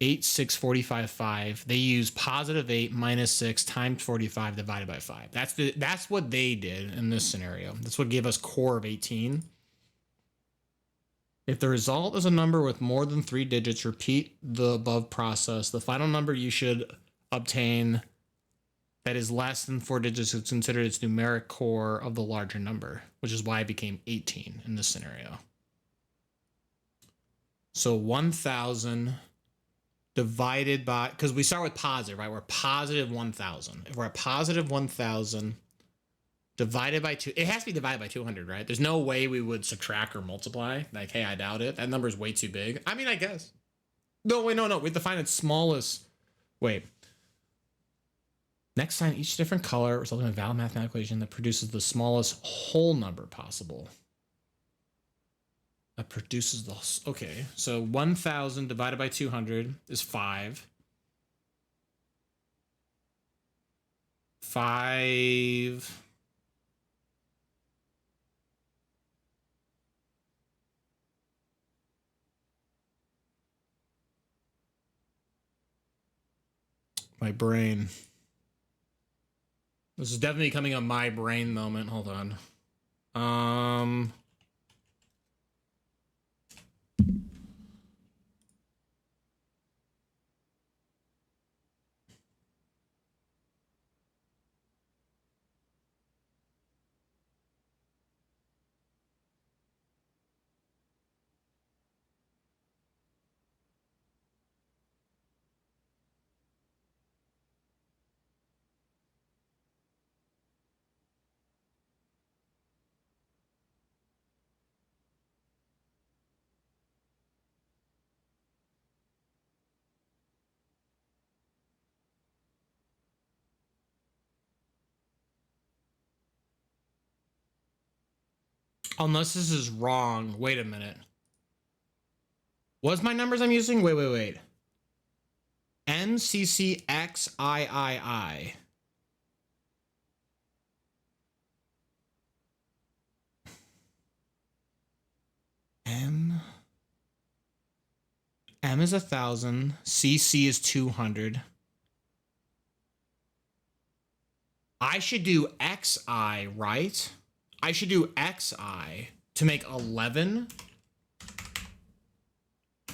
8,645.5. They use positive 8 minus 6 times 45 divided by 5. That's what they did in this scenario. That's what gave us core of 18. If the result is a number with more than 3 digits, repeat the above process. The final number you should obtain that is less than 4 digits is considered its numeric core of the larger number, which is why it became 18 in this scenario. So 1,000 divided by, because we start with positive, right? We're positive 1,000. If we're at positive 1,000 divided by 2, it has to be divided by 200, right? There's no way we would subtract or multiply. Like, hey, I doubt it. That number is way too big. I mean, I guess. No, wait, no. We define its smallest. Wait. Next, sign each different color, resulting in a valid mathematical equation that produces the smallest whole number possible. That produces the, okay, so 1,000 divided by 200 is 5. 5. My brain. This is definitely becoming a my brain moment. Hold on. Unless this is wrong. Wait a minute. What's my numbers I'm using? Wait. NCCXIII. M is 1,000. CC is 200. I should do XI, right? I should do XI to make 11.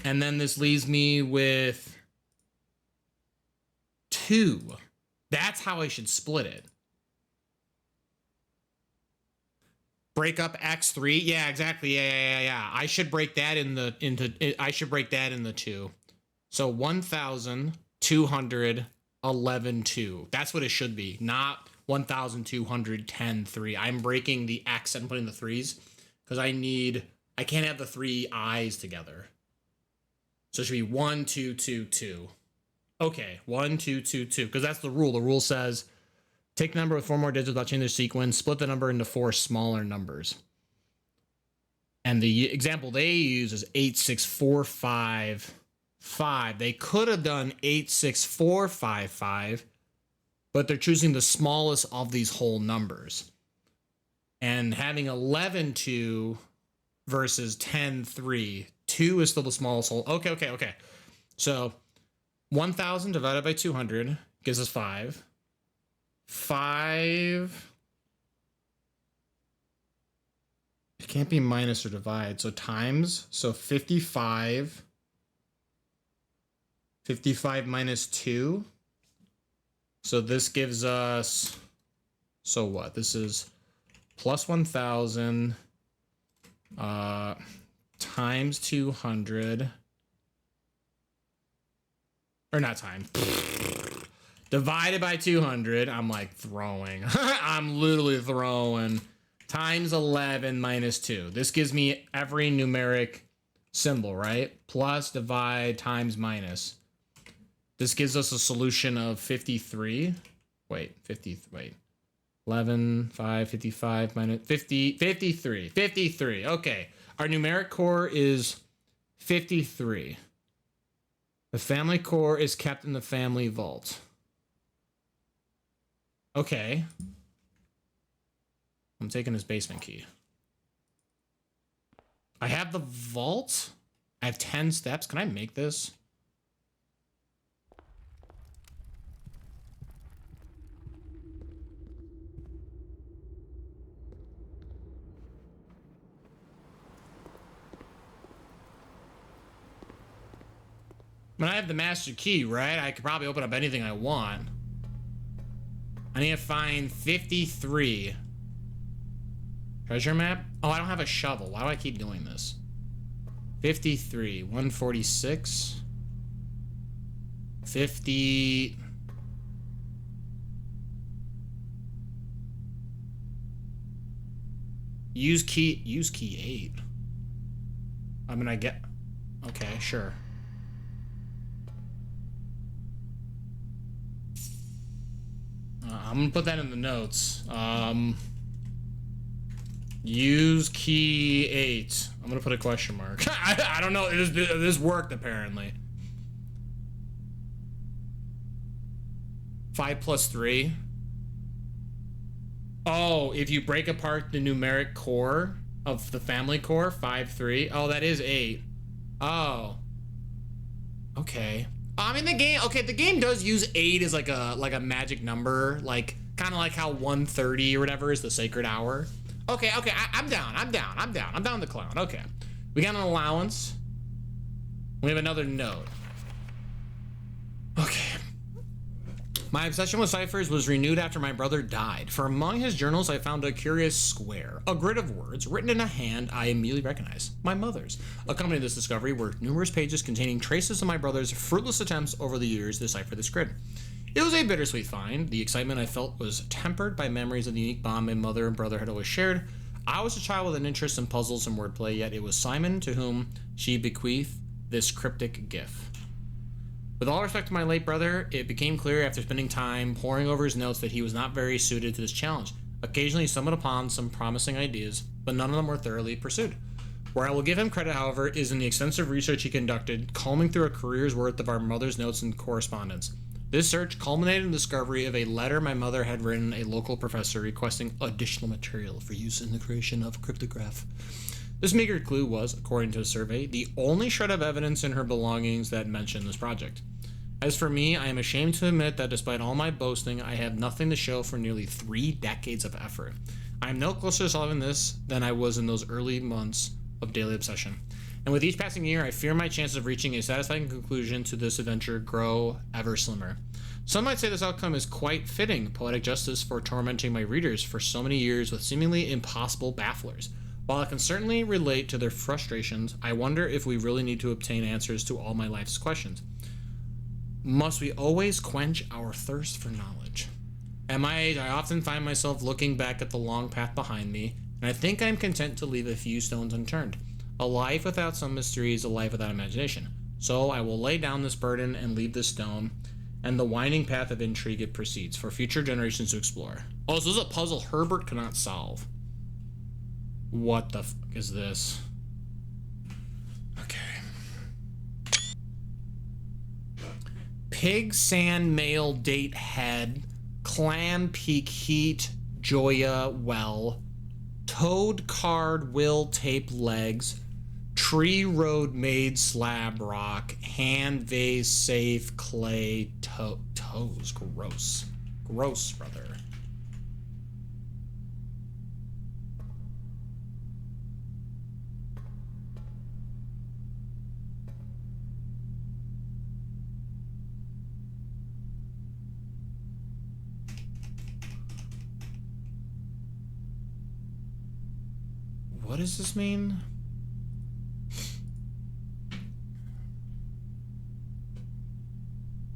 And then this leaves me with 2. That's how I should split it. Break up X3. Yeah, exactly. Yeah. I should break that into 2. So 1,211 2. That's what it should be, not 1,210 3. I'm breaking the X and putting the 3s because I can't have the 3 I's together. So it should be 1 2 2 2. Okay, 1 2 2 2, because that's the rule. The rule says take the number with 4 more digits without changing their sequence, split the number into 4 smaller numbers. And the example they use is 86455. They could have done 86455, but they're choosing the smallest of these whole numbers. And having 11 2 versus 10 3. 2 is still the smallest whole. Okay. So 1,000 divided by 200 gives us 5. 5. It can't be minus or divide. So times. So 55. 55 minus 2. So this gives us. So what? This is plus 1,000. Times 200. Or not times. Divided by 200. I'm like throwing. I'm literally throwing. Times 11 minus 2. This gives me every numeric symbol, right? Plus, divide, times, minus. This gives us a solution of 53. Wait. 11, 5, 55 minus 50, 53. 53. Okay. Our numeric core is 53. The family core is kept in the family vault. Okay. I'm taking his basement key. I have the vault. I have 10 steps. Can I make this? I mean, I have the master key, right? I could probably open up anything I want. I need to find 53. Treasure map? Oh, I don't have a shovel. Why do I keep doing this? 53. 146. 50. Use key 8. I mean, I get... Okay, sure. I'm gonna put that in the notes. Use key 8. I'm gonna put a question mark. I don't know. This worked apparently. 5 plus 3. Oh, if you break apart the numeric core of the family core, 5 3. Oh, that is 8. Oh. Okay. I mean, the game does use 8 as like a magic number, like kind of like how 1:30 or whatever is the sacred hour. Okay, I'm down the clown. Okay, we got an allowance. We have another node. Okay. My obsession with ciphers was renewed after my brother died. For among his journals, I found a curious square, a grid of words written in a hand I immediately recognized, my mother's. Accompanying this discovery were numerous pages containing traces of my brother's fruitless attempts over the years to decipher this grid. It was a bittersweet find. The excitement I felt was tempered by memories of the unique bond my mother and brother had always shared. I was a child with an interest in puzzles and wordplay, yet it was Simon to whom she bequeathed this cryptic gift. With all respect to my late brother, it became clear after spending time poring over his notes that he was not very suited to this challenge. Occasionally he stumbled upon some promising ideas, but none of them were thoroughly pursued. Where I will give him credit, however, is in the extensive research he conducted, combing through a career's worth of our mother's notes and correspondence. This search culminated in the discovery of a letter my mother had written a local professor requesting additional material for use in the creation of a cryptograph. This meager clue was, according to the survey, the only shred of evidence in her belongings that mentioned this project. As for me, I am ashamed to admit that despite all my boasting, I have nothing to show for nearly 3 decades of effort. I am no closer to solving this than I was in those early months of daily obsession. And with each passing year, I fear my chances of reaching a satisfying conclusion to this adventure grow ever slimmer. Some might say this outcome is quite fitting poetic justice for tormenting my readers for so many years with seemingly impossible bafflers. While I can certainly relate to their frustrations, I wonder if we really need to obtain answers to all my life's questions. Must we always quench our thirst for knowledge? At my age, I often find myself looking back at the long path behind me, and I think I'm content to leave a few stones unturned. A life without some mystery is a life without imagination. So I will lay down this burden and leave this stone, and the winding path of intrigue it proceeds, for future generations to explore. Oh, so this is a puzzle Herbert cannot solve. What the fuck is this? Okay. Pig Sand Male Date Head, Clam Peak Heat, Joya Well, Toad Card Will Tape Legs, Tree Road Made Slab Rock, Hand Vase Safe Clay Toes. Gross. Gross, brother. What does this mean?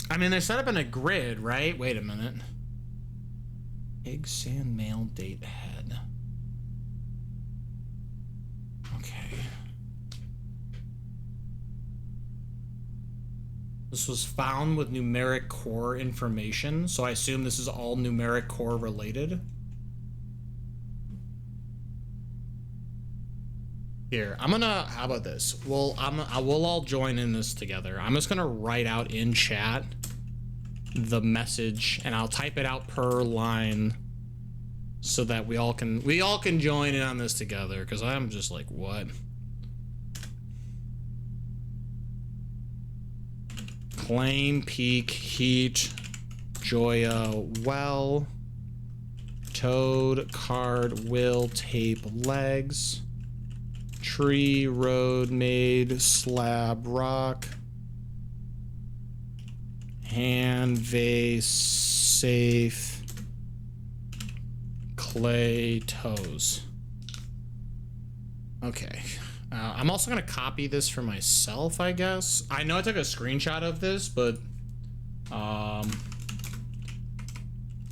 I mean, they're set up in a grid, right? Wait a minute. Pig Sand Male Date Head. Okay. This was found with numeric core information, so I assume this is all numeric core related. Here, I'm gonna, how about this? Well, we'll all join in this together. I'm just gonna write out in chat the message, and I'll type it out per line so that we all can join in on this together, because I'm just like, what? Claim Peak Heat, Joya Well, Toad Card Will Tape Legs, Tree Road Made Slab Rock, Hand Vase Safe Clay Toes. Okay. I'm also going to copy this for myself, I guess. I know I took a screenshot of this, but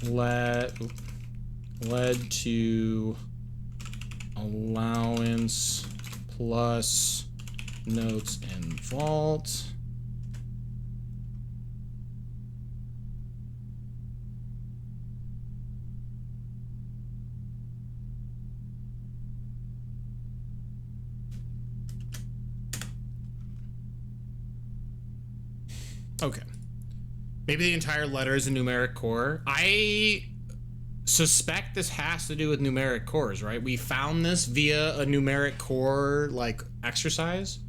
led to allowance plus notes in vault. Okay. Maybe the entire letter is a numeric core. I suspect this has to do with numeric cores, right? We found this via a numeric core, like, exercise.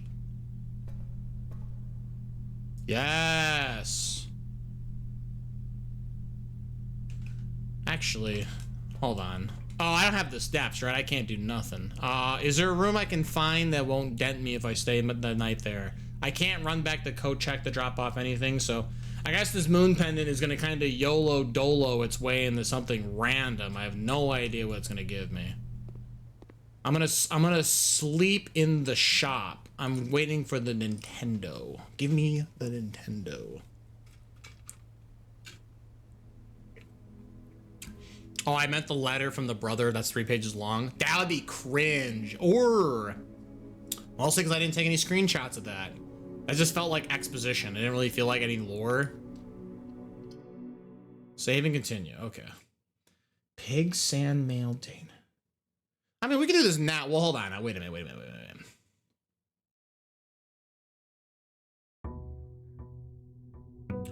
Yes. Actually, hold on. Oh, I don't have the steps, right? I can't do nothing. Is there a room I can find that won't dent me if I stay the night there? I can't run back to code check to drop off anything, so I guess this moon pendant is gonna kind of YOLO dolo its way into something random. I have no idea what it's gonna give me. I'm gonna sleep in the shop. I'm waiting for the Nintendo. Give me the Nintendo. Oh, I meant the letter from the brother that's 3 pages long. That would be cringe. Or mostly because I didn't take any screenshots of that. I just felt like exposition. I didn't really feel like any lore. Save and continue. Okay. Pig Sand Male Date. I mean, we can do this now. Well, hold on. Wait a minute.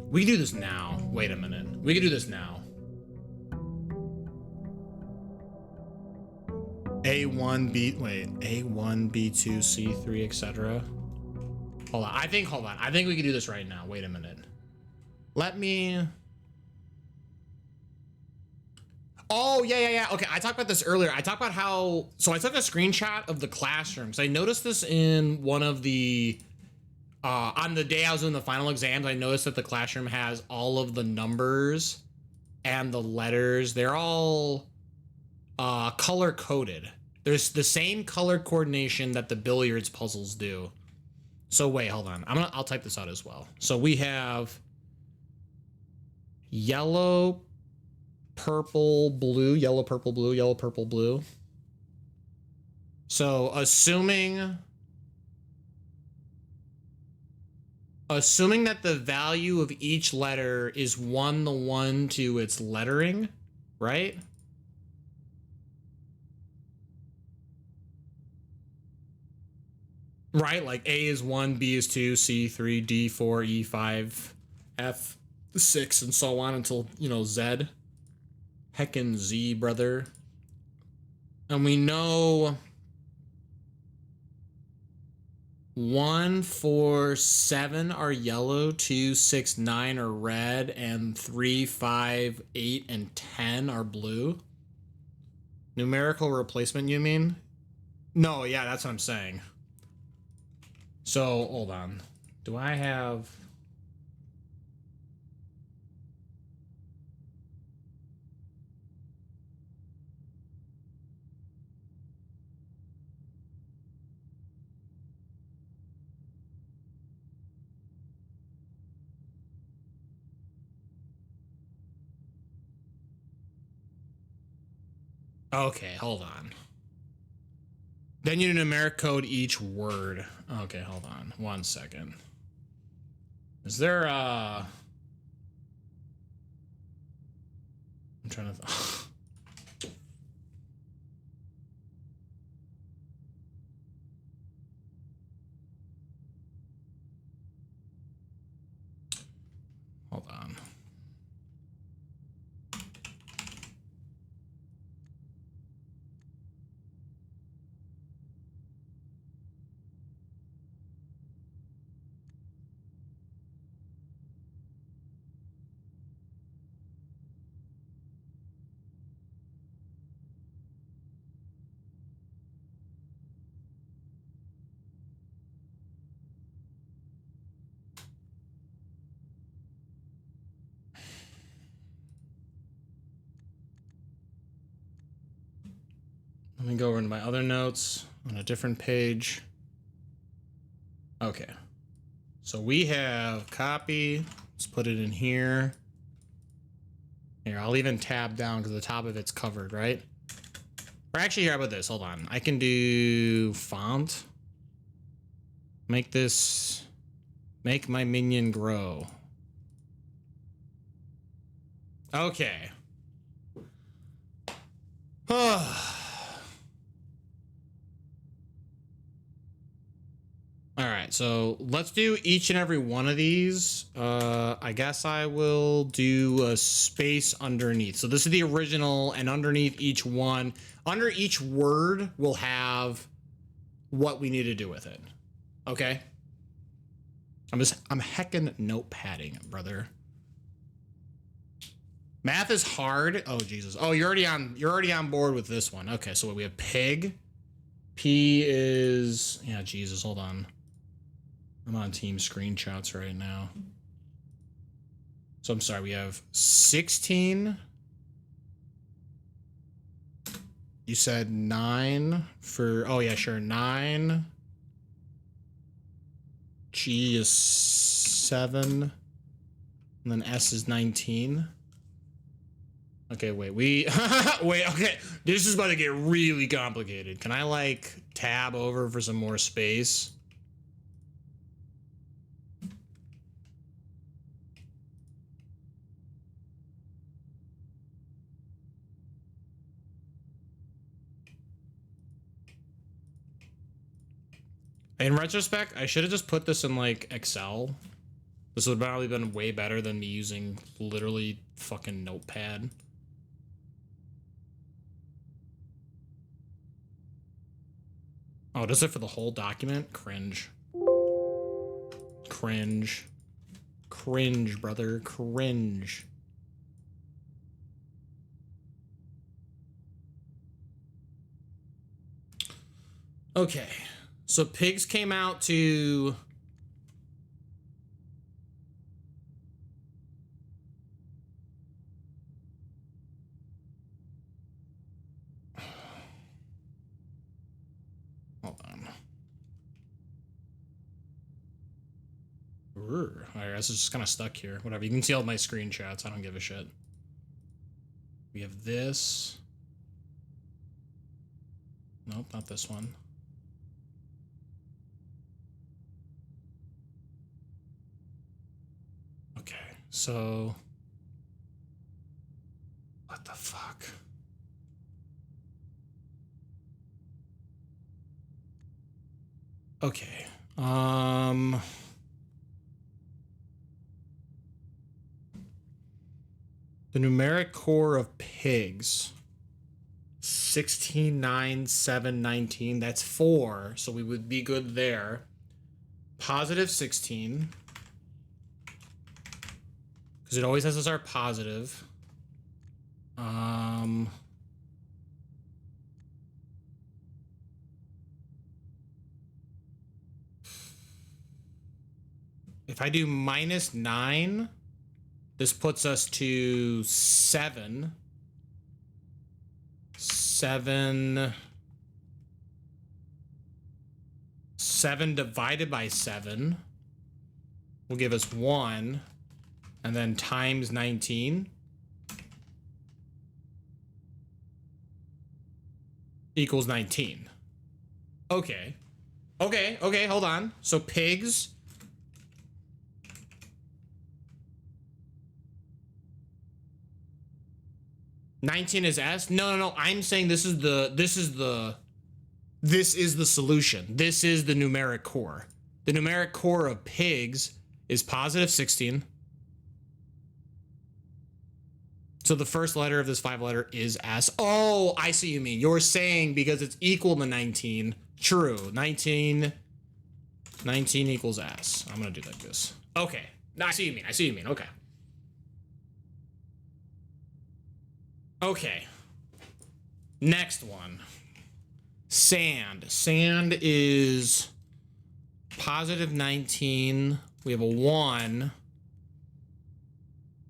We can do this now. Wait a minute. We can do this now. A1, A1, B2, C3, etc. Hold on. I think we can do this right now. Wait a minute. Let me... Oh, yeah. Okay, I talked about this earlier. I talked about how... So I took a screenshot of the classroom. So I noticed this in one of the... on the day I was doing the final exams, I noticed that the classroom has all of the numbers and the letters. They're all color coded. There's the same color coordination that the billiards puzzles do. So wait, hold on. I'll type this out as well. So we have yellow, purple, blue, yellow, purple, blue, yellow, purple, blue. So assuming that the value of each letter is 1-to-1 to its lettering, right? Right, like A is 1, B is 2, C 3, D 4, E 5, F 6, and so on until, you know, Z. Heckin' Z, brother. And we know 1, 4, 7 are yellow, 2, 6, 9 are red, and 3, 5, 8, and 10 are blue. Numerical replacement, you mean? No, yeah, that's what I'm saying. So, hold on. Do I have... Okay, hold on. Then you numeric code each word. Okay, hold on. 1 second. Is there a... I'm trying to... Hold on. Let me go over into my other notes on a different page. Okay. So we have copy. Let's put it in here. Here, I'll even tab down because the top of it's covered, right? Or actually, here, how about this? Hold on. I can do font. Make this... Make my minion grow. Okay. All right, so let's do each and every one of these. I guess I will do a space underneath. So this is the original, and underneath each one, under each word, we'll have what we need to do with it. Okay? I'm heckin' notepadding, brother. Math is hard. Oh Jesus. Oh, you're already on board with this one. Okay, so we have pig. P is, yeah, Jesus, hold on. I'm on team screenshots right now. So I'm sorry, we have 16. You said 9 for, oh yeah, sure, 9. G is 7. And then S is 19. Okay, wait, wait, okay. This is about to get really complicated. Can I, like, tab over for some more space? In retrospect, I should have just put this in like Excel. This would have probably been way better than me using literally fucking Notepad. Oh, does it for the whole document? Cringe. Cringe. Cringe, brother. Cringe. Okay. So pigs came out to... Hold on. I guess it's just kind of stuck here. Whatever. You can see all my screenshots. I don't give a shit. We have this. Nope, not this one. Okay, so... What the fuck? Okay, the numeric core of pigs. 16, 9, 7, 19. That's 4, so we would be good there. Positive 16. Because it always has as our positive. If I do minus 9, this puts us to 7. 7 divided by 7 will give us 1, and then times 19 equals 19. Okay, hold on. So pigs... $19 is S? No. I'm saying this is the solution. This is the numeric core. The numeric core of pigs is positive 16. So the first letter of this 5-letter is S. Oh, I see what you mean. You're saying because it's equal to 19. True. 19 equals S. I'm gonna do like this. Okay. I see what you mean. Okay. Okay. Next one. Sand. Sand is positive 19. We have a 1.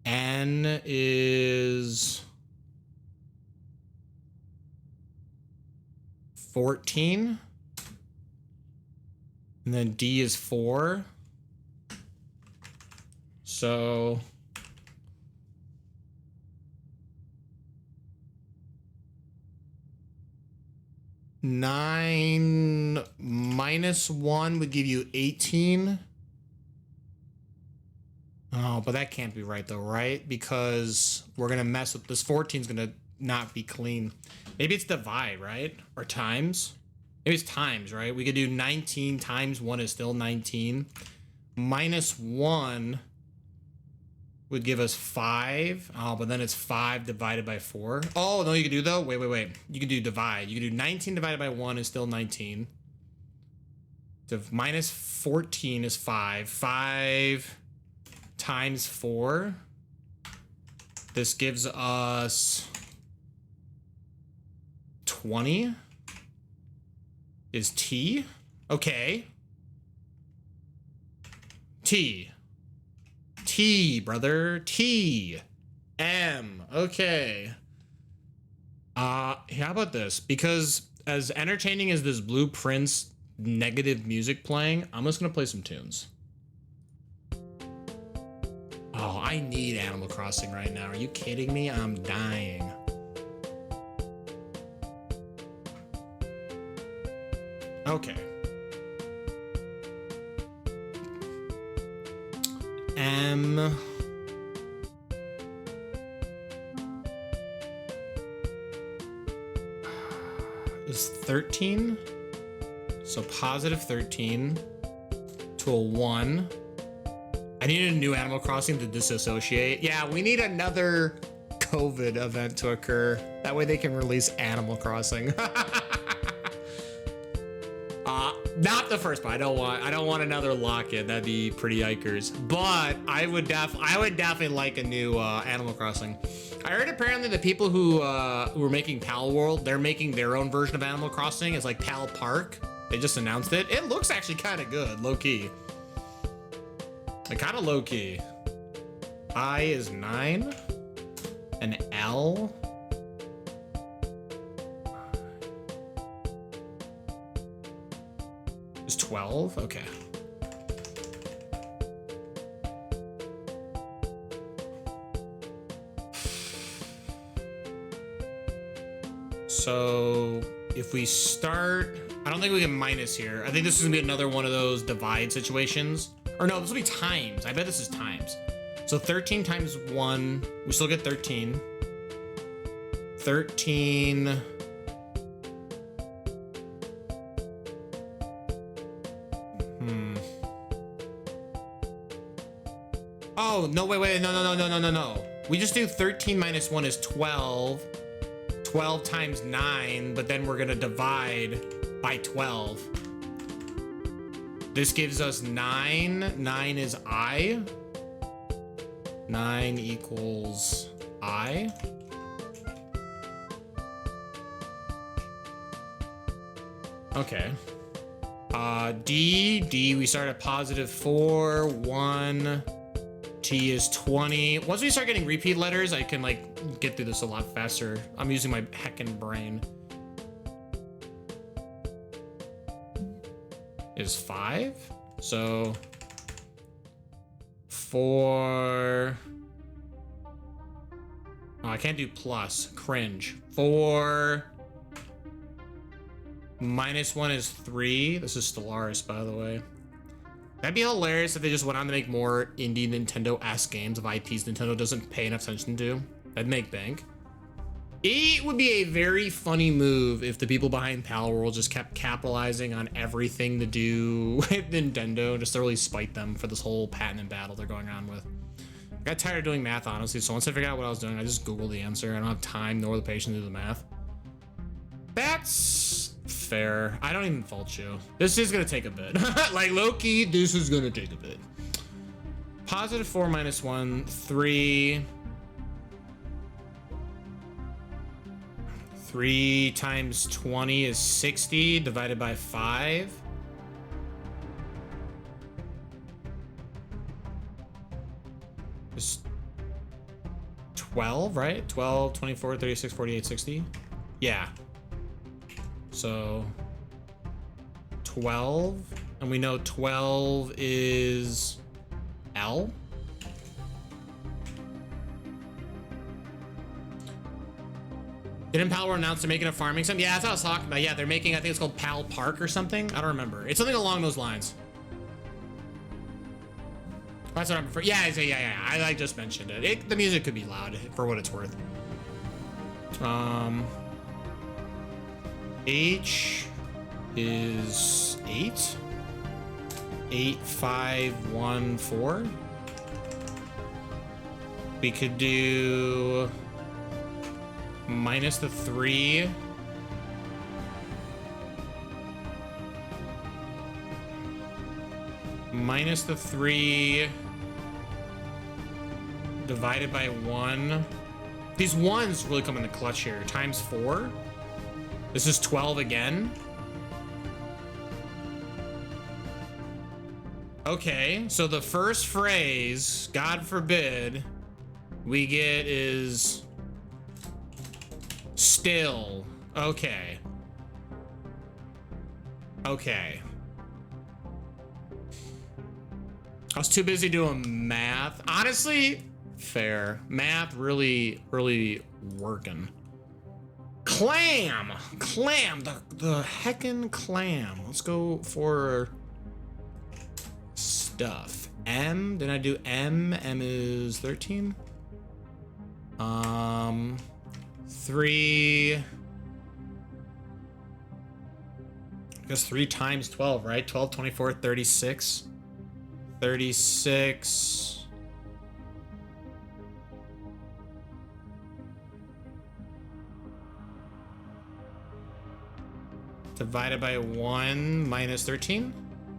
N is 14. And then D is 4. So... 9 minus 1 would give you 18. Oh, but that can't be right though, right? Because we're gonna mess with this. 14 is gonna not be clean. Maybe it's divide, right? Or times. Maybe it's times, right? We could do 19 times 1 is still 19. Minus 1 would give us 5. Oh, but then it's 5 divided by 4. Oh, no, you could do though. Wait. You could do divide. You could do 19 divided by 1 is still 19. So minus 14 is 5. 5 times 4. This gives us 20 is T. Okay. T, brother. T. M. Okay. How about this? Because as entertaining as this Blue Prince negative music playing, I'm just gonna play some tunes. Oh, I need Animal Crossing right now. Are you kidding me? I'm dying. Okay. M is 13. So positive 13 to a 1. I need a new Animal Crossing to disassociate. Yeah, we need another COVID event to occur. That way they can release Animal Crossing. Not the first part. I don't want another lock-in. That'd be pretty yikers. But I would definitely like a new Animal Crossing. I heard apparently the people who were making Pal World, they're making their own version of Animal Crossing. It's like Pal Park. They just announced it. It looks actually kind of good, low key. Like kind of low key. I is 9. And L is 12. Okay. So if we start, I don't think we can minus here. I think this is gonna be another one of those divide situations. Or no, this will be times. I bet this is times. So 13 times 1, we still get 13. 13. Oh, no, wait, no. We just do 13 minus 1 is 12. 12 times 9, but then we're gonna divide by 12. This gives us 9. 9 is I. 9 equals I. Okay. D, we start at positive 4, 1. T is 20. Once we start getting repeat letters, I can like get through this a lot faster. I'm using my heckin' brain. Is 5. So 4. Oh, I can't do plus. Cringe. 4 minus 1 is 3. This is Stellaris, by the way. That'd be hilarious if they just went on to make more indie Nintendo-esque games of IPs Nintendo doesn't pay enough attention to. That'd make bank. It would be a very funny move if the people behind Pal World just kept capitalizing on everything to do with Nintendo, just to really spite them for this whole patent battle they're going on with. I got tired of doing math, honestly, so once I figured out what I was doing, I just Googled the answer. I don't have time nor the patience to do the math. That's fair. I don't even fault you. This is gonna take a bit. Like low-key, this is gonna take a bit. Positive 4 minus 1, 3. 3 times 20 is 60 divided by 5. Is 12, right? 12, 24, 36, 48, 60. Yeah. So 12, and we know 12 is L. Didn't Pal World announce they're making a farming sim? Yeah, that's what I was talking about. Yeah, they're making, I think it's called Pal Park or something. I don't remember. It's something along those lines. That's what I'm referring. Yeah. I just mentioned it. The music could be loud for what it's worth. H is 8. 8, 5, 1, 4. We could do minus the 3. Minus the 3 divided by 1. These ones really come in the clutch here. Times 4. This is 12 again. Okay, so the first phrase, God forbid, we get is still. Okay. Okay. I was too busy doing math. Honestly, fair. Math really working. Clam! Clam! The heckin' clam. Let's go for stuff. M, did I do M? M is 13. 3. guess 3 times 12, right? 12, 24, 36. 36. Divided by 1 minus 13?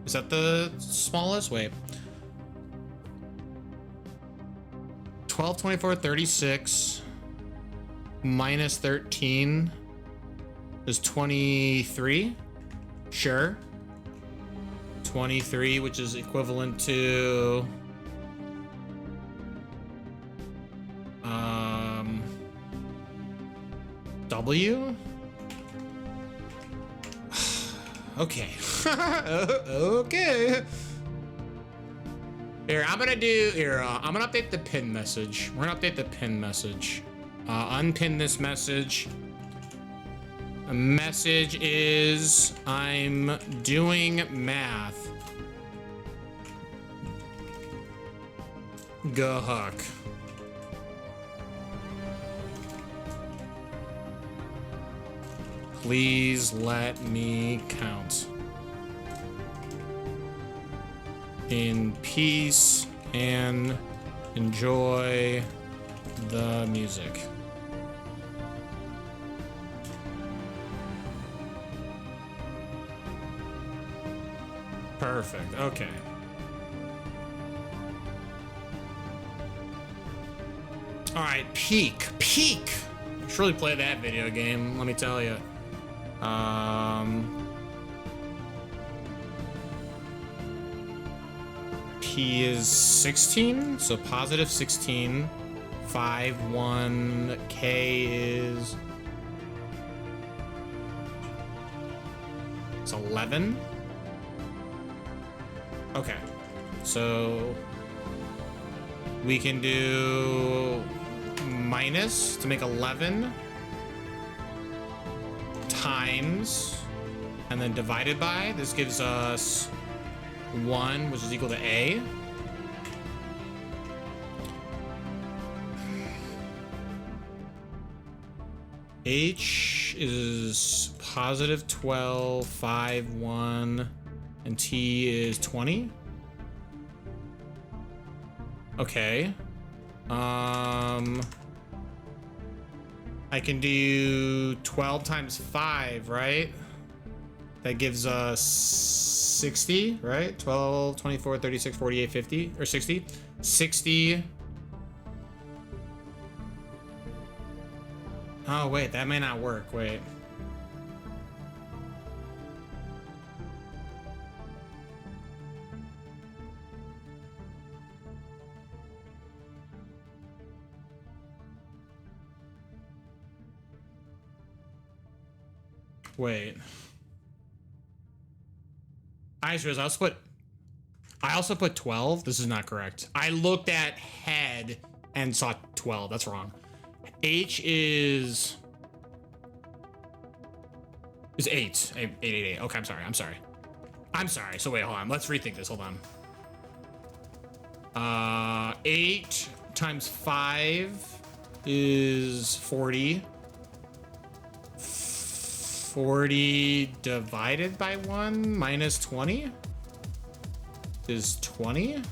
Is that the smallest? Wait. 12, 24, 36 minus 13 is 23. Sure. 23, which is equivalent to W. Okay. Okay. Here, I'm gonna update the pin message. We're gonna update the pin message. Unpin this message. The message is, I'm doing math. Gahuk. Please let me count. In peace and enjoy the music. Perfect. Okay. All right, Peak. Peak. Should really play that video game, let me tell you. P is 16, so positive 16. 5, 1. K is... it's 11. Okay, so we can do minus to make 11 times and then divided by. This gives us 1, which is equal to A. H is positive 12, 5, 1. And T is 20. Okay. I can do 12 times 5, right? That gives us 60, right? 12, 24, 36, 48, 50, or 60. 60. Oh, wait, that may not work. Wait. Wait. I also put 12. This is not correct. I looked at head and saw 12. That's wrong. H is 8. 8. Okay, I'm sorry. So wait, hold on. Let's rethink this. Hold on. 8 times 5 is 40. 40 divided by 1 minus 20 is 20.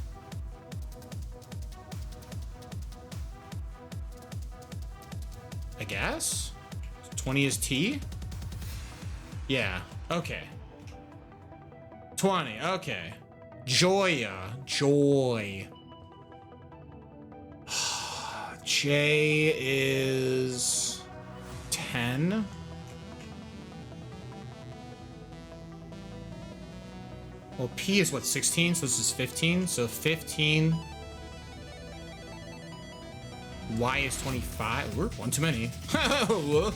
I guess 20 is T. Yeah. Okay. 20. Okay. Joy. J is 10. Well, P is what, 16? So this is 15. So 15. Y is 25. We're one too many. Whoa.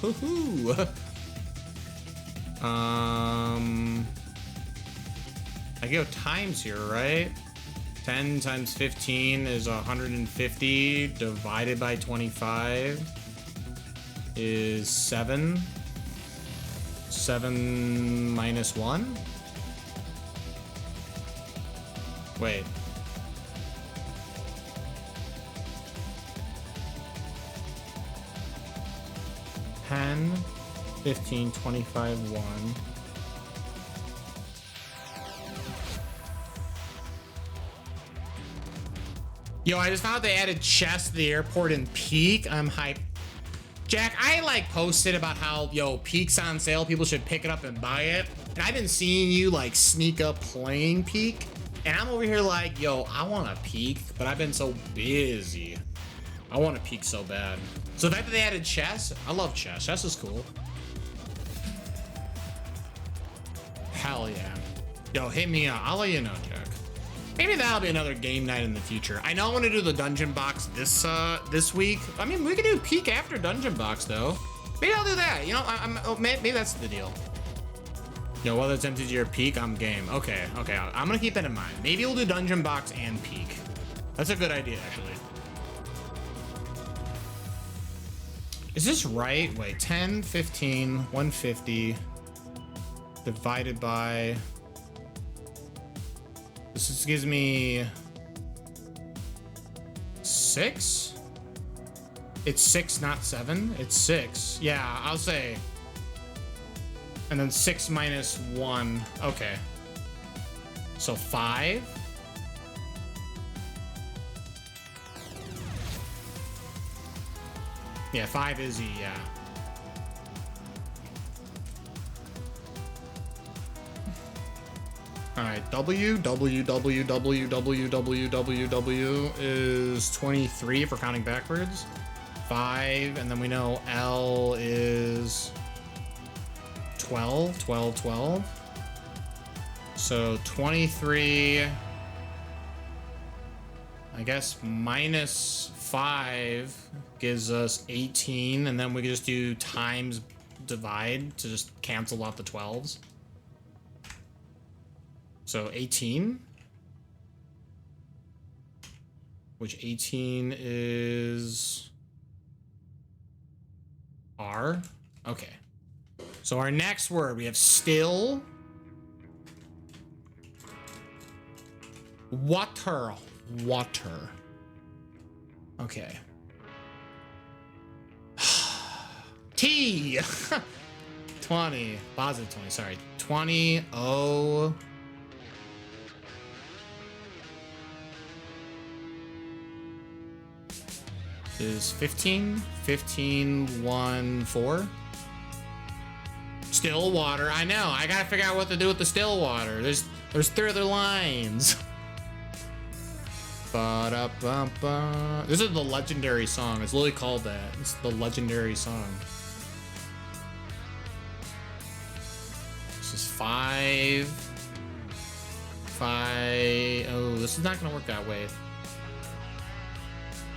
I go times here, right? 10 times 15 is 150 divided by 25 is 7. 7 minus 1. Wait. $10, 15, 25, 1. Yo, I just found out they added chess to the airport in Peak. I'm hyped. Jack, I like posted about how, yo, Peak's on sale. People should pick it up and buy it. And I've been seeing you like sneak up playing Peak. And I'm over here like, yo, I want a Peak, but I've been so busy. I want a Peak so bad. So the fact that they added chess, I love chess. Chess is cool. Hell yeah. Yo, hit me up. I'll let you know, Jack. Maybe that'll be another game night in the future. I know I want to do the dungeon box this week. I mean, we could do Peak after dungeon box though. Maybe I'll do that. You know, maybe that's the deal. Yo, whether it's MTG or Peak, I'm game. Okay, I'm gonna keep that in mind. Maybe we'll do dungeon box and Peak. That's a good idea, actually. Is this right? Wait, 10, 15, 150 divided by... This gives me 6? It's 6, not 7. It's 6. Yeah, I'll say. And then 6 minus 1. Okay. So 5. Yeah, 5 is E, yeah. All right, W is 23 if we're counting backwards. 5, and then we know L is 12. So 23, I guess minus 5 gives us 18, and then we can just do times divide to just cancel out the 12s. So 18, which 18 is R. Okay. So our next word, we have still. Water. Okay. T. 20. Positive 20, sorry. 20. O. Is 15, 1, 4. Still water. I know. I gotta figure out what to do with the still water. There's 3 other lines. Ba-da-ba-ba. This is the legendary song. It's literally called that. It's the legendary song. This is 5. 5. Oh, this is not gonna work that way.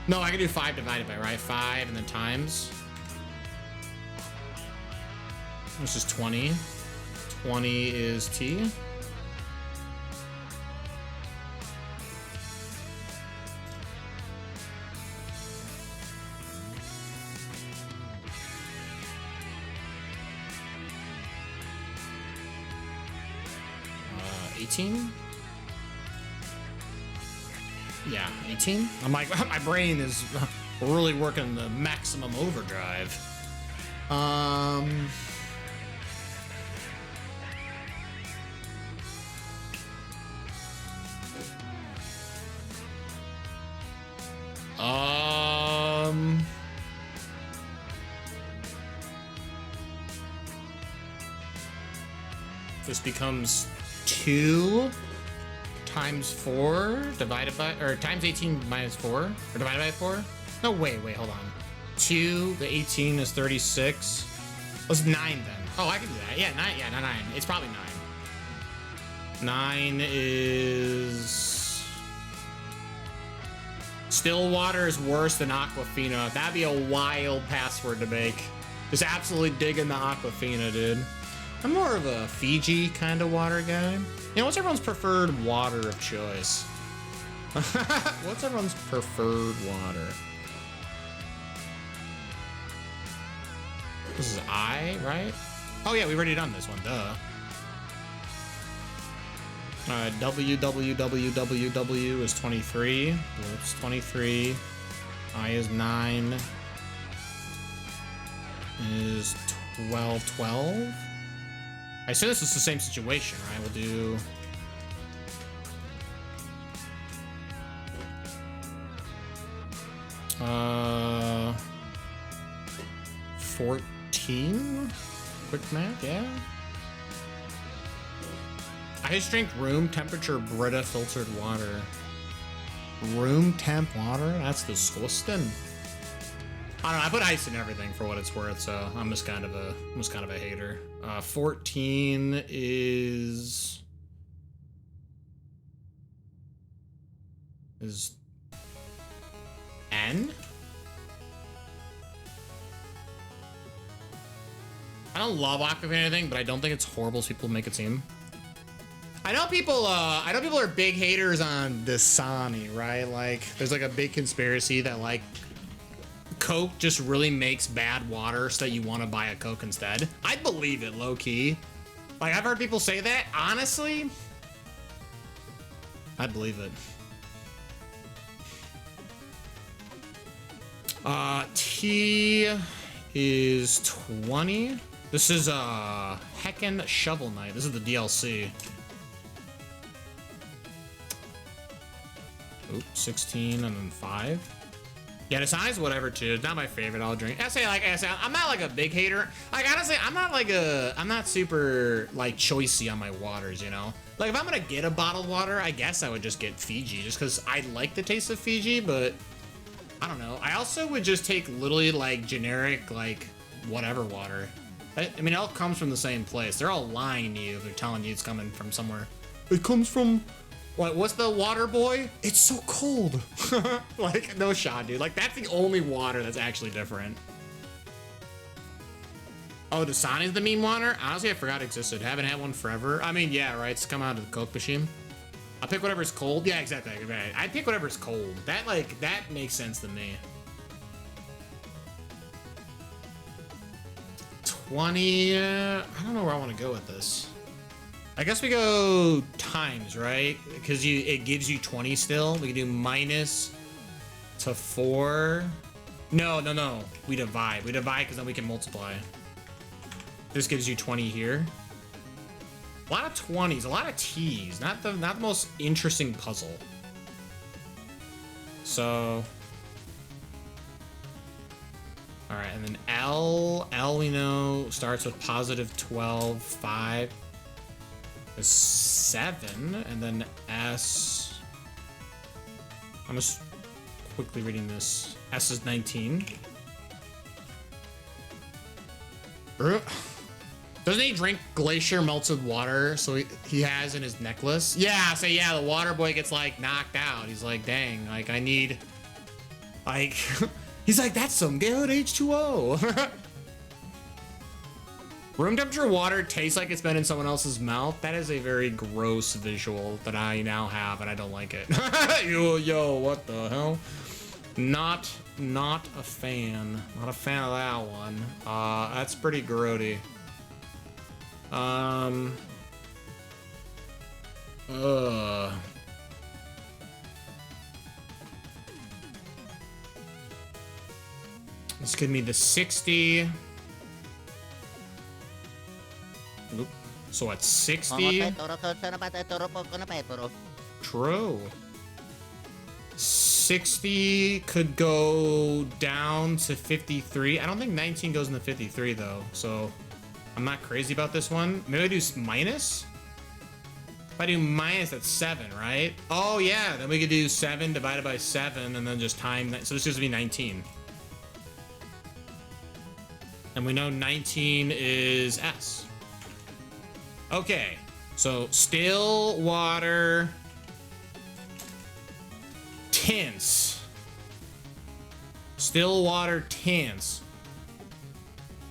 No, I can do 5 divided by, right? 5 and then times. Which is 20. 20 is T. Uh, 18. Yeah, 18. I'm like, my brain is really working the maximum overdrive. This becomes 2 times 4 divided by, or times 18 minus 4, or divided by 4. No, wait, hold on. 2, the 18 is 36. What's 9 then? Oh, I can do that. Yeah, 9. Yeah, 9. It's probably 9. 9 is... Stillwater is worse than Aquafina. That'd be a wild password to make. Just absolutely digging the Aquafina, dude. I'm more of a Fiji kind of water guy. You know, what's everyone's preferred water of choice? What's everyone's preferred water? This is I, right? Oh yeah, we've already done this one, duh. WWWWW is 23. Whoops, 23. I is 9. Is 12. I assume this is the same situation, right? We'll do... 14? Quick math, yeah. Ice drink, room temperature, Brita filtered water. Room temp water? That's disgusting. I don't know, I put ice in everything for what it's worth, so I'm just kind of a hater. 14 is N? I don't love Aquafina or anything, but I don't think it's horrible as people make it seem. I know people are big haters on Dasani, right? Like, there's like a big conspiracy that like Coke just really makes bad water so that you want to buy a Coke instead. I believe it, low key. Like, I've heard people say that. Honestly, I believe it. T is 20. This is Heckin' Shovel Knight. This is the DLC. Oop, 16 and then 5. Yeah, the size, whatever too. It's not my favorite. I'll drink. I say, I'm not like a big hater. Like, honestly, I'm not super like choicey on my waters, you know? Like, if I'm gonna get a bottled water, I guess I would just get Fiji just because I like the taste of Fiji, but I don't know. I also would just take literally like generic, like whatever water. I mean, it all comes from the same place. They're all lying to you. They're telling you it's coming from somewhere. It comes from, what, what's the water boy? It's so cold. Like, no shot, dude. Like, that's the only water that's actually different. Oh, Dasani's the meme water? Honestly, I forgot it existed. Haven't had one forever. I mean, yeah, right. It's come out of the Coke machine. I'll pick whatever's cold. Yeah, exactly. Right. I pick whatever's cold. That, like, that makes sense to me. 20. I don't know where I want to go with this. I guess we go times, right? Because it gives you 20 still. We can do minus to 4. No. We divide. We divide because then we can multiply. This gives you 20 here. A lot of 20s, a lot of T's. Not the most interesting puzzle. So, all right, and then L we know starts with positive 12, 5 is 7, and then S. I'm just quickly reading this. S is 19. Doesn't he drink glacier melted water? So he has in his necklace. Yeah, so yeah, the water boy gets like knocked out. He's like, dang, like I need, like, he's like, that's some good H2O. Room temperature water tastes like it's been in someone else's mouth. That is a very gross visual that I now have, and I don't like it. Yo, what the hell? Not a fan. Not a fan of that one. That's pretty grody. This could be the 60. Oop. So at 60. True. 60 could go down to 53. I don't think 19 goes into 53 though, so I'm not crazy about this one. Maybe I do minus? If I do minus, that's 7, right? Oh yeah, then we could do 7 divided by 7 and then just time that. So this is gonna be 19. And we know 19 is S. Okay, so still water tints. Still water tints.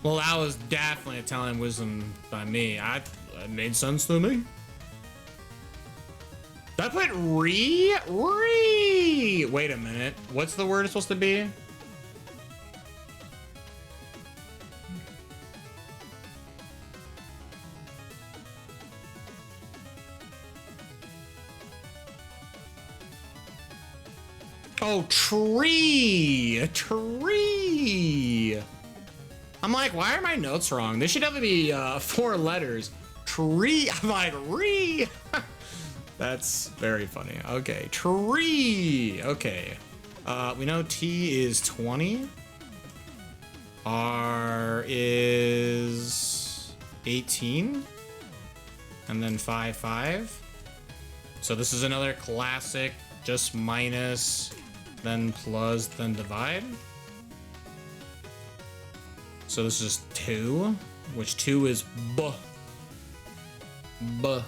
Well, that was definitely Italian wisdom by me. It made sense to me. Did I put re? Wait a minute. What's the word supposed to be? Oh, tree. I'm like, why are my notes wrong? They should definitely be 4 letters. Tree. I'm like, That's very funny. Okay, tree. Okay. We know T is 20. R is 18. And then 5, 5. So this is another classic, just minus, then plus, then divide. So this is 2, which 2 is B. B.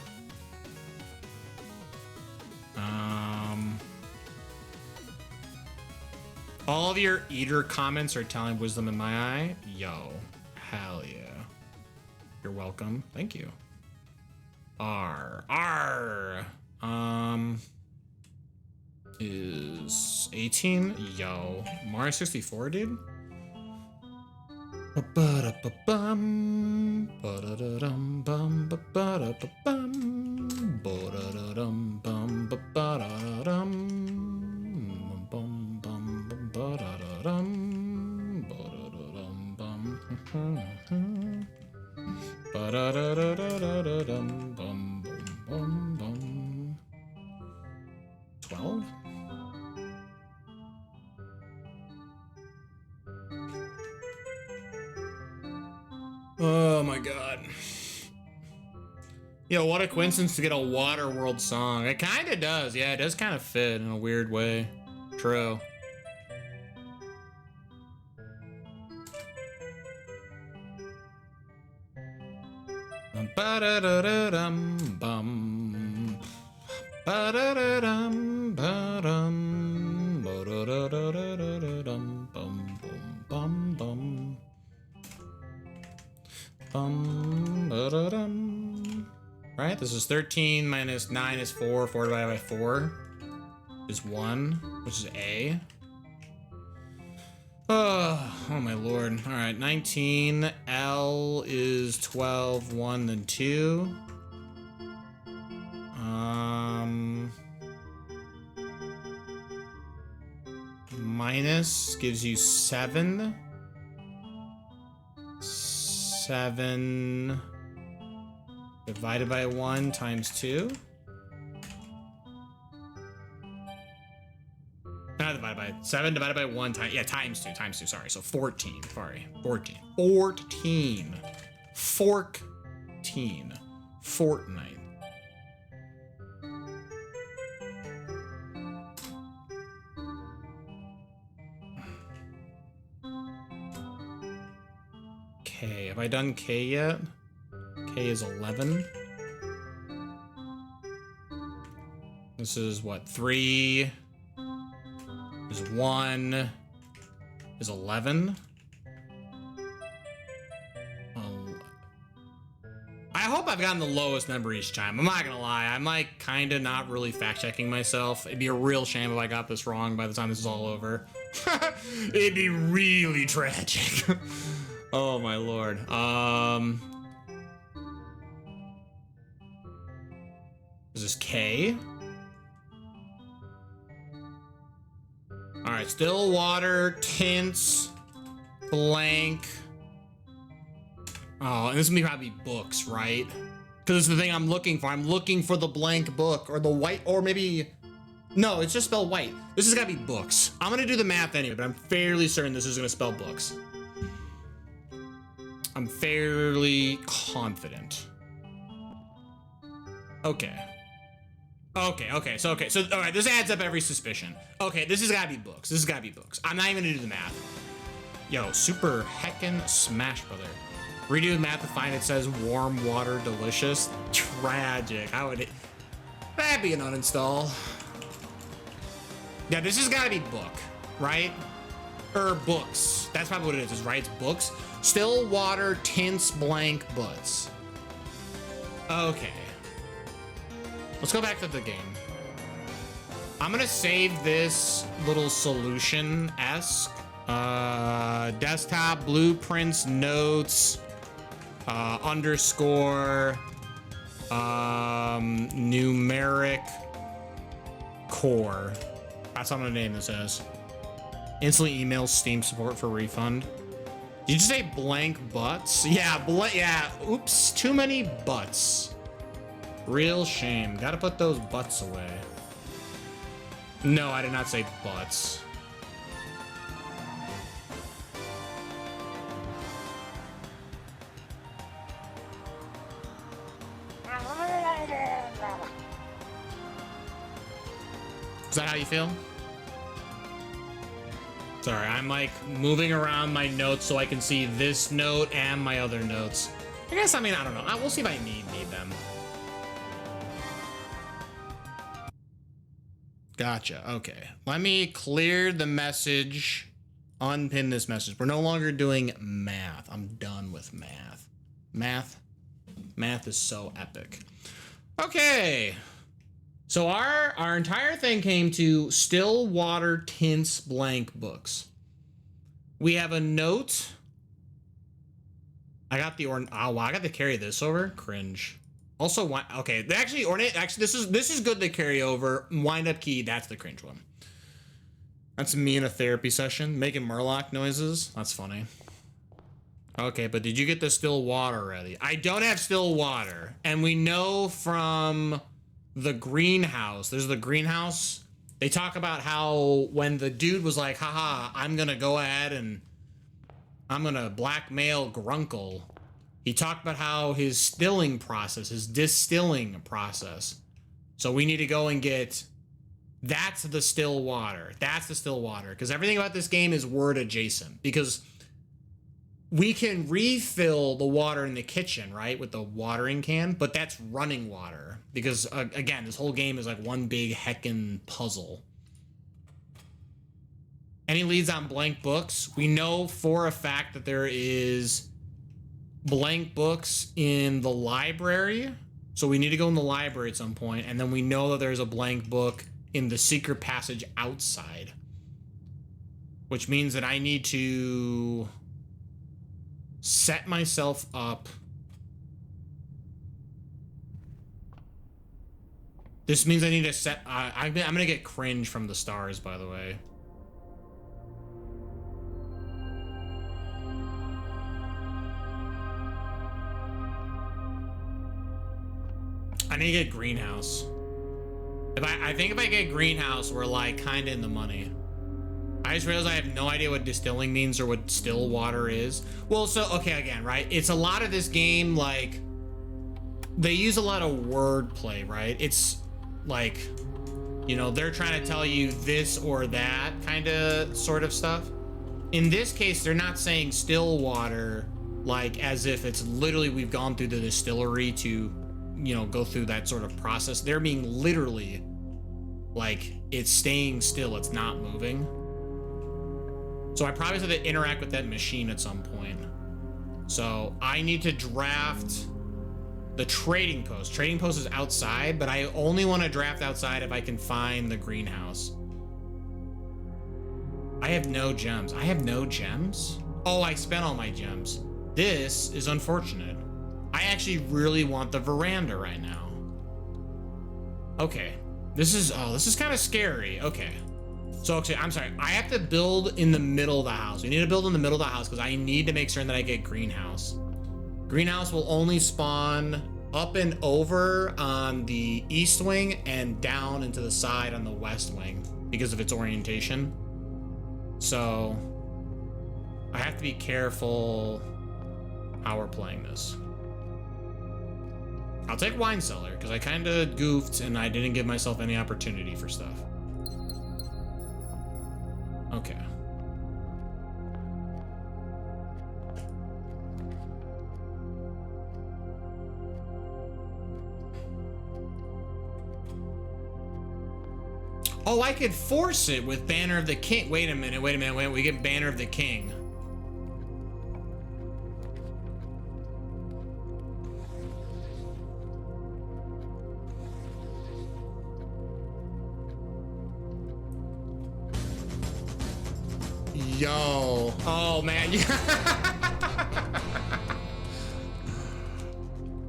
All of your eater comments are telling wisdom in my eye. Yo, hell yeah. You're welcome. Thank you. R. Is 18. Yo, Mario 64, dude. Ba-da-ba-bum, ba-da-da-dum, bum, ba-ba-da-ba-bum, ba-da-da-dum, bum, ba-ba-da-dum, bum, bum, ba-da-da-dum, ba-da-da-dum, bum, ba-da-da-da-da-da-dum, bum, bum, bum. 12? Oh my god. Yo, what a coincidence to get a Waterworld song. It kind of does. Yeah, it does kind of fit in a weird way. True. Ba-da-da-da-dum, bum. Ba-da-da-dum, ba-dum. Ba-da-da-da-da-da-dum, bum, bum, bum, bum. Right, this is 13 minus 9 is 4. 4 divided by 4 is 1, which is A. Oh my lord. All right, 19. L is 12, 1, then 2. Minus gives you 7. 7 divided by 1 times 2. Not divided by 7 divided by 1 times, yeah, times 2, sorry. So 14, sorry. 14. Fortnite. K. Have I done K yet? K is 11. This is what? 3 is 1 is 11. I hope I've gotten the lowest number each time. I'm not gonna lie. I'm like kind of not really fact checking myself. It'd be a real shame if I got this wrong by the time this is all over. It'd be really tragic. Oh my lord. Is this K? All right, still water, tints, blank. Oh, and this is gonna probably be books, right? Because it's the thing I'm looking for. I'm looking for the blank book or the white, or maybe, no, it's just spelled white. This has gotta be books. I'm gonna do the math anyway, but I'm fairly certain this is gonna spell books. I'm fairly confident. Okay. So, all right, this adds up every suspicion. Okay, this has gotta be books. I'm not even gonna do the math. Yo, super heckin' Smash Brother. Redo the math to find it says warm water delicious. Tragic. How would it? That'd be an uninstall. Yeah, this has gotta be book, right? Or books. That's probably what it is, right? It's books. Still water, tints, blank, butts. Okay. Let's go back to the game. I'm gonna save this little solution-esque. Desktop, blueprints, notes, underscore, numeric core. That's what I'm gonna name this as. Instantly email Steam support for refund. Did you just say blank butts? Yeah, yeah, oops, too many butts. Real shame. Gotta put those butts away. No, I did not say butts. Is that how you feel? Sorry, I'm like moving around my notes so I can see this note and my other notes. I guess, I mean, I don't know. We'll see if I need them. Gotcha. Okay. Let me clear the message. Unpin this message. We're no longer doing math. I'm done with math. Math is so epic. Okay. So our entire thing came to Stillwater Tints blank books. We have a note. I got the oh wow, I got to carry this over. Cringe. Also, okay, actually, this is good to carry over. Wind up key, that's the cringe one. That's me in a therapy session making Murloc noises. That's funny. Okay, but did you get the still water already? I don't have still water, and we know from the greenhouse. There's the greenhouse. They talk about how when the dude was like, haha, I'm gonna go ahead and I'm gonna blackmail Grunkle. He talked about how his distilling process. So we need to go and get, that's the still water. That's the still water. Because everything about this game is word adjacent. Because we can refill the water in the kitchen, right? With the watering can, but that's running water. Because, again, this whole game is like one big heckin' puzzle. Any leads on blank books? We know for a fact that there is blank books in the library. So we need to go in the library at some point. And then we know that there's a blank book in the secret passage outside. Which means that I need to set myself up. This means I need to set, I'm gonna get cringe from the stars, by the way. I need to get greenhouse. I think if I get greenhouse, we're like kind of in the money. I just realized I have no idea what distilling means or what still water is. Well, so, okay, again, right? It's a lot of this game, like, they use a lot of wordplay, right? It's like, you know, they're trying to tell you this or that kind of sort of stuff. In this case, they're not saying still water, like, as if it's literally we've gone through the distillery to, you know, go through that sort of process. They're being literally, like, it's staying still, it's not moving. So I probably have to interact with that machine at some point. So I need to draft the trading post. Trading post is outside, but I only want to draft outside if I can find the greenhouse. I have no gems. I have no gems? Oh, I spent all my gems. This is unfortunate. I actually really want the veranda right now. Okay. This is kind of scary. Okay. So, actually, I'm sorry. I have to build in the middle of the house. We need to build in the middle of the house because I need to make certain that I get greenhouse. Greenhouse will only spawn up and over on the east wing and down into the side on the west wing because of its orientation. So, I have to be careful how we're playing this. I'll take wine cellar because I kind of goofed and I didn't give myself any opportunity for stuff. Okay. Oh, I could force it with Banner of the King. Wait a minute. We get Banner of the King. Yo. Oh, man.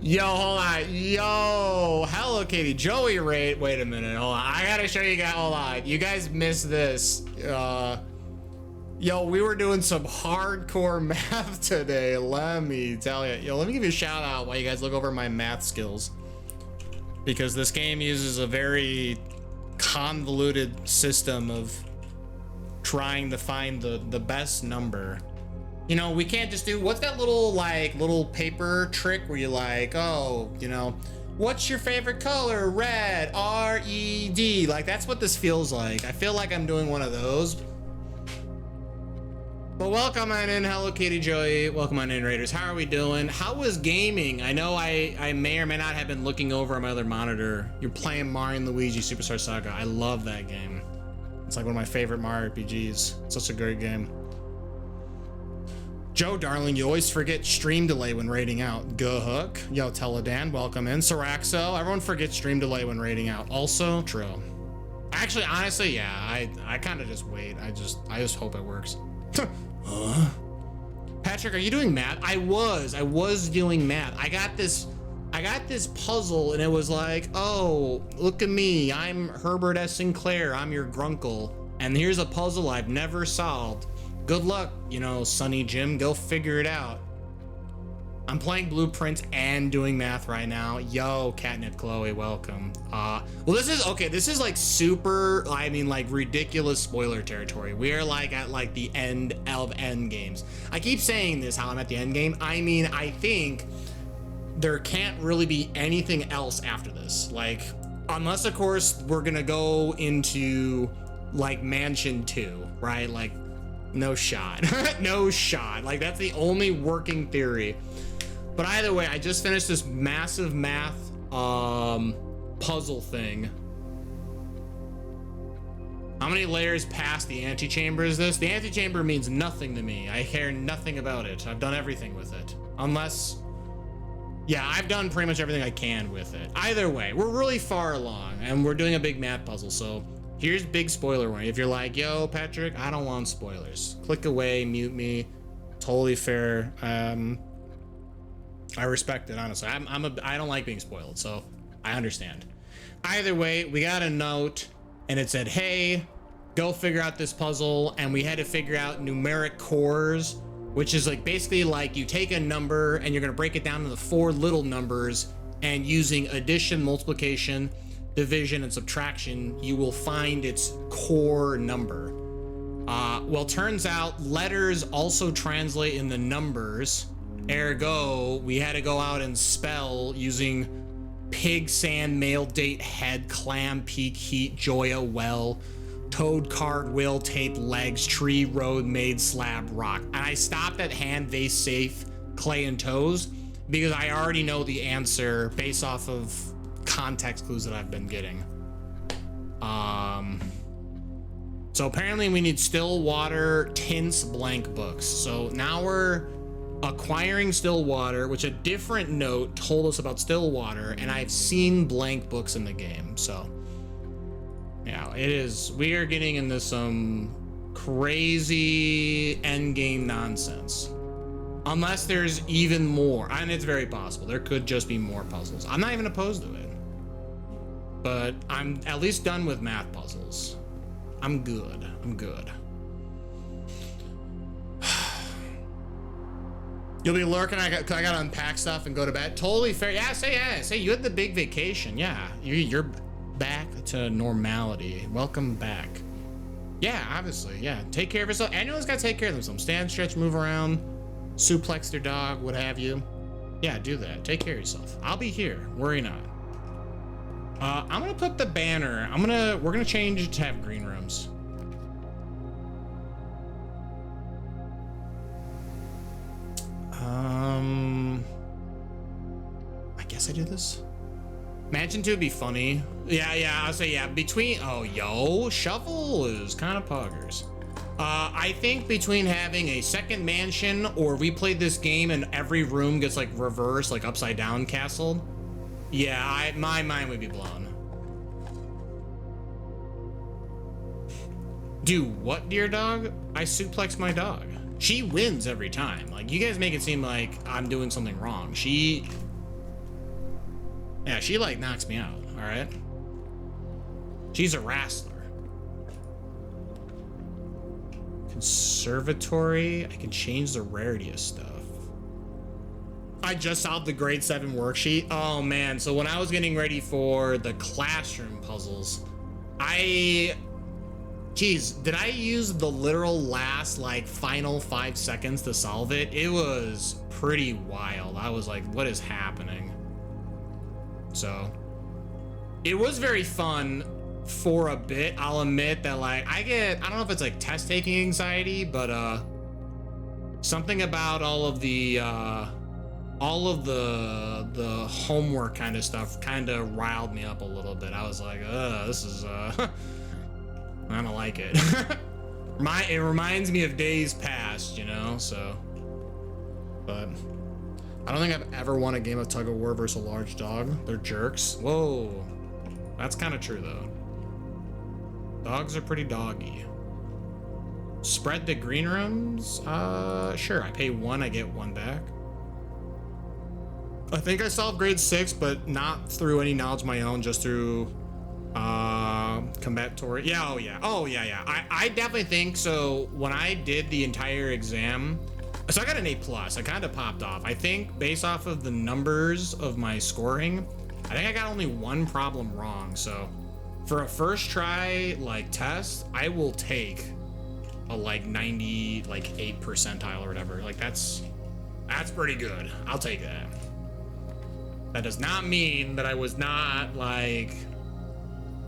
Yo, hold on. Yo. Hello, Katie. Joey Ray. Wait a minute. Hold on. I gotta show you guys. Hold on. You guys missed this. Yo, we were doing some hardcore math today. Let me tell you. Yo, let me give you a shout out while you guys look over my math skills. Because this game uses a very convoluted system of trying to find the best number. You know, we can't just do, what's that little paper trick where you like, oh, you know, What's your favorite color? Red. R-E-D. Like, that's what this feels like. I feel like I'm doing one of those. But welcome on in, Hello Kitty Joey. Welcome on in, Raiders. How are we doing? How was gaming? I know I may or may not have been looking over on my other monitor. You're playing Mario and Luigi Superstar Saga. I love that game. It's like one of my favorite Mario RPGs. Such a great game. Joe, darling, you always forget stream delay when raiding out. Hook. Yo, Teledan, welcome in. Saraxo, everyone forgets stream delay when raiding out. Also, true. Actually, honestly, yeah, I kind of just wait. I just hope it works. Patrick, are you doing math? I was doing math. I got this puzzle and it was like, oh, look at me. I'm Herbert S. Sinclair. I'm your grunkle. And here's a puzzle I've never solved. Good luck, you know, Sonny Jim, go figure it out. I'm playing Blueprints and doing math right now. Yo, Catnip Chloe, welcome. Well, this is like super, I mean, like ridiculous spoiler territory. We are like at like the end of end games. I keep saying this, how I'm at the end game. I mean, I think there can't really be anything else after this. Like, unless of course we're gonna go into like Mansion 2, right? Like, no shot. No shot. Like, that's the only working theory. But either way, I just finished this massive math puzzle thing. How many layers past the antechamber is this? The antechamber means nothing to me. I care nothing about it. I've done everything with it. Unless, yeah, I've done pretty much everything I can with it. Either way, we're really far along and we're doing a big math puzzle. So here's big spoiler warning. If you're like, yo, Patrick, I don't want spoilers, click away, mute me. Totally fair. I respect it, honestly. I don't like being spoiled, so I understand. Either way, we got a note and it said, hey, go figure out this puzzle. And we had to figure out numeric cores, which is like basically like you take a number and you're gonna break it down into 4 little numbers, and using addition, multiplication, division, and subtraction, you will find its core number. Well, turns out letters also translate into numbers. Ergo, we had to go out and spell using pig, sand, male, date, head, clam, peak, heat, joya, well, toad, card, will, tape, legs, tree, road, maid, slab, rock. And I stopped at hand, vase, safe, clay, and toes because I already know the answer based off of context clues that I've been getting. So apparently we need still water, tints, blank books. So now we're acquiring still water, which a different note told us about still water, and I've seen blank books in the game. So yeah, it is, we are getting into some crazy end game nonsense, unless there's even more. And it's very possible there could just be more puzzles. I'm not even opposed to it, but I'm at least done with math puzzles. I'm good. You'll be lurking. I gotta unpack stuff and go to bed. Totally fair. Yeah, say you had the big vacation. Yeah, you're back to normality. Welcome back. Yeah, obviously. Yeah, take care of yourself. Anyone's gotta take care of themselves. Stand, stretch, move around, suplex their dog, what have you. Yeah, do that. Take care of yourself. I'll be here. Worry not. I'm gonna put the banner. We're gonna change it to have green rooms. I guess I do this. Mansion 2 would be funny. Yeah, I'll say yeah. Between, oh, yo, Shovel is kind of poggers. I think between having a second mansion or we played this game and every room gets like reversed, like upside down castled. Yeah, my mind would be blown. Do what, dear dog? I suplex my dog. She wins every time. Like, you guys make it seem like I'm doing something wrong. She like knocks me out, all right? She's a wrestler. Conservatory, I can change the rarity of stuff. I just solved the grade 7 worksheet. Oh man, so when I was getting ready for the classroom puzzles, geez, did I use the literal last like final 5 seconds to solve it? It was pretty wild. I was like, what is happening? So it was very fun for a bit. I'll admit that, like, I don't know if it's like test taking anxiety, but something about all of the homework kind of stuff kind of riled me up a little bit. I was like, this is I don't like it. It reminds me of days past, you know. So, but I don't think I've ever won a game of tug of war versus a large dog. They're jerks. Whoa, that's kind of true though. Dogs are pretty doggy. Spread the green rooms? Sure. I pay 1, I get 1 back. I think I solved grade 6, but not through any knowledge of my own, just through combatatory. Yeah, oh yeah. I definitely think so. When I did the entire exam, so I got an A+. I kind of popped off. I think based off of the numbers of my scoring, I think I got only 1 problem wrong. So for a first try like test, I will take a like 98 percentile or whatever. Like that's pretty good. I'll take that. That does not mean that I was not like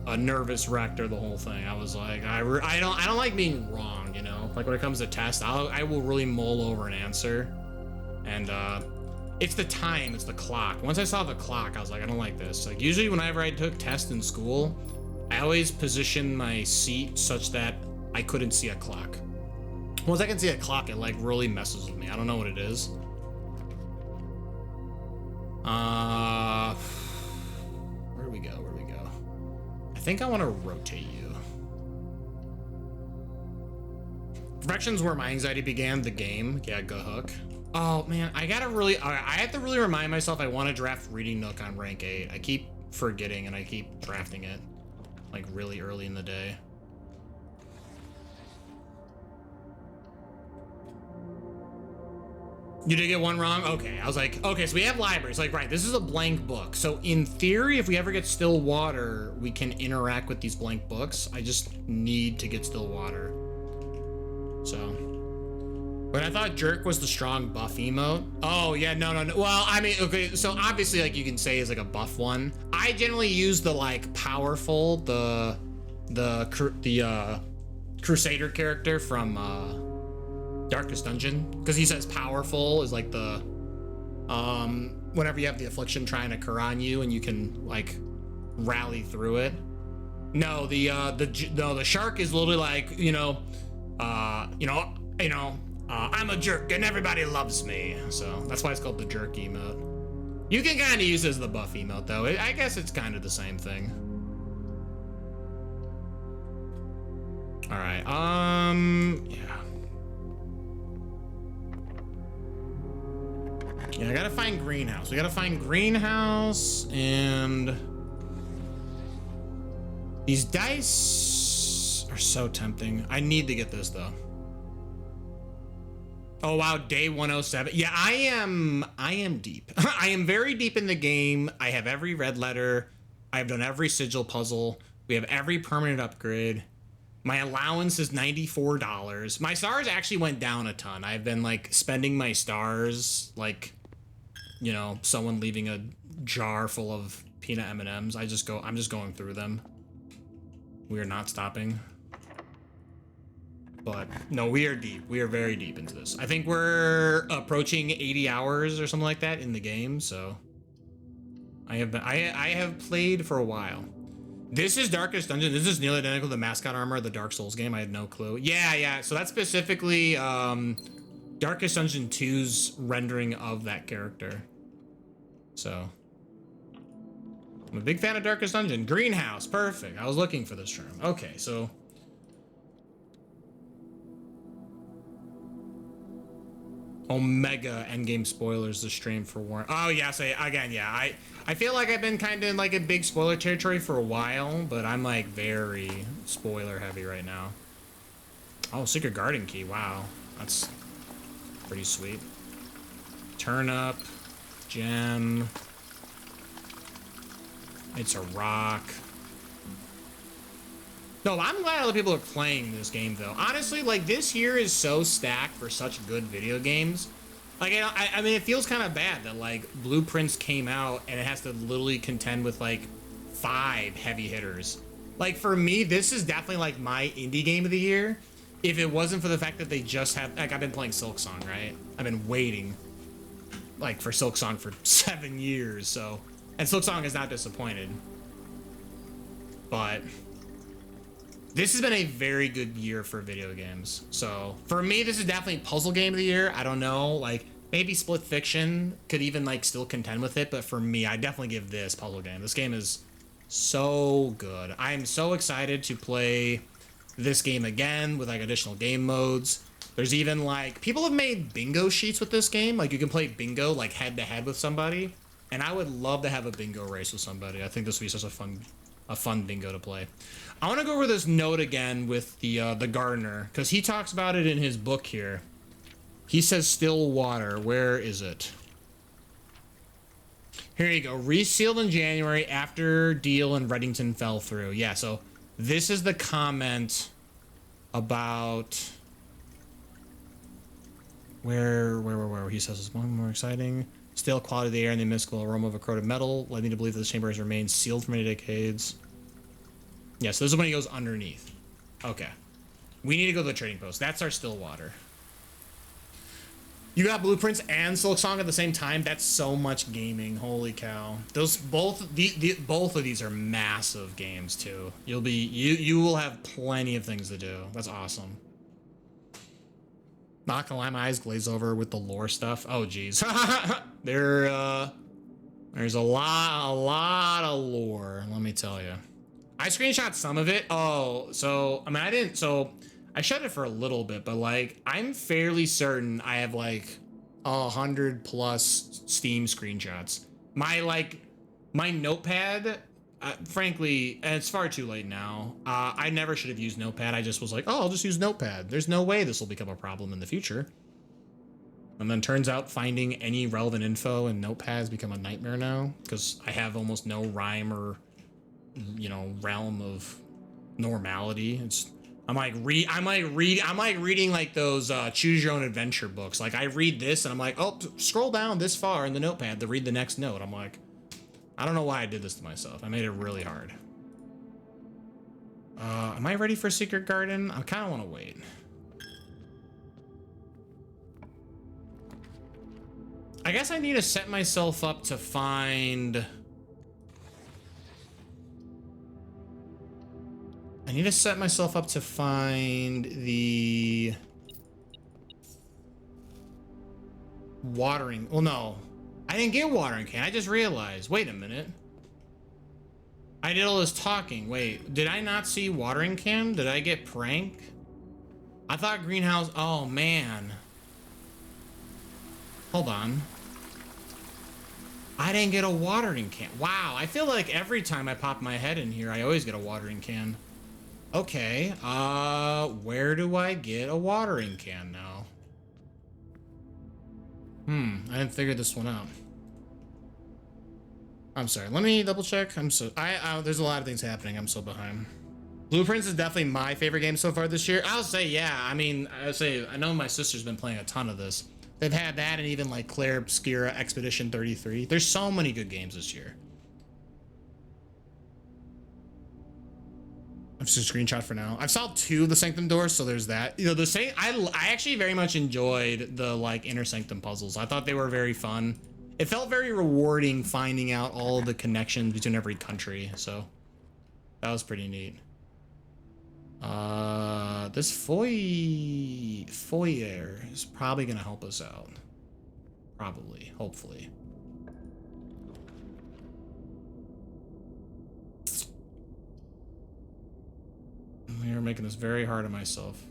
a nervous wreck or the whole thing. I was like, I don't like being wrong, you know. Like when it comes to tests, I will really mull over an answer, and it's the time, it's the clock. Once I saw the clock, I was like, I don't like this. Like usually whenever I took tests in school, I always positioned my seat such that I couldn't see a clock. Once I can see a clock, it like really messes with me. I don't know what it is. Where do we go? I think I want to rotate you. Perfection's where my anxiety began, the game. Yeah, go hook. Oh man, I have to really remind myself I want to draft Reading Nook on rank 8. I keep forgetting and I keep drafting it like really early in the day. You did get 1 wrong? Okay, I was like, okay, so we have libraries. Like, right, this is a blank book. So in theory, if we ever get still water, we can interact with these blank books. I just need to get still water. So, but I thought jerk was the strong buff emote. Oh yeah, no. Well, I mean, okay, so obviously like you can say is like a buff one. I generally use the like powerful, the Crusader character from, Darkest Dungeon, because he says powerful is like the whenever you have the affliction trying to occur on you and you can like rally through it. No, the shark is literally like, I'm a jerk and everybody loves me, so that's why it's called the jerk emote. You can kind of use it as the buff emote though. I guess it's kind of the same thing. All right, yeah. Yeah, I gotta find greenhouse. We gotta find greenhouse, and these dice are so tempting. I need to get this though. Oh wow, day 107. Yeah, I am deep. I am very deep in the game. I have every red letter. I have done every sigil puzzle. We have every permanent upgrade. My allowance is $94. My stars actually went down a ton. I've been like spending my stars like, someone leaving a jar full of peanut M&Ms. I'm just going through them. We are not stopping. But no, we are deep. We are very deep into this. I think we're approaching 80 hours or something like that in the game. So I have played for a while. This is Darkest Dungeon. This is nearly identical to the mascot armor of the Dark Souls game. I had no clue. Yeah. So that's specifically Darkest Dungeon 2's rendering of that character. So I'm a big fan of Darkest Dungeon. Greenhouse, perfect. I was looking for this term. Okay, so Omega endgame spoilers the stream for Warren. Oh yeah, so again, yeah, I feel like I've been kind of in like a big spoiler territory for a while, but I'm like very spoiler heavy right now. Oh, Secret Garden Key, wow. That's pretty sweet. Turnip, gem. It's a rock. No, I'm glad other people are playing this game though. Honestly, like this year is so stacked for such good video games. Like, I mean, it feels kind of bad that like Blueprints came out and it has to literally contend with like 5 heavy hitters. Like for me, this is definitely like my indie game of the year. If it wasn't for the fact that they just have, like, I've been playing Silksong, right? I've been waiting like for Silksong for 7 years, so, and Silksong is not disappointed. But this has been a very good year for video games. So for me, this is definitely puzzle game of the year. I don't know, like maybe Split Fiction could even like still contend with it, but for me, I definitely give this puzzle game. This game is so good. I am so excited to play this game again with like additional game modes. There's even like, people have made bingo sheets with this game. Like you can play bingo like head to head with somebody. And I would love to have a bingo race with somebody. I think this would be such a fun bingo to play. I want to go over this note again with the gardener, because he talks about it in his book here. He says still water. Where is it? Here you go. Resealed in January after deal in Reddington fell through. Yeah, so this is the comment about where he says it's one more exciting. Stale quality of the air and the mystical aroma of a corroded metal led me to believe that this chamber has remained sealed for many decades. Yeah, so this is when he goes underneath. Okay. We need to go to the trading post. That's our still water. You got Blueprints and Silksong at the same time. That's so much gaming. Holy cow. Those both of these are massive games too. You will have plenty of things to do. That's awesome. Not gonna lie, my eyes glaze over with the lore stuff. Oh geez. There's a lot of lore, let me tell you. I screenshot some of it. Oh, so I mean I shut it for a little bit, but like I'm fairly certain I have like 100+ Steam screenshots. My notepad, frankly, and it's far too late now. I never should have used Notepad. I just was like, oh, I'll just use Notepad. There's no way this will become a problem in the future. And then turns out finding any relevant info in Notepad has become a nightmare now, because I have almost no rhyme or, you know, realm of normality. I'm like reading like those choose your own adventure books. Like I read this and I'm like, oh, scroll down this far in the Notepad to read the next note. I'm like, I don't know why I did this to myself. I made it really hard. Am I ready for Secret Garden? I kind of want to wait. I guess I need to set myself up to find... I need to set myself up to find the... watering... Well, no. I didn't get watering can. I just realized. Wait a minute. I did all this talking. Wait, did I not see watering can? Did I get pranked? I thought greenhouse... Oh, man. Hold on. I didn't get a watering can. Wow, I feel like every time I pop my head in here, I always get a watering can. Okay, where do I get a watering can now? I didn't figure this one out. I'm sorry, let me double check. There's a lot of things happening. I'm so behind. Blueprints is definitely my favorite game so far this year. I'll say, yeah, I mean, I know my sister's been playing a ton of this. They've had that and even like Claire Obscura Expedition 33. There's so many good games this year. I've just a screenshot for now. I've solved 2 of the Sanctum doors, so there's that. You know, I actually very much enjoyed the like Inner Sanctum puzzles. I thought they were very fun. It felt very rewarding finding out all of the connections between every country, so that was pretty neat. This foyer is probably gonna help us out. Probably, hopefully. You're making this very hard on myself.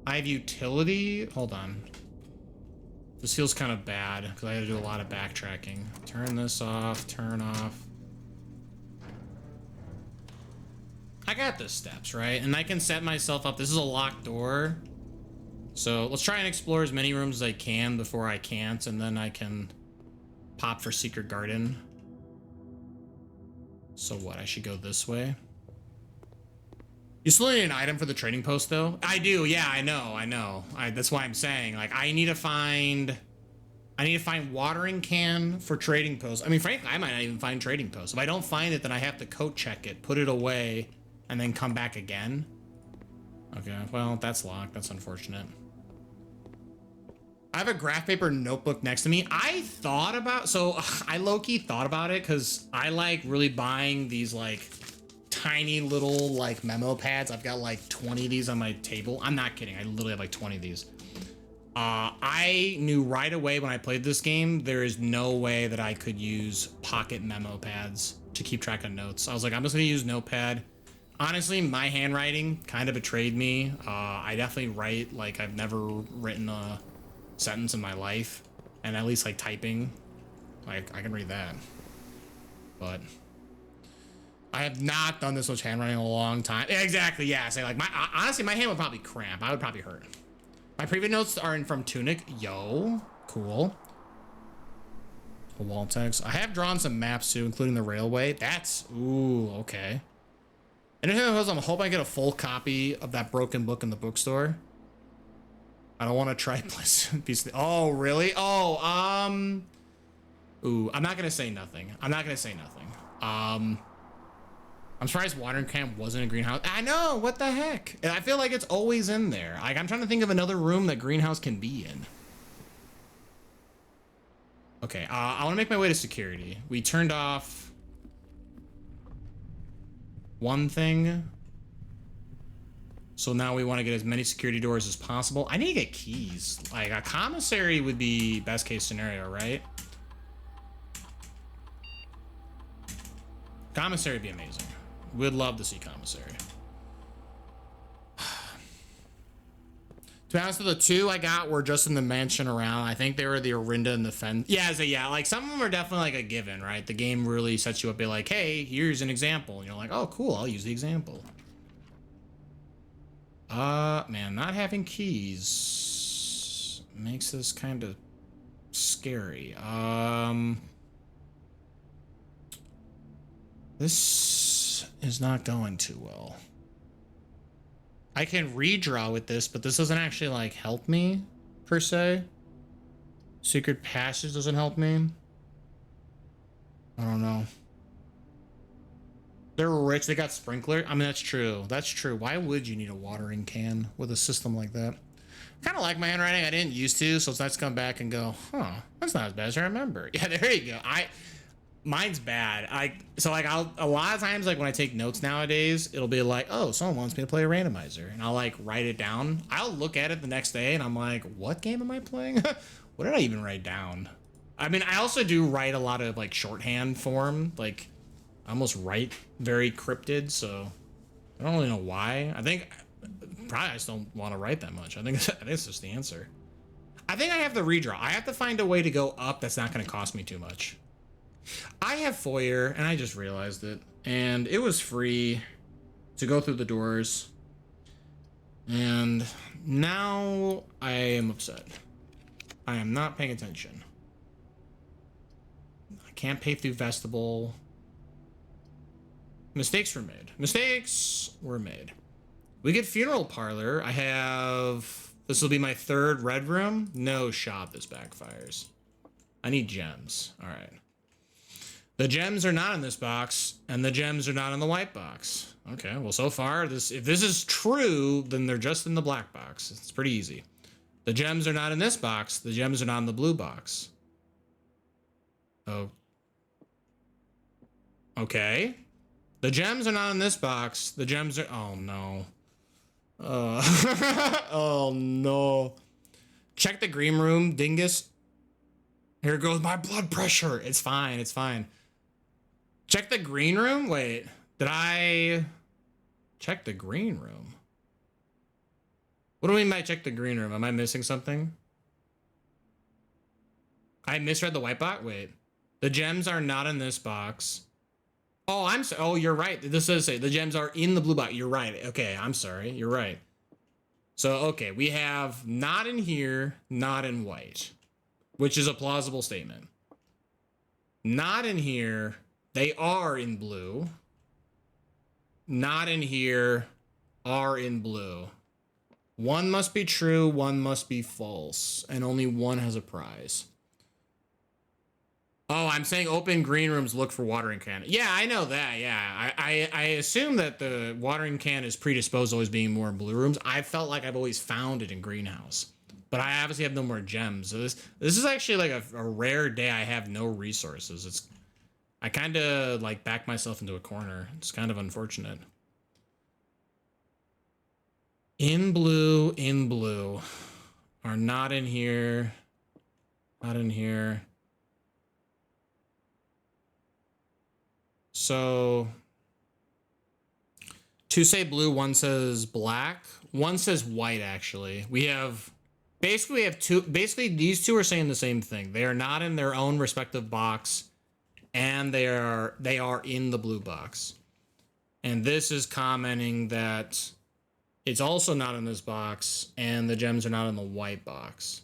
I have utility. Hold on. This feels kind of bad because I had to do a lot of backtracking. Turn this off, turn off. I got the steps, right? And I can set myself up. This is a locked door. So let's try and explore as many rooms as I can before I can't, and then I can pop for Secret Garden. So what? I should go this way. You still need an item for the trading post, though? I do, yeah, I know. That's why I'm saying, like, I need to find I need to find watering can for trading post. I mean, frankly, I might not even find trading post. If I don't find it, then I have to coat check it, put it away, and then come back again. Okay, well, that's locked. That's unfortunate. I have a graph paper notebook next to me. I thought about, so I low-key thought about it because I like really buying these like tiny little like memo pads. I've got like 20 of these on my table. I'm not kidding. I literally have like 20 of these. I knew right away when I played this game, there is no way that I could use pocket memo pads to keep track of notes. I was like, I'm just gonna use Notepad. Honestly, my handwriting kind of betrayed me. I definitely write like I've never written a sentence in my life, and at least like typing, like I can read that. But I have not done this much handwriting in a long time. Yeah, exactly, yeah. So like honestly, my hand would probably cramp. I would probably hurt. My previous notes are from Tunic. Yo, cool. Wall text. I have drawn some maps too, including the railway. That's, ooh, okay. And I'm hoping I get a full copy of that broken book in the bookstore. I don't want to try piece. Oh, really? Oh, ooh, I'm not gonna say nothing. I'm not gonna say nothing. I'm surprised watering camp wasn't a greenhouse. I know, what the heck? And I feel like it's always in there. Like, I'm trying to think of another room that greenhouse can be in. Okay, I want to make my way to security. We turned off one thing. So now we want to get as many security doors as possible. I need to get keys. Like, a commissary would be best case scenario, right? Commissary would be amazing. Would love to see commissary. To be honest, the two I got were just in the mansion around. I think they were the Orinda and the Fen. Yeah, so yeah, like some of them are definitely like a given, right? The game really sets you up, be like, hey, here's an example. And you're like, oh, cool, I'll use the example. Man, not having keys makes this kind of scary. This is not going too well. I can redraw with this, but this doesn't actually like help me per se. Secret passage doesn't help me. I don't know. They're rich. They got sprinkler. I mean, that's true. That's true. Why would you need a watering can with a system like that? Kind of like my handwriting. I didn't used to, so it's nice to come back and go, huh, that's not as bad as I remember. Yeah, there you go. Mine's bad. A lot of times, like when I take notes nowadays, it'll be like, oh, someone wants me to play a randomizer, and I'll like write it down. I'll look at it the next day and I'm like, what game am I playing? What did I even write down? I mean, I also do write a lot of like shorthand form, like I almost write very cryptid, so I don't really know why. I think probably I just don't want to write that much. I think it's just the answer. I think I have to redraw. I have to find a way to go up that's not going to cost me too much. I have Foyer, and I just realized it, and it was free to go through the doors, and now I am upset. I am not paying attention. I can't pay through vestibule. Mistakes were made. Mistakes were made. We get funeral parlor. I have... This will be my third red room. No shot this backfires. I need gems. All right. The gems are not in this box, and the gems are not in the white box. Okay, well, so far, if this is true, then they're just in the black box. It's pretty easy. The gems are not in this box. The gems are not in the blue box. Oh. Okay. The gems are not in this box. The gems are... Oh, no. Oh, no. Check the green room, dingus. Here goes my blood pressure. It's fine. It's fine. Check the green room? Wait, did I check the green room? What do you mean by check the green room? Am I missing something? I misread the white box? Wait. The gems are not in this box. Oh, oh, you're right. This does say the gems are in the blue box. You're right. Okay, I'm sorry. You're right. So, okay, we have not in here, not in white, which is a plausible statement. Not in here. They are in blue. Not in here, are in blue. One must be true, one must be false, and only one has a prize. Oh, I'm saying open green rooms look for watering can. Yeah, I know that. Yeah, I assume that the watering can is predisposed to always being more in blue rooms. I felt like I've always found it in greenhouse, but I obviously have no more gems. So this is actually like a rare day I have no resources. I kind of like backed myself into a corner. It's kind of unfortunate. In blue, are not in here. Not in here. So two say blue, one says black, one says white. Actually, we have two. Basically, these two are saying the same thing. They are not in their own respective box, and they are in the blue box. And this is commenting that it's also not in this box, and the gems are not in the white box.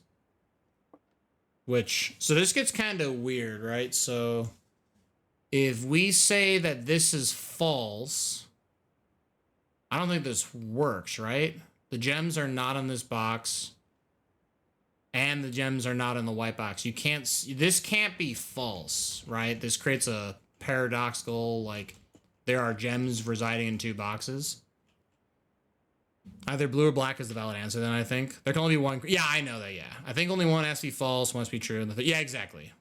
So this gets kind of weird, right? So if we say that this is false, I don't think this works, right? The gems are not in this box, and the gems are not in the white box. This can't be false, right? This creates a paradoxical, like, there are gems residing in two boxes. Either blue or black is the valid answer, then, I think. There can only be one. Yeah, I know that, yeah. I think only one has to be false, one must be true. Yeah, exactly.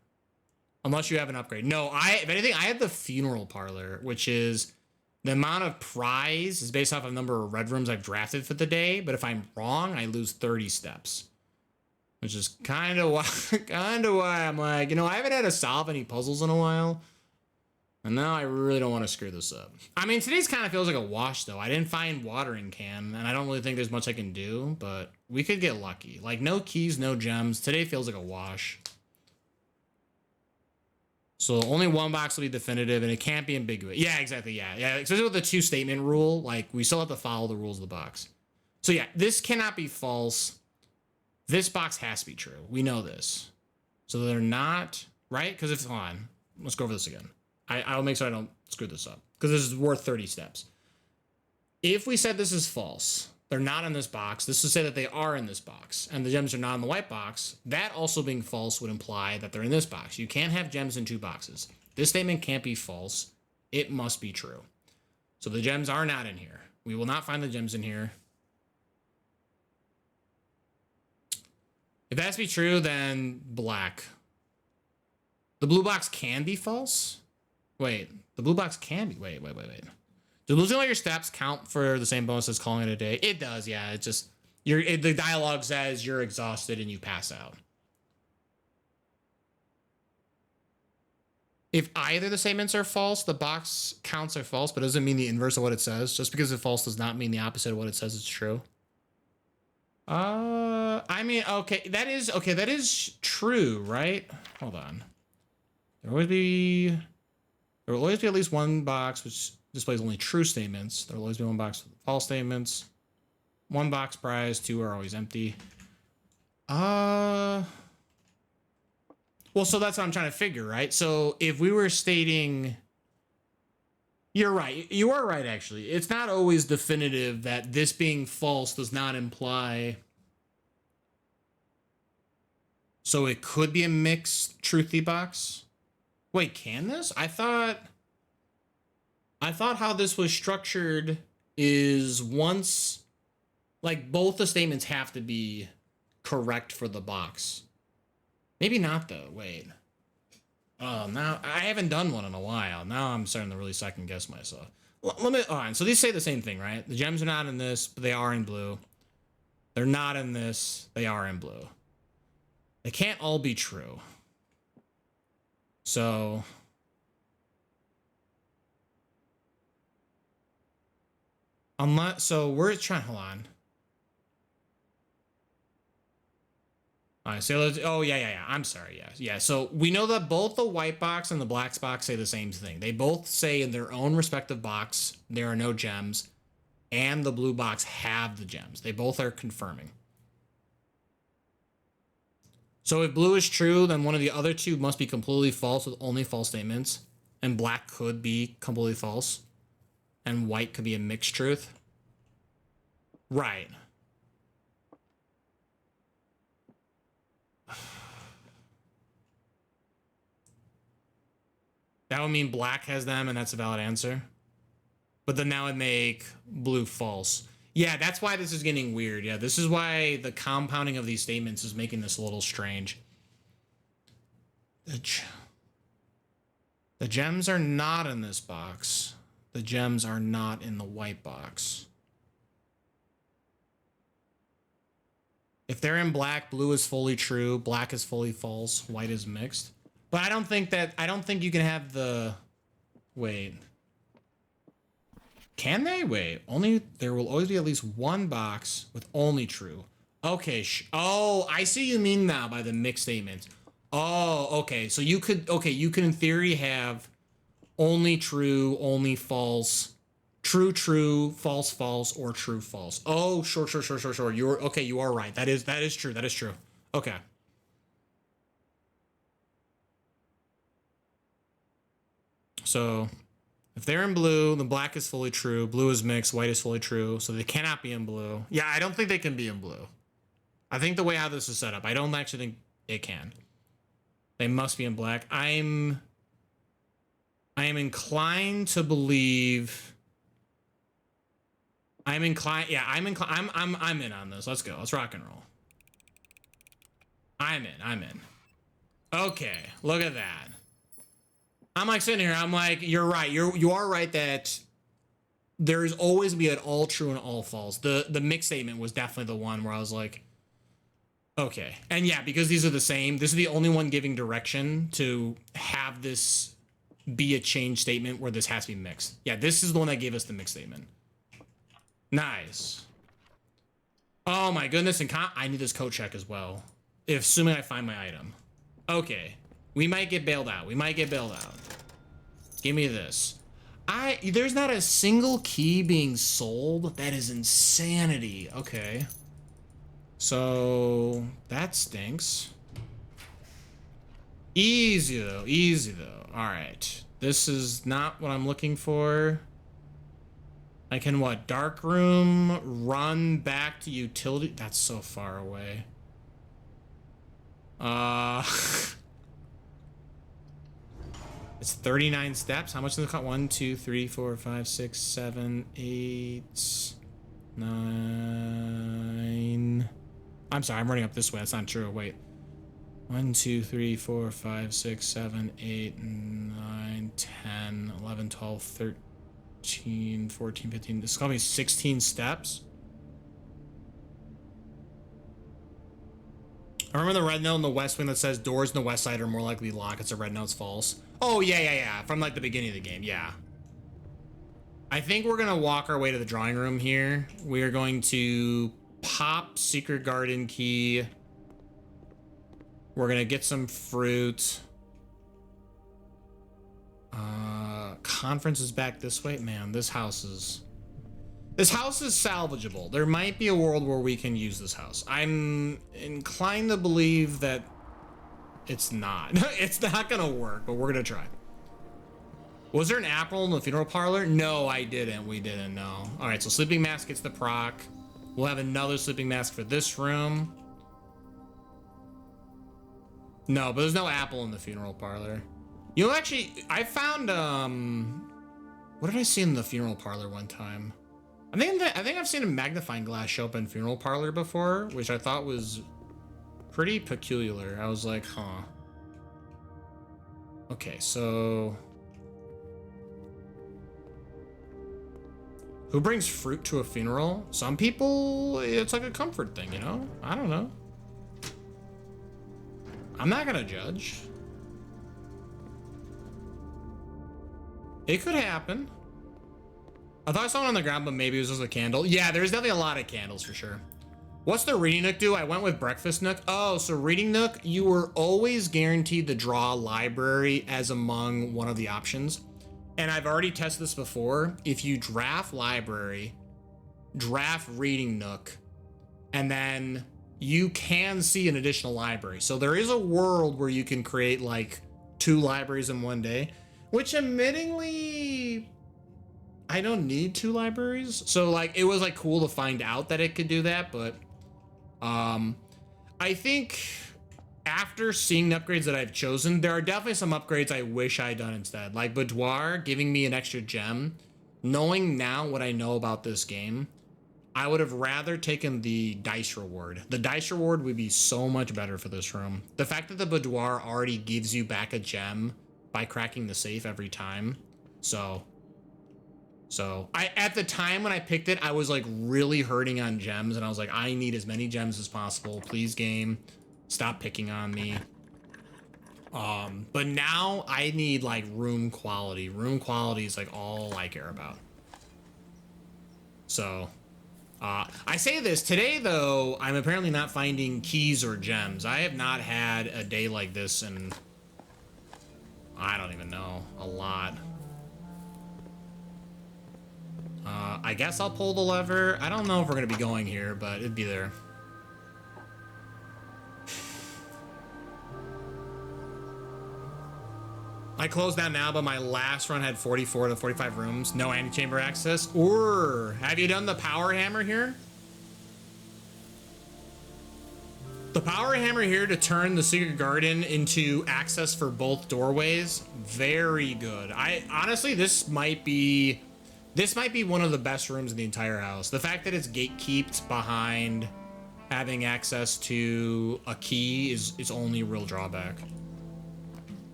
Unless you have an upgrade. No, if anything, I have the funeral parlor, which is the amount of prize is based off of the number of red rooms I've drafted for the day. But if I'm wrong, I lose 30 steps. Which is kind of why I'm like, I haven't had to solve any puzzles in a while. And now I really don't want to screw this up. I mean, today's kind of feels like a wash, though. I didn't find watering can, and I don't really think there's much I can do, but we could get lucky. Like, no keys, no gems. Today feels like a wash. So only one box will be definitive, and it can't be ambiguous. Yeah, exactly, yeah. Especially with the two-statement rule, like, we still have to follow the rules of the box. So yeah, this cannot be false. This box has to be true. We know this. So they're not, right? Because hold on. Let's go over this again. I'll make sure I don't screw this up, because this is worth 30 steps. If we said this is false, they're not in this box, this would say that they are in this box, and the gems are not in the white box. That also being false would imply that they're in this box. You can't have gems in two boxes. This statement can't be false. It must be true. So the gems are not in here. We will not find the gems in here. If that has to be true, then black. The blue box can be false? Wait, the blue box can be. Wait. Do losing all your steps count for the same bonus as calling it a day? It does, yeah. It's just the dialogue says you're exhausted and you pass out. If either the statements are false, the box counts are false, but it doesn't mean the inverse of what it says. Just because it's false does not mean the opposite of what it says is true. I mean, okay, that is true, right? Hold on. There will always be at least one box which displays only true statements. There will always be one box with false statements. One box prize, two are always empty. Well, so that's what I'm trying to figure, right? So if we were stating, you're right. You are right, actually. It's not always definitive that this being false does not imply. So it could be a mixed truthy box. Wait, can this? I thought how this was structured is once, like, both the statements have to be correct for the box. Maybe not, though. Wait. Oh, now I haven't done one in a while. Now I'm starting to really second guess myself. Let me. All right. So these say the same thing, right? The gems are not in this, but they are in blue. They're not in this. They are in blue. They can't all be true. So we're trying. Hold on. All right, so yeah. I'm sorry, yeah. So we know that both the white box and the black box say the same thing. They both say in their own respective box there are no gems, and the blue box have the gems. They both are confirming. So if blue is true, then one of the other two must be completely false with only false statements, and black could be completely false, and white could be a mixed truth. Right. That would mean black has them, and that's a valid answer. But then that would make blue false. Yeah, that's why this is getting weird. Yeah, this is why the compounding of these statements is making this a little strange. The gems are not in this box. The gems are not in the white box. If they're in black, blue is fully true, black is fully false, white is mixed. But I don't think you can have the... Wait. Can they? Wait. There will always be at least one box with only true. Okay. Oh, I see you mean now by the mixed statements. Oh, okay. So you could in theory have only true, only false, true, true, false, false, or true, false. Oh, sure. You are right. That is true. That is true. Okay. So if they're in blue, the black is fully true, blue is mixed, white is fully true, so they cannot be in blue. Yeah, I don't think they can be in blue. I think the way how this is set up, I don't actually think it can. They must be in black. I am inclined to believe. I'm in on this. Let's go. Let's rock and roll. I'm in. Okay, look at that. I'm like sitting here, I'm like, you're right. You are right that there's always be an all true and all false. The mixed statement was definitely the one where I was like, okay. And yeah, because these are the same, this is the only one giving direction to have this be a change statement where this has to be mixed. Yeah, this is the one that gave us the mixed statement. Nice. Oh my goodness, and I need this code check as well. Assuming I find my item. Okay. We might get bailed out. Give me this. There's not a single key being sold. That is insanity. Okay. So that stinks. Easy though. All right. This is not what I'm looking for. I can what? Dark room, run back to utility. That's so far away. It's 39 steps. How much does it cost? 1, 2, 3, 4, 5, 6, 7, 8, 9. I'm sorry, I'm running up this way. That's not true. Wait. 1, 2, 3, 4, 5, 6, 7, 8, 9, 10, 11, 12, 13, 14, 15. This is gonna be 16 steps. I remember the red note in the West Wing that says doors in the west side are more likely locked. It's a red note's false. Oh, yeah. From like the beginning of the game, yeah. I think we're gonna walk our way to the drawing room here. We are going to pop Secret Garden key. We're gonna get some fruit. Conference is back this way. Man, this house is salvageable. There might be a world where we can use this house. I'm inclined to believe that it's not. It's not gonna work, but we're gonna try. Was there an apple in the funeral parlor? No, I didn't. We didn't, no. All right, so sleeping mask gets the proc. We'll have another sleeping mask for this room. No, but there's no apple in the funeral parlor. You know, actually, I found, what did I see in the funeral parlor one time? I think I've seen a magnifying glass show up in funeral parlor before, which I thought was pretty peculiar. I was like, huh. Okay, so who brings fruit to a funeral? Some people, it's like a comfort thing, you know? I don't know. I'm not gonna judge. It could happen. I thought I saw one on the ground, but maybe it was just a candle. Yeah, there's definitely a lot of candles for sure. What's the reading nook do? I went with breakfast nook. Oh, so reading nook, you were always guaranteed to draw library as among one of the options. And I've already tested this before. If you draft library, draft reading nook, and then you can see an additional library. So there is a world where you can create like 2 libraries in one day, which admittingly, I don't need 2 libraries. So like, it was like cool to find out that it could do that, but I think after seeing the upgrades that I've chosen, there are definitely some upgrades I wish I had done instead. Like Boudoir giving me an extra gem. Knowing now what I know about this game, I would have rather taken the dice reward. The dice reward would be so much better for this room. The fact that the Boudoir already gives you back a gem by cracking the safe every time. So I, at the time when I picked it, I was like really hurting on gems, and I was like, I need as many gems as possible. Please, game, stop picking on me. But now I need like room quality. Room quality is like all I care about. So I say this today, though, I'm apparently not finding keys or gems. I have not had a day like this in, I don't even know, a lot. I guess I'll pull the lever. I don't know if we're going to be going here, but it'd be there. I closed down now, but my last run had 44 to 45 rooms. No antechamber access. Or have you done the power hammer here? The power hammer here to turn the secret garden into access for both doorways. Very good. I honestly, this might be one of the best rooms in the entire house. The fact that it's gatekeeped behind having access to a key is only a real drawback.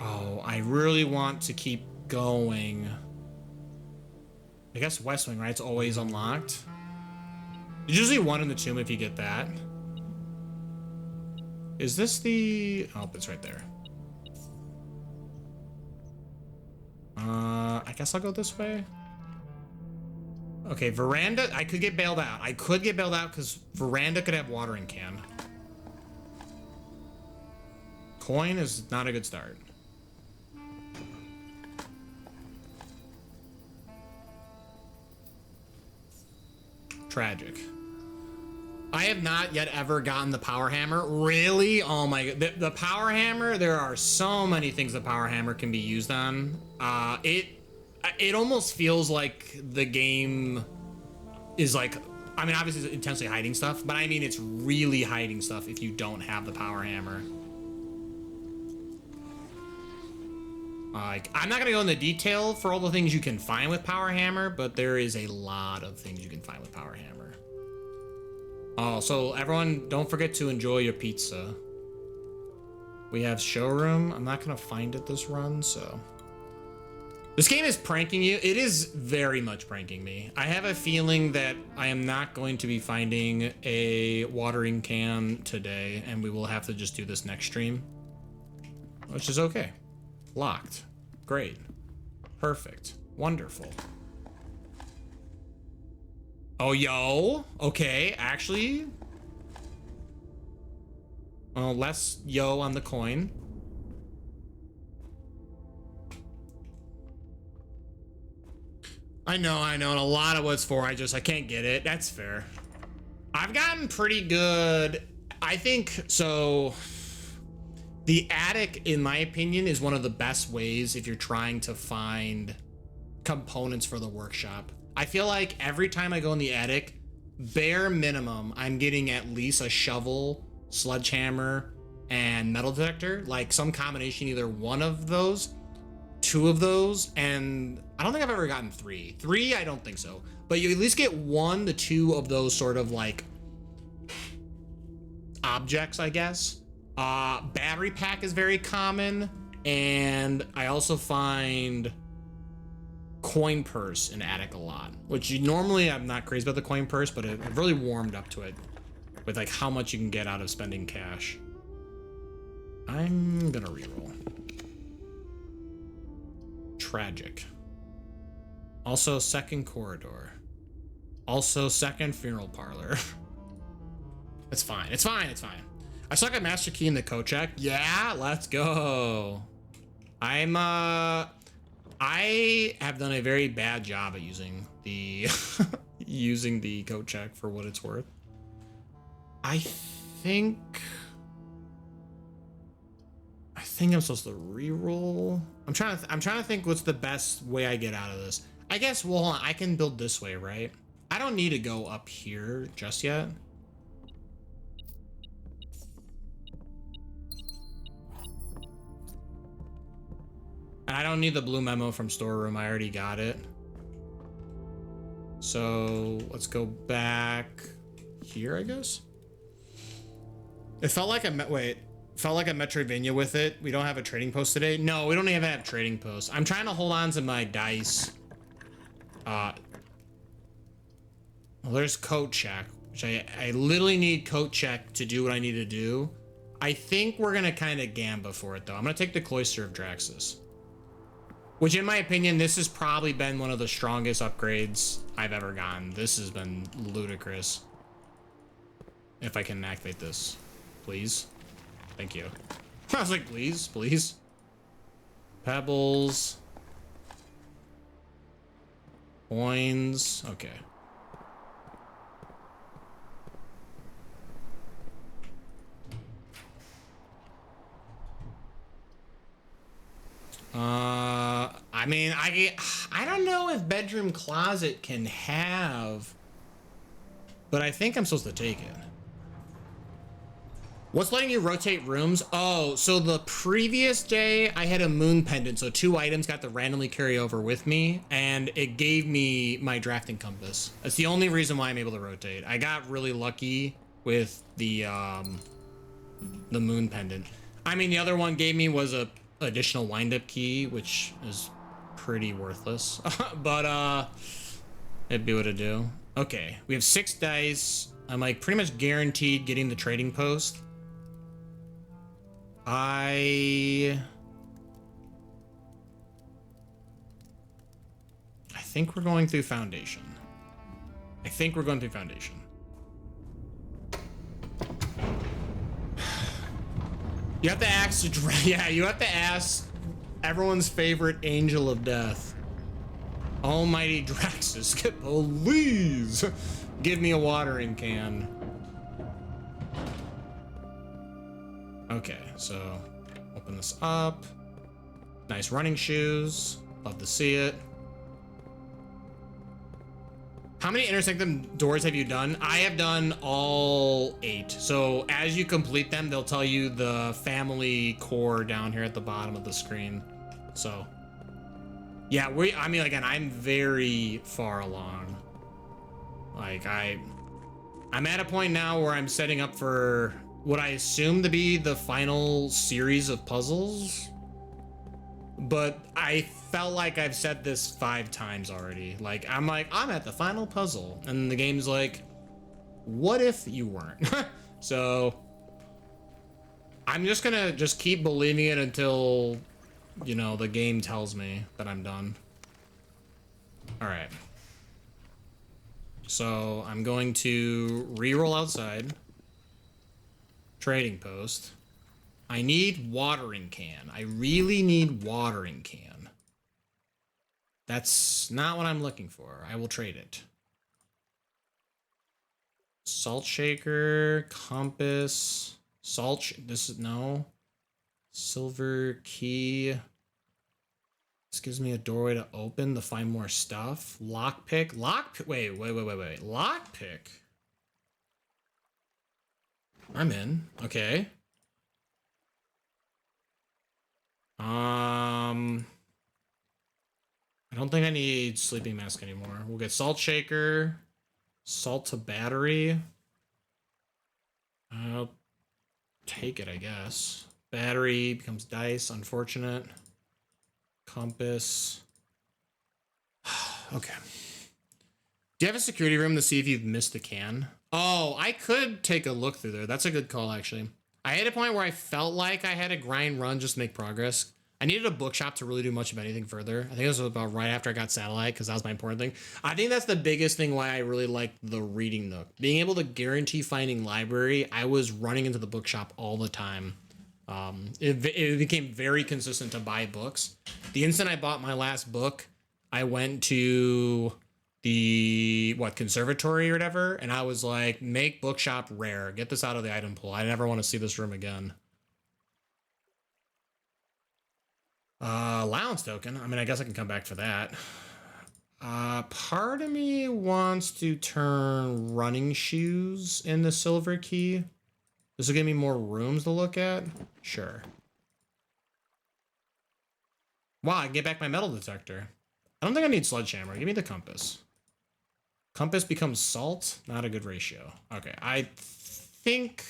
Oh, I really want to keep going. I guess West Wing, right? It's always unlocked. There's usually one in the tomb if you get that. Is this the... Oh, it's right there. I guess I'll go this way. Okay, veranda. I could get bailed out. I could get bailed out because veranda could have watering can. Coin is not a good start. Tragic. I have not yet ever gotten the power hammer. Really? Oh my god. The power hammer, there are so many things the power hammer can be used on. It almost feels like the game is like, I mean, obviously it's intensely hiding stuff, but I mean, it's really hiding stuff if you don't have the power hammer. Like, I'm not gonna go into detail for all the things you can find with power hammer, but there is a lot of things you can find with power hammer. Oh, so everyone, don't forget to enjoy your pizza. We have showroom. I'm not gonna find it this run, so. This game is pranking you. It is very much pranking me. I have a feeling that I am not going to be finding a watering can today, and we will have to just do this next stream, which is okay. Locked. Great. Perfect. Wonderful. Oh, yo. Okay, actually. Less yo on the coin. I know, and a lot of what's for, I can't get it. That's fair. I've gotten pretty good. I think, so... The attic, in my opinion, is one of the best ways if you're trying to find components for the workshop. I feel like every time I go in the attic, bare minimum, I'm getting at least a shovel, sledgehammer, and metal detector. Like some combination, either one of those, two of those, and I don't think I've ever gotten three. Three, I don't think so. But you at least get one to two of those sort of like objects, I guess. Battery pack is very common, and I also find coin purse in attic a lot, which normally I'm not crazy about the coin purse, but I've really warmed up to it with like how much you can get out of spending cash. I'm gonna reroll. Tragic. Also second corridor. Also second funeral parlor. It's fine. It's fine. It's fine. I suck at Master Key in the code check. Yeah, let's go. I have done a very bad job at using the using the code check for what it's worth. I think I'm supposed to re-roll. I'm trying to think what's the best way I get out of this. I guess, well, hold on, I can build this way, right? I don't need to go up here just yet. And I don't need the blue memo from storeroom. I already got it. So let's go back here, I guess. It felt like felt like a Metroidvania with it. We don't have a trading post today. No, we don't even have trading posts. I'm trying to hold on to my dice. Well, there's coat check, which I literally need coat check to do what I need to do. I think we're gonna kind of gamba for it though. I'm gonna take the Cloister of Draxus, which in my opinion, this has probably been one of the strongest upgrades I've ever gotten. This has been ludicrous. If I can activate this, please. Thank you. I was like, please, please. Pebbles. Coins. Okay. I mean, I don't know if bedroom closet can have, but I think I'm supposed to take it. What's letting you rotate rooms? Oh, so the previous day I had a moon pendant, so 2 items got to randomly carry over with me, and it gave me my drafting compass. That's the only reason why I'm able to rotate. I got really lucky with the moon pendant. I mean, the other one gave me was a additional wind-up key, which is pretty worthless, but it'd be what it do. Okay, we have 6 dice. I'm like pretty much guaranteed getting the trading post. I think we're going through Foundation. I think we're going through Foundation. You have to ask, yeah, you have to ask everyone's favorite angel of death. Almighty Draxus, please give me a watering can. Okay, so open this up. Nice running shoes. Love to see it. How many Inner Sanctum doors have you done? I have done all 8. So as you complete them, they'll tell you the family core down here at the bottom of the screen. So yeah, I mean, again, I'm very far along. Like I'm at a point now where I'm setting up for what I assume to be the final series of puzzles. But I felt like I've said this 5 times already. I'm at the final puzzle. And the game's like, what if you weren't? So I'm just gonna keep believing it until, you know, the game tells me that I'm done. All right. So I'm going to re-roll outside. Trading post. I need watering can. I really need watering can. That's not what I'm looking for. I will trade it. Salt shaker, compass, this is no. Silver key. This gives me a doorway to open to find more stuff. Lockpick. Wait. Lockpick. I'm in. Okay. I don't think I need sleeping mask anymore. We'll get salt shaker, salt to battery. I'll take it, I guess. Battery becomes dice, unfortunate. Compass. Okay. Do you have a security room to see if you've missed a can? Oh, I could take a look through there. That's a good call, actually. I hit a point where I felt like I had to grind run just to make progress. I needed a bookshop to really do much of anything further. I think it was about right after I got satellite, because that was my important thing. I think that's the biggest thing why I really liked the reading nook. Being able to guarantee finding library, I was running into the bookshop all the time. It became very consistent to buy books. The instant I bought my last book, I went to the conservatory or whatever, and I was like, make bookshop rare, get this out of the item pool. I never want to see this room again. Allowance token. I mean, I guess I can come back for that. Part of me wants to turn running shoes into silver key. This will give me more rooms to look at. Sure. Wow, I can get back my metal detector. I don't think I need sledgehammer. Give me the compass. Compass becomes salt. Not a good ratio. Okay, I think...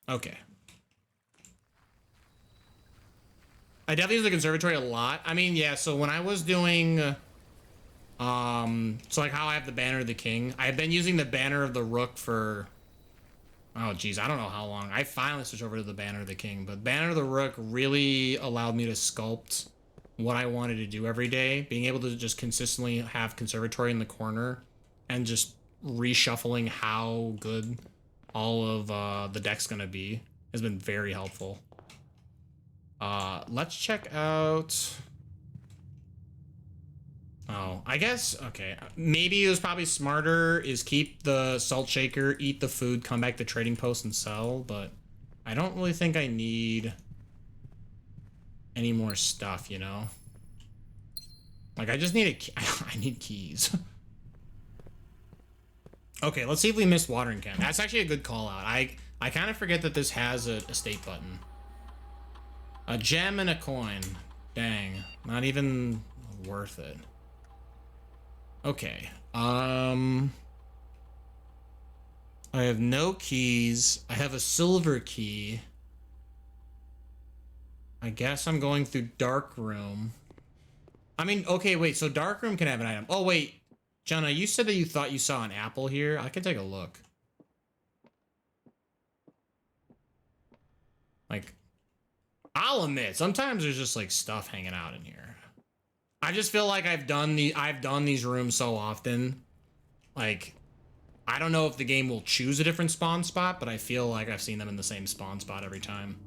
Okay. I definitely use the conservatory a lot. I mean, yeah, so when I was doing... so like how I have the Banner of the King. I've been using the Banner of the Rook for... Oh, geez, I don't know how long. I finally switched over to the Banner of the King, but Banner of the Rook really allowed me to sculpt what I wanted to do every day. Being able to just consistently have Conservatory in the corner and just reshuffling how good all of the deck's gonna be has been very helpful. Let's check out... Oh, I guess, okay. Maybe it was probably smarter is keep the salt shaker, eat the food, come back to trading post and sell, but I don't really think I need any more stuff, you know? Like, I just need I need keys. Okay, let's see if we missed watering can. That's actually a good call out. I kind of forget that this has a state button. A gem and a coin. Dang, not even worth it. Okay, I have no keys. I have a silver key. I guess I'm going through dark room. I mean, okay, wait, so dark room can have an item. Oh, wait, Jenna, you said that you thought you saw an apple here. I can take a look. Like, I'll admit, sometimes there's just like stuff hanging out in here. I just feel like I've done these rooms so often. Like, I don't know if the game will choose a different spawn spot, but I feel like I've seen them in the same spawn spot every time.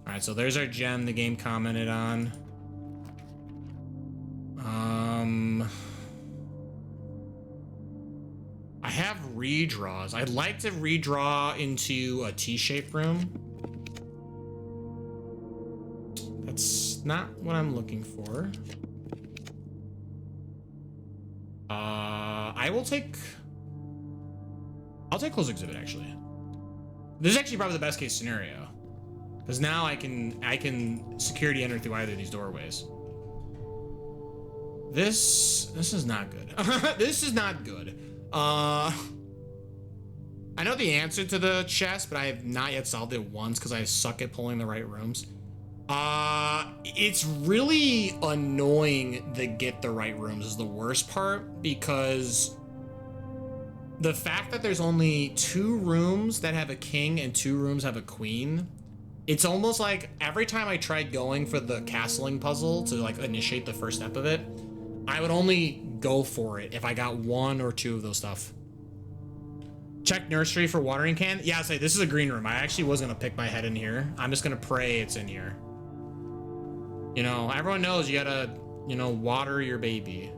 All right, so there's our gem the game commented on. I have redraws. I'd like to redraw into a T-shaped room. That's not what I'm looking for. I'll take closed exhibit, actually. This is actually probably the best case scenario, because now I can security enter through either of these doorways. This is not good. This is not good. I know the answer to the chest, but I have not yet solved it once because I suck at pulling the right rooms. It's really annoying to get the right rooms is the worst part, because the fact that there's only 2 rooms that have a king and 2 rooms have a queen, it's almost like every time I tried going for the castling puzzle to like initiate the first step of it, I would only go for it if I got 1 or 2 of those stuff. Check nursery for watering can. Yeah, I'll say this is a green room. I actually was gonna pick my head in here. I'm just gonna pray it's in here. You know, everyone knows you gotta, you know, water your baby.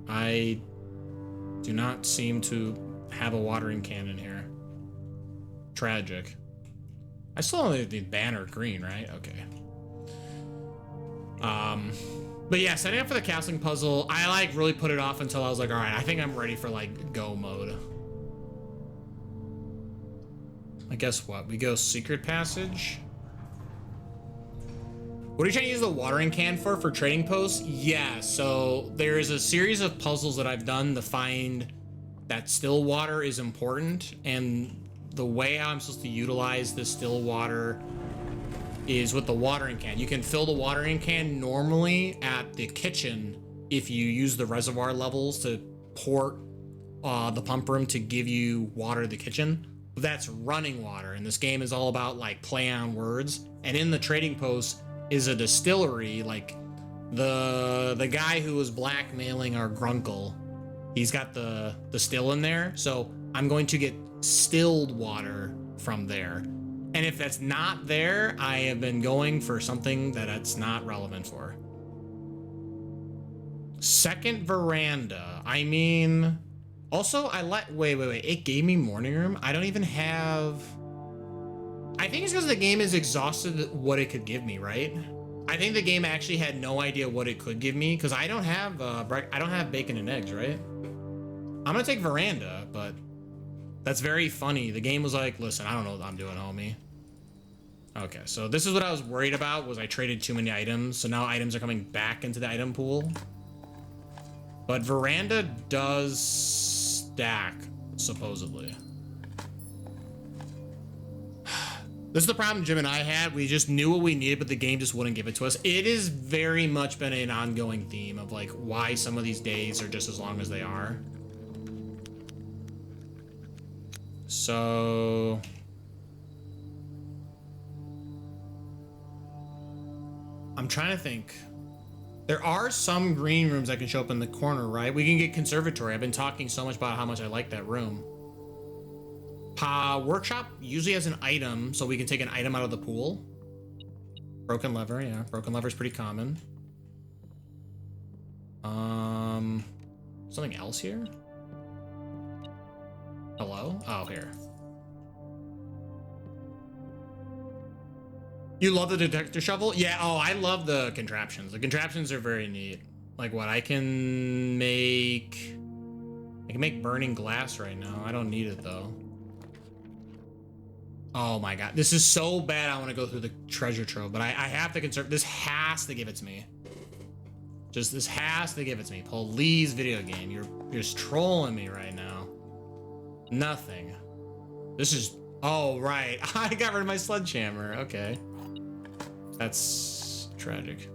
I do not seem to have a watering can in here. Tragic. I still only need the banner green, right? Okay. But yeah, setting up for the casting puzzle, I like really put it off until I was like, all right, I think I'm ready for like go mode. I guess what? We go secret passage. What are you trying to use the watering can for trading posts? Yeah, so there is a series of puzzles that I've done to find that still water is important, and the way how I'm supposed to utilize the still water is with the watering can. You can fill the watering can normally at the kitchen if you use the reservoir levels to port the pump room to give you water to the kitchen. But that's running water, and this game is all about like play on words. And in the trading post is a distillery, like the guy who was blackmailing our grunkle, he's got the still in there, so I'm going to get stilled water from there. And if that's not there, I have been going for something that it's not relevant for. Second veranda. I mean, also wait. It gave me morning room. I don't even have, I think it's because the game is exhausted what it could give me, right? I think the game actually had no idea what it could give me, because I don't have bacon and eggs, right? I'm gonna take veranda, but That's very funny. The game was like, listen, I don't know what I'm doing, homie. Okay, so this is what I was worried about, was I traded too many items. So now items are coming back into the item pool. But veranda does stack, supposedly. This is the problem Jim and I had. We just knew what we needed, but the game just wouldn't give it to us. It has very much been an ongoing theme of like why some of these days are just as long as they are. So... I'm trying to think. There are some green rooms that can show up in the corner, right? We can get conservatory. I've been talking so much about how much I like that room. Workshop usually has an item, so we can take an item out of the pool. Broken lever, yeah. Broken lever is pretty common. Something else here? Hello? Oh, here. You love the detector shovel? Yeah, oh, I love the contraptions. The contraptions are very neat. Like what, I can make burning glass right now. I don't need it though. Oh my god, this is so bad. I want to go through the treasure trove, but I have to conserve. This has to give it to me. This has to give it to me. Please, video game, you're just trolling me right now. Nothing. This is, oh right, I got rid of my sledgehammer. Okay. That's tragic.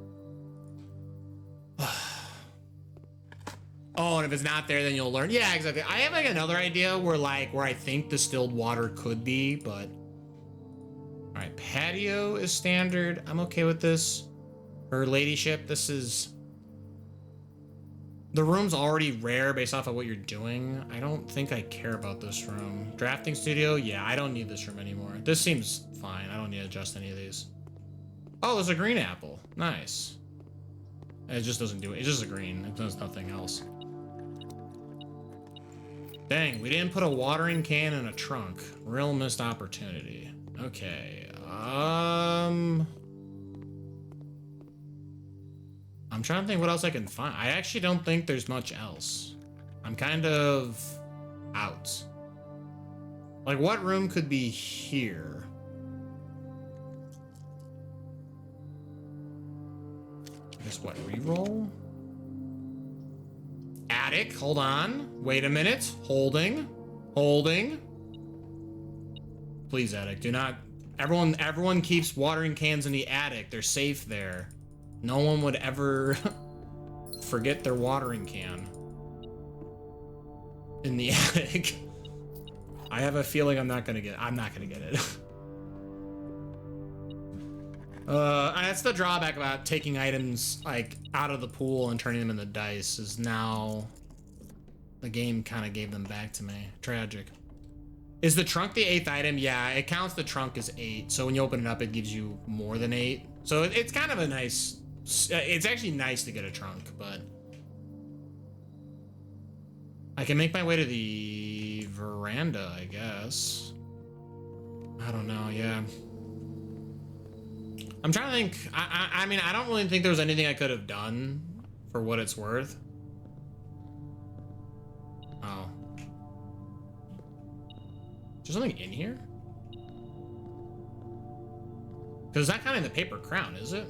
Oh, and if it's not there, then you'll learn. Yeah, exactly. I have like another idea where I think distilled water could be, but... All right, patio is standard. I'm okay with this. Her ladyship, this is... The room's already rare based off of what you're doing. I don't think I care about this room. Drafting studio, yeah, I don't need this room anymore. This seems fine. I don't need to adjust any of these. Oh, there's a green apple. Nice. It just doesn't do it. It's just a green. It does nothing else. Dang, we didn't put a watering can in a trunk. Real missed opportunity. Okay. I'm trying to think what else I can find. I actually don't think there's much else. I'm kind of out. Like, what room could be here? I guess what, reroll? Attic, hold on. Wait a minute. Holding. Please, attic, do not. Everyone keeps watering cans in the attic. They're safe there. No one would ever forget their watering can in the attic. I have a feeling I'm not gonna get it. That's the drawback about taking items like out of the pool and turning them into dice, is now the game kind of gave them back to me. Tragic. Is the trunk the 8th item? Yeah, it counts the trunk as 8. So when you open it up, it gives you more than 8. So it's kind of a nice, it's actually nice to get a trunk, but I can make my way to the veranda, I guess. I don't know, yeah. I'm trying to think. I mean, I don't really think there was anything I could have done for what it's worth. Oh. Is there something in here? Because that kind of in the paper crown, is it?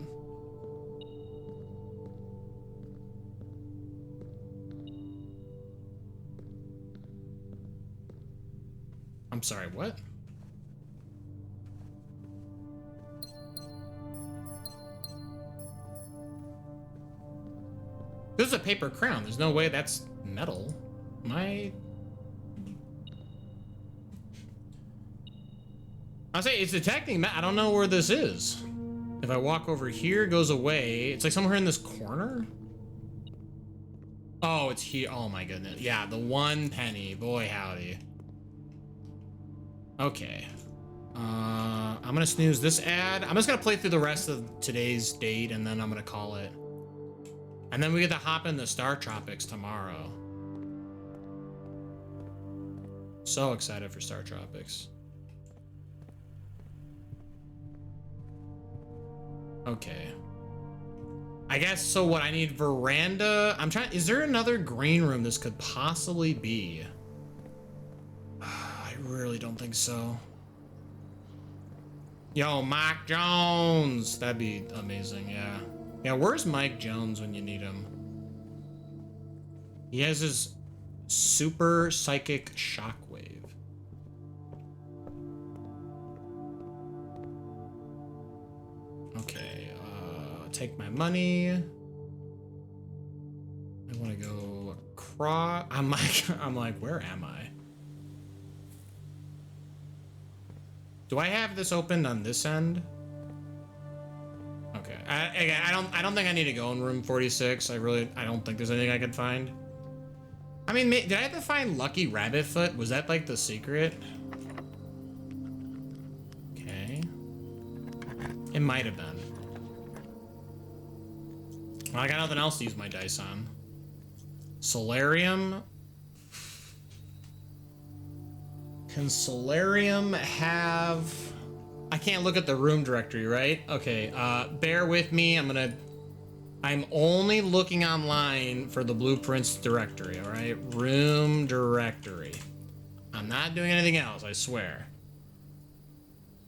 I'm sorry, what? This is a paper crown. There's no way that's metal. I'll say it's detecting. I don't know where this is. If I walk over here, it goes away. It's like somewhere in this corner. Oh, it's here. Oh my goodness. Yeah, the 1 penny. Boy, howdy. Okay. I'm gonna snooze this ad. I'm just gonna play through the rest of today's date, and then I'm gonna call it. And then we get to hop in the Star Tropics tomorrow. So excited for Star Tropics. Okay. I guess, so what, I need veranda. I'm trying, is there another green room this could possibly be? I really don't think so. Yo, Mike Jones! That'd be amazing, yeah. Yeah, where's Mike Jones when you need him? He has his super psychic shockwave. Okay, take my money. I want to go across. I'm like, where am I? Do I have this opened on this end? Okay. I don't think I need to go in room 46. I don't think there's anything I could find. I mean, did I have to find Lucky Rabbit Foot? Was that like the secret? Okay. It might have been. Well, I got nothing else to use my dice on. Solarium. Can Solarium have... I can't look at the room directory, right? Okay, bear with me. I'm only looking online for the Blueprints directory, all right? Room directory. I'm not doing anything else, I swear.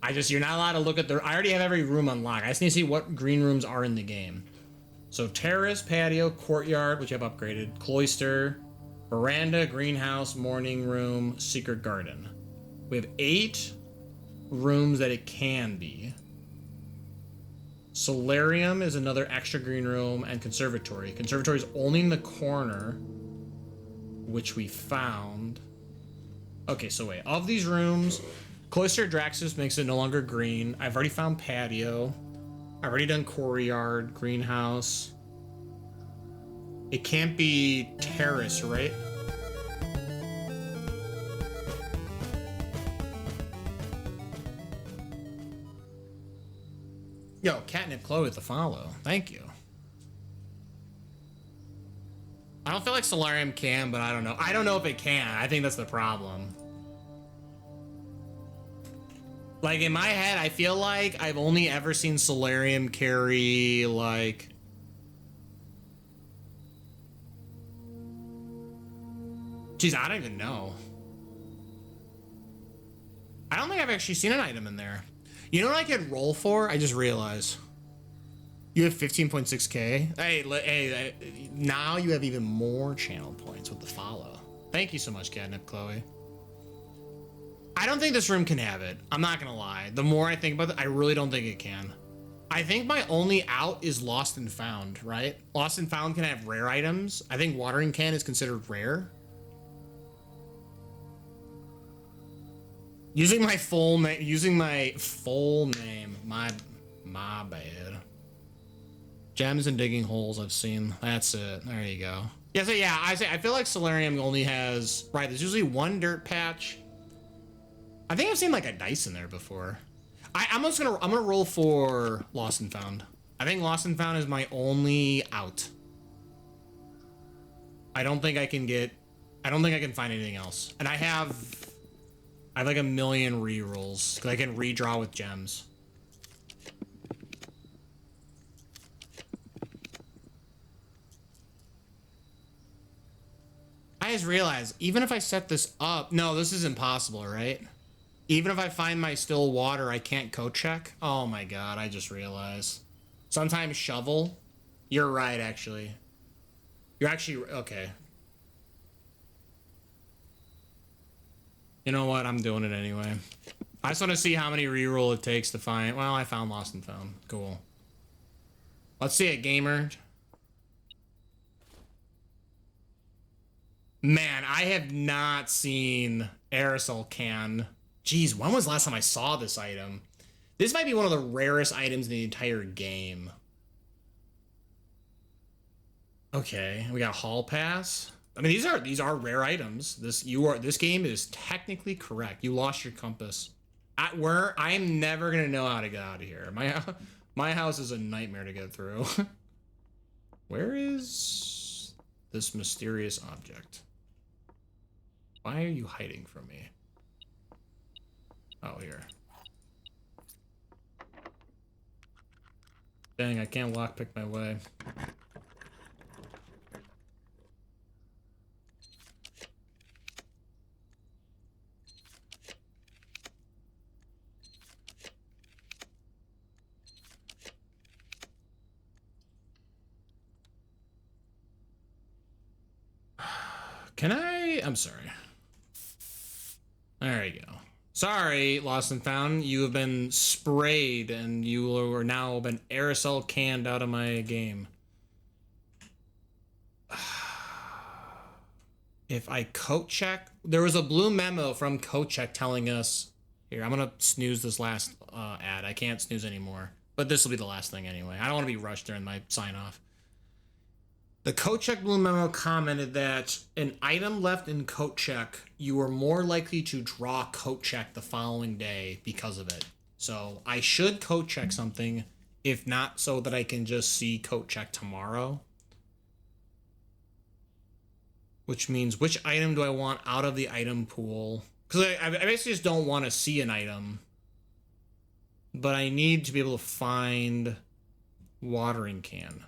You're not allowed to look at I already have every room unlocked. I just need to see what green rooms are in the game. So terrace, patio, courtyard, which I've upgraded, cloister, veranda, greenhouse, morning room, secret garden. We have 8 rooms that it can be. Solarium is another extra green room, and conservatory. Conservatory is only in the corner, which we found. Okay, so wait. Of these rooms, Cloister Draxus makes it no longer green. I've already found patio. I've already done courtyard, greenhouse. It can't be terrace, right? Yo, Catnip Chloe with the follow. Thank you. I don't feel like Solarium can, but I don't know. I don't know if it can. I think that's the problem. Like, in my head, I feel like I've only ever seen Solarium carry, like... Geez, I don't even know. I don't think I've actually seen an item in there. You know what I could roll for? I just realized. You have 15.6k. Hey, now you have even more channel points with the follow. Thank you so much, Catnip Chloe. I don't think this room can have it. I'm not gonna lie. The more I think about it, I really don't think it can. I think my only out is Lost and Found, right? Lost and Found can have rare items. I think Watering Can is considered rare. Using my full name, my bad. Gems and digging holes I've seen. That's it. There you go. Yeah, so yeah, I feel like Solarium only has, right, there's usually one dirt patch. I think I've seen like a dice in there before. I'm gonna roll for Lost and Found. I think Lost and Found is my only out. I don't think I can find anything else. And I have like a million rerolls because I can redraw with gems. I just realized, even if I set this up, no, this is impossible, right? Even if I find my still water, I can't code check. Oh my god, I just realized. Sometimes shovel. You're right, actually. You're actually, okay. You know what? I'm doing it anyway. I just want to see how many reroll it takes to find. Well, I found Lost and Found. Cool. Let's see it, gamer. Man, I have not seen Aerosol Can. Jeez, when was the last time I saw this item? This might be one of the rarest items in the entire game. Okay, we got Hall Pass. I mean, these are rare items. This game is technically correct. You lost your compass. I am never gonna know how to get out of here. My house is a nightmare to get through. Where is this mysterious object? Why are you hiding from me? Oh, here. Dang, I can't lockpick my way. Can I? I'm sorry. There you go. Sorry, Lost and Found. You have been sprayed and you are now been aerosol canned out of my game. If I coat check, there was a blue memo from coat check telling us, here, I'm gonna snooze this last ad. I can't snooze anymore, but this will be the last thing anyway. I don't want to be rushed during my sign off. The coat check blue memo commented that an item left in coat check, you are more likely to draw coat check the following day because of it. So I should coat check something, if not so that I can just see coat check tomorrow. Which means, which item do I want out of the item pool? Because I basically just don't want to see an item. But I need to be able to find watering can.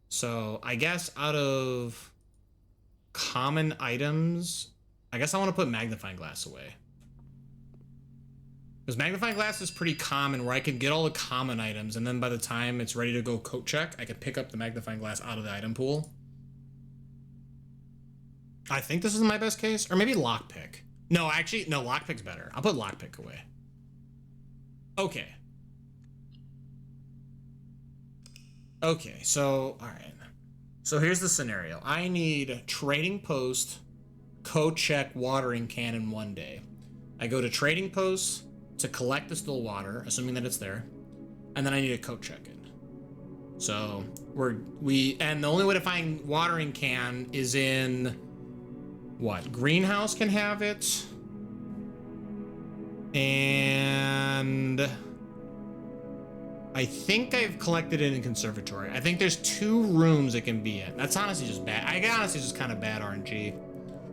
So I guess out of common items, I guess I want to put magnifying glass away. Because magnifying glass is pretty common, where I can get all the common items, and then by the time it's ready to go coat check, I can pick up the magnifying glass out of the item pool. I think this is my best case, or maybe lockpick. No, actually, no, lockpick's better. I'll put lockpick away. Okay. Okay, so, all right. So here's the scenario. I need trading post, coat check, watering can in one day. I go to trading post to collect the still water, assuming that it's there, and then I need a coat check it. So and the only way to find watering can is in what? Greenhouse can have it, and I think I've collected it in conservatory. I think there's 2 rooms it can be in. That's honestly just bad. I honestly just kind of bad RNG.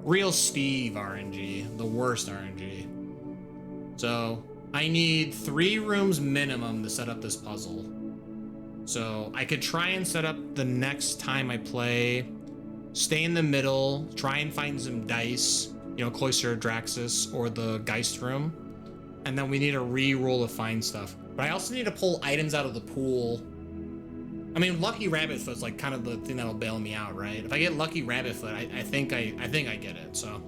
Real Steve RNG, the worst RNG. So I need 3 rooms minimum to set up this puzzle. So I could try and set up the next time I play, stay in the middle, try and find some dice, you know, Cloister Draxus or the Geist room. And then we need a re-roll to find stuff. But I also need to pull items out of the pool. I mean, Lucky Rabbit Foot's like kind of the thing that'll bail me out, right? If I get Lucky Rabbit Foot, I think I get it, so.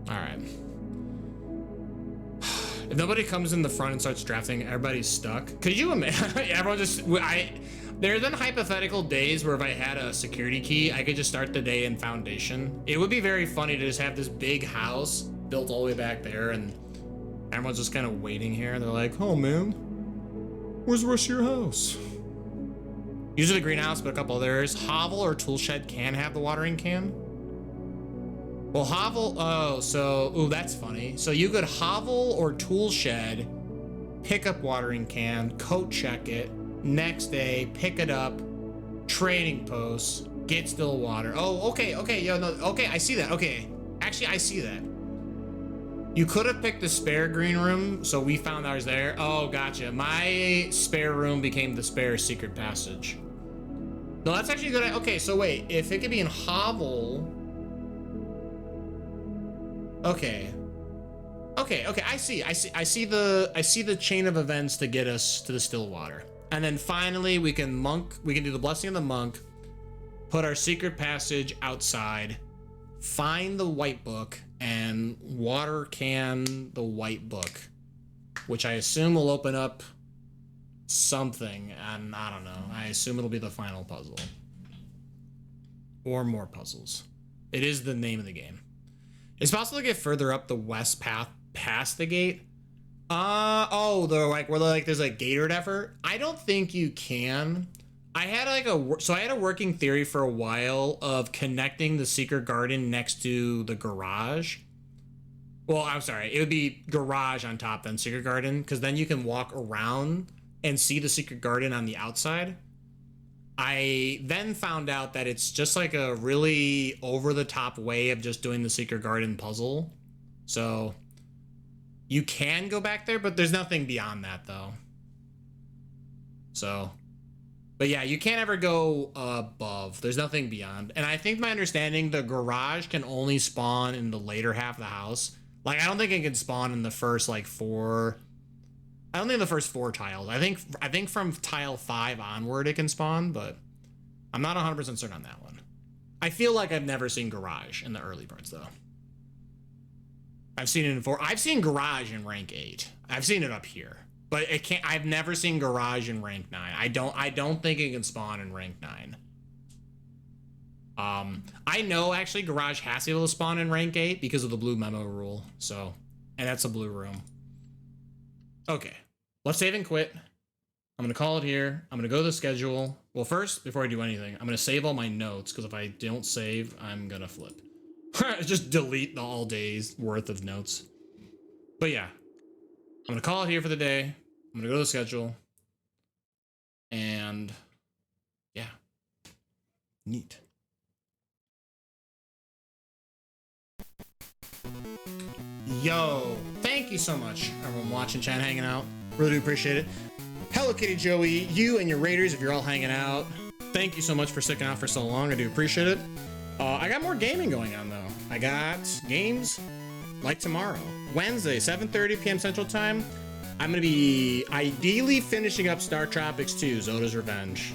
All right. If nobody comes in the front and starts drafting, everybody's stuck. Could you imagine? Everyone just, there's been hypothetical days where if I had a security key, I could just start the day in Foundation. It would be very funny to just have this big house built all the way back there and everyone's just kind of waiting here. They're like, oh man, where's the rest of your house? Usually the greenhouse, but a couple others. Hovel or Toolshed can have the watering can. Well, Hovel, ooh, that's funny. So you could Hovel or Toolshed, pick up watering can, coat check it, next day, pick it up, trading post, get still water. Oh, okay, yo, no, okay, I see that, okay. Actually, I see that. You could have picked the spare green room, so we found ours there. Oh, gotcha. My spare room became the spare secret passage. No, that's actually good. Okay, so wait, if it could be in Hovel. Okay, I see the chain of events to get us to the still water. And then finally we can do the blessing of the monk, put our secret passage outside, find the white book, and water can the white book, which I assume will open up something, and I don't know. I assume it'll be the final puzzle. Or more puzzles. It is the name of the game. It's possible to get further up the west path past the gate. There's a gated effort. I don't think you can. I had a working theory for a while of connecting the secret garden next to the garage. Well, I'm sorry, it would be garage on top, then secret garden, because then you can walk around and see the secret garden on the outside. I then found out that it's just like a really over-the-top way of just doing the secret garden puzzle. So you can go back there, but there's nothing beyond that, though. So, but yeah, you can't ever go above. There's nothing beyond. And I think my understanding, the garage can only spawn in the later half of the house. Like, I don't think it can spawn in the first, like, 4... I don't think the first 4 tiles. I think from tile 5 onward it can spawn, but I'm not 100% certain on that one. I feel like I've never seen Garage in the early parts though. I've seen it in 4. I've seen Garage in rank 8. I've seen it up here, but it can't. I've never seen Garage in rank 9. I don't think it can spawn in rank 9. I know actually Garage has to be able to spawn in rank 8 because of the blue memo rule. So, and that's a blue room. Okay, let's save and quit. I'm gonna call it here. I'm gonna go to the schedule. Well, first, before I do anything, I'm gonna save all my notes because if I don't save, I'm gonna flip. Just delete the all days worth of notes. But yeah, I'm gonna call it here for the day. I'm gonna go to the schedule. And yeah, neat. Yo, thank you so much, everyone watching, chat, hanging out. Really do appreciate it. Hello Kitty Joey, you and your Raiders, if you're all hanging out, thank you so much for sticking out for so long. I do appreciate it. I got more gaming going on though. I got games like tomorrow, Wednesday, 7:30 p.m. Central Time. I'm gonna be ideally finishing up Star Tropics 2, Zoda's Revenge.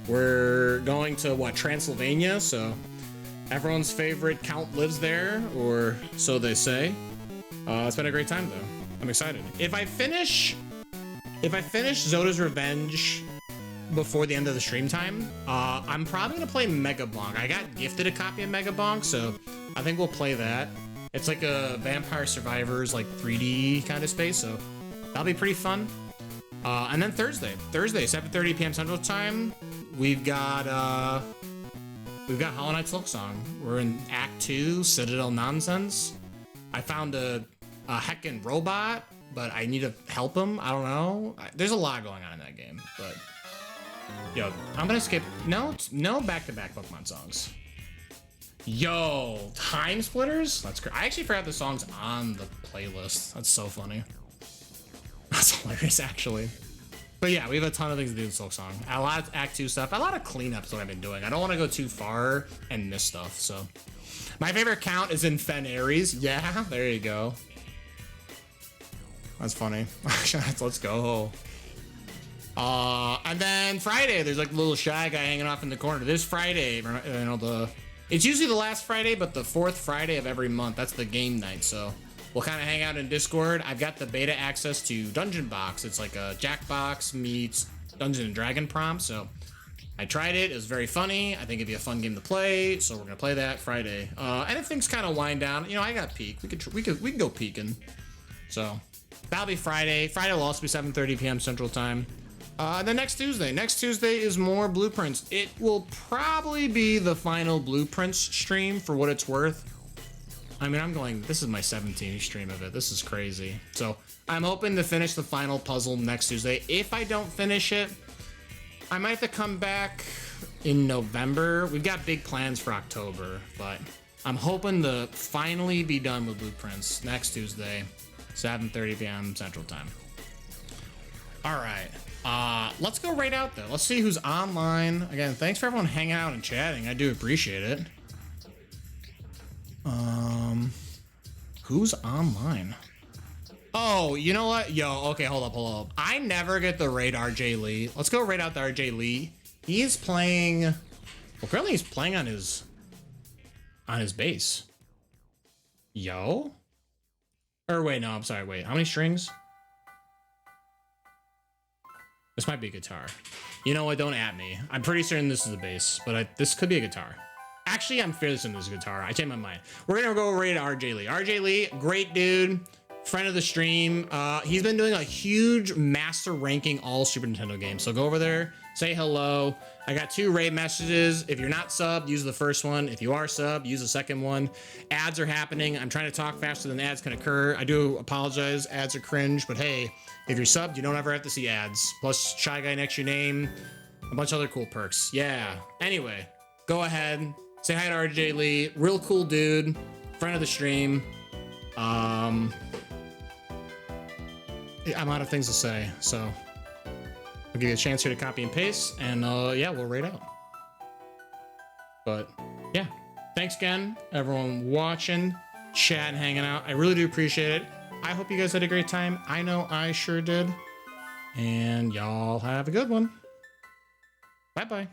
We're going to what, Transylvania? So everyone's favorite count lives there, or so they say. It's been a great time though. I'm excited. If I finish Zoda's Revenge before the end of the stream time, I'm probably gonna play Mega Bonk. I got gifted a copy of Mega Bonk, so I think we'll play that. It's like a Vampire Survivors like 3D kind of space, so that'll be pretty fun. And then Thursday, 7:30 p.m. Central Time, we've got Hollow Knight Silksong. We're in Act 2, Citadel Nonsense. I found a heckin' robot, but I need to help him. I don't know. There's a lot going on in that game, but yo, I'm gonna skip. No back-to-back Pokemon songs. Yo, Time Splitters? That's great. I actually forgot the songs on the playlist. That's so funny. That's hilarious, actually. But yeah, we have a ton of things to do in Silksong. A lot of Act 2 stuff. A lot of cleanups what I've been doing. I don't want to go too far and miss stuff, so. My favorite count is in Fenairies. Yeah, there you go. That's funny. Let's go. And then Friday, there's like a little shy guy hanging off in the corner. This Friday, you know, it's usually the last Friday, but the 4th Friday of every month. That's the game night, so we'll kind of hang out in Discord. I've got the beta access to Dungeon Box. It's like a Jackbox meets Dungeon and Dragon prompt, so I tried it. It was very funny. I think it'd be a fun game to play, so we're gonna play that Friday. And if things kind of wind down, you know, I got peak. We could go peeking. So that'll be Friday. Friday will also be 7:30 p.m. Central Time. Then next Tuesday is more Blueprints. It will probably be the final Blueprints stream for what it's worth. I mean, this is my 17th stream of it. This is crazy. So I'm hoping to finish the final puzzle next Tuesday. If I don't finish it, I might have to come back in November. We've got big plans for October, but I'm hoping to finally be done with Blueprints next Tuesday, 7:30 p.m. Central Time. All right. Let's go right out there. Let's see who's online. Again, thanks for everyone hanging out and chatting. I do appreciate it. Who's online? Oh, you know what? Yo, okay, hold up. I never get the raid RJ Lee. Let's go raid out the RJ Lee. He is playing. Well, currently he's playing on his base. Yo. Or wait, no, I'm sorry. Wait, how many strings? This might be a guitar. You know what? Don't at me. I'm pretty certain this is a bass, but this could be a guitar. Actually, I'm fairly certain this is a guitar. I changed my mind. We're gonna go raid RJ Lee. RJ Lee, great dude. Friend of the stream. He's been doing a huge master ranking all Super Nintendo games. So go over there, say hello. I got 2 raid messages. If you're not subbed, use the first one. If you are subbed, use the second one. Ads are happening. I'm trying to talk faster than ads can occur. I do apologize. Ads are cringe, but hey, if you're subbed, you don't ever have to see ads. Plus Shy Guy next to your name, a bunch of other cool perks. Yeah. Anyway, go ahead, say hi to RJ Lee. Real cool dude, friend of the stream. I'm out of things to say, so I'll give you a chance here to copy and paste, and yeah, we'll raid out. But yeah, thanks again, everyone watching, chat, and hanging out. I really do appreciate it. I hope you guys had a great time. I know I sure did. And y'all have a good one. Bye-bye.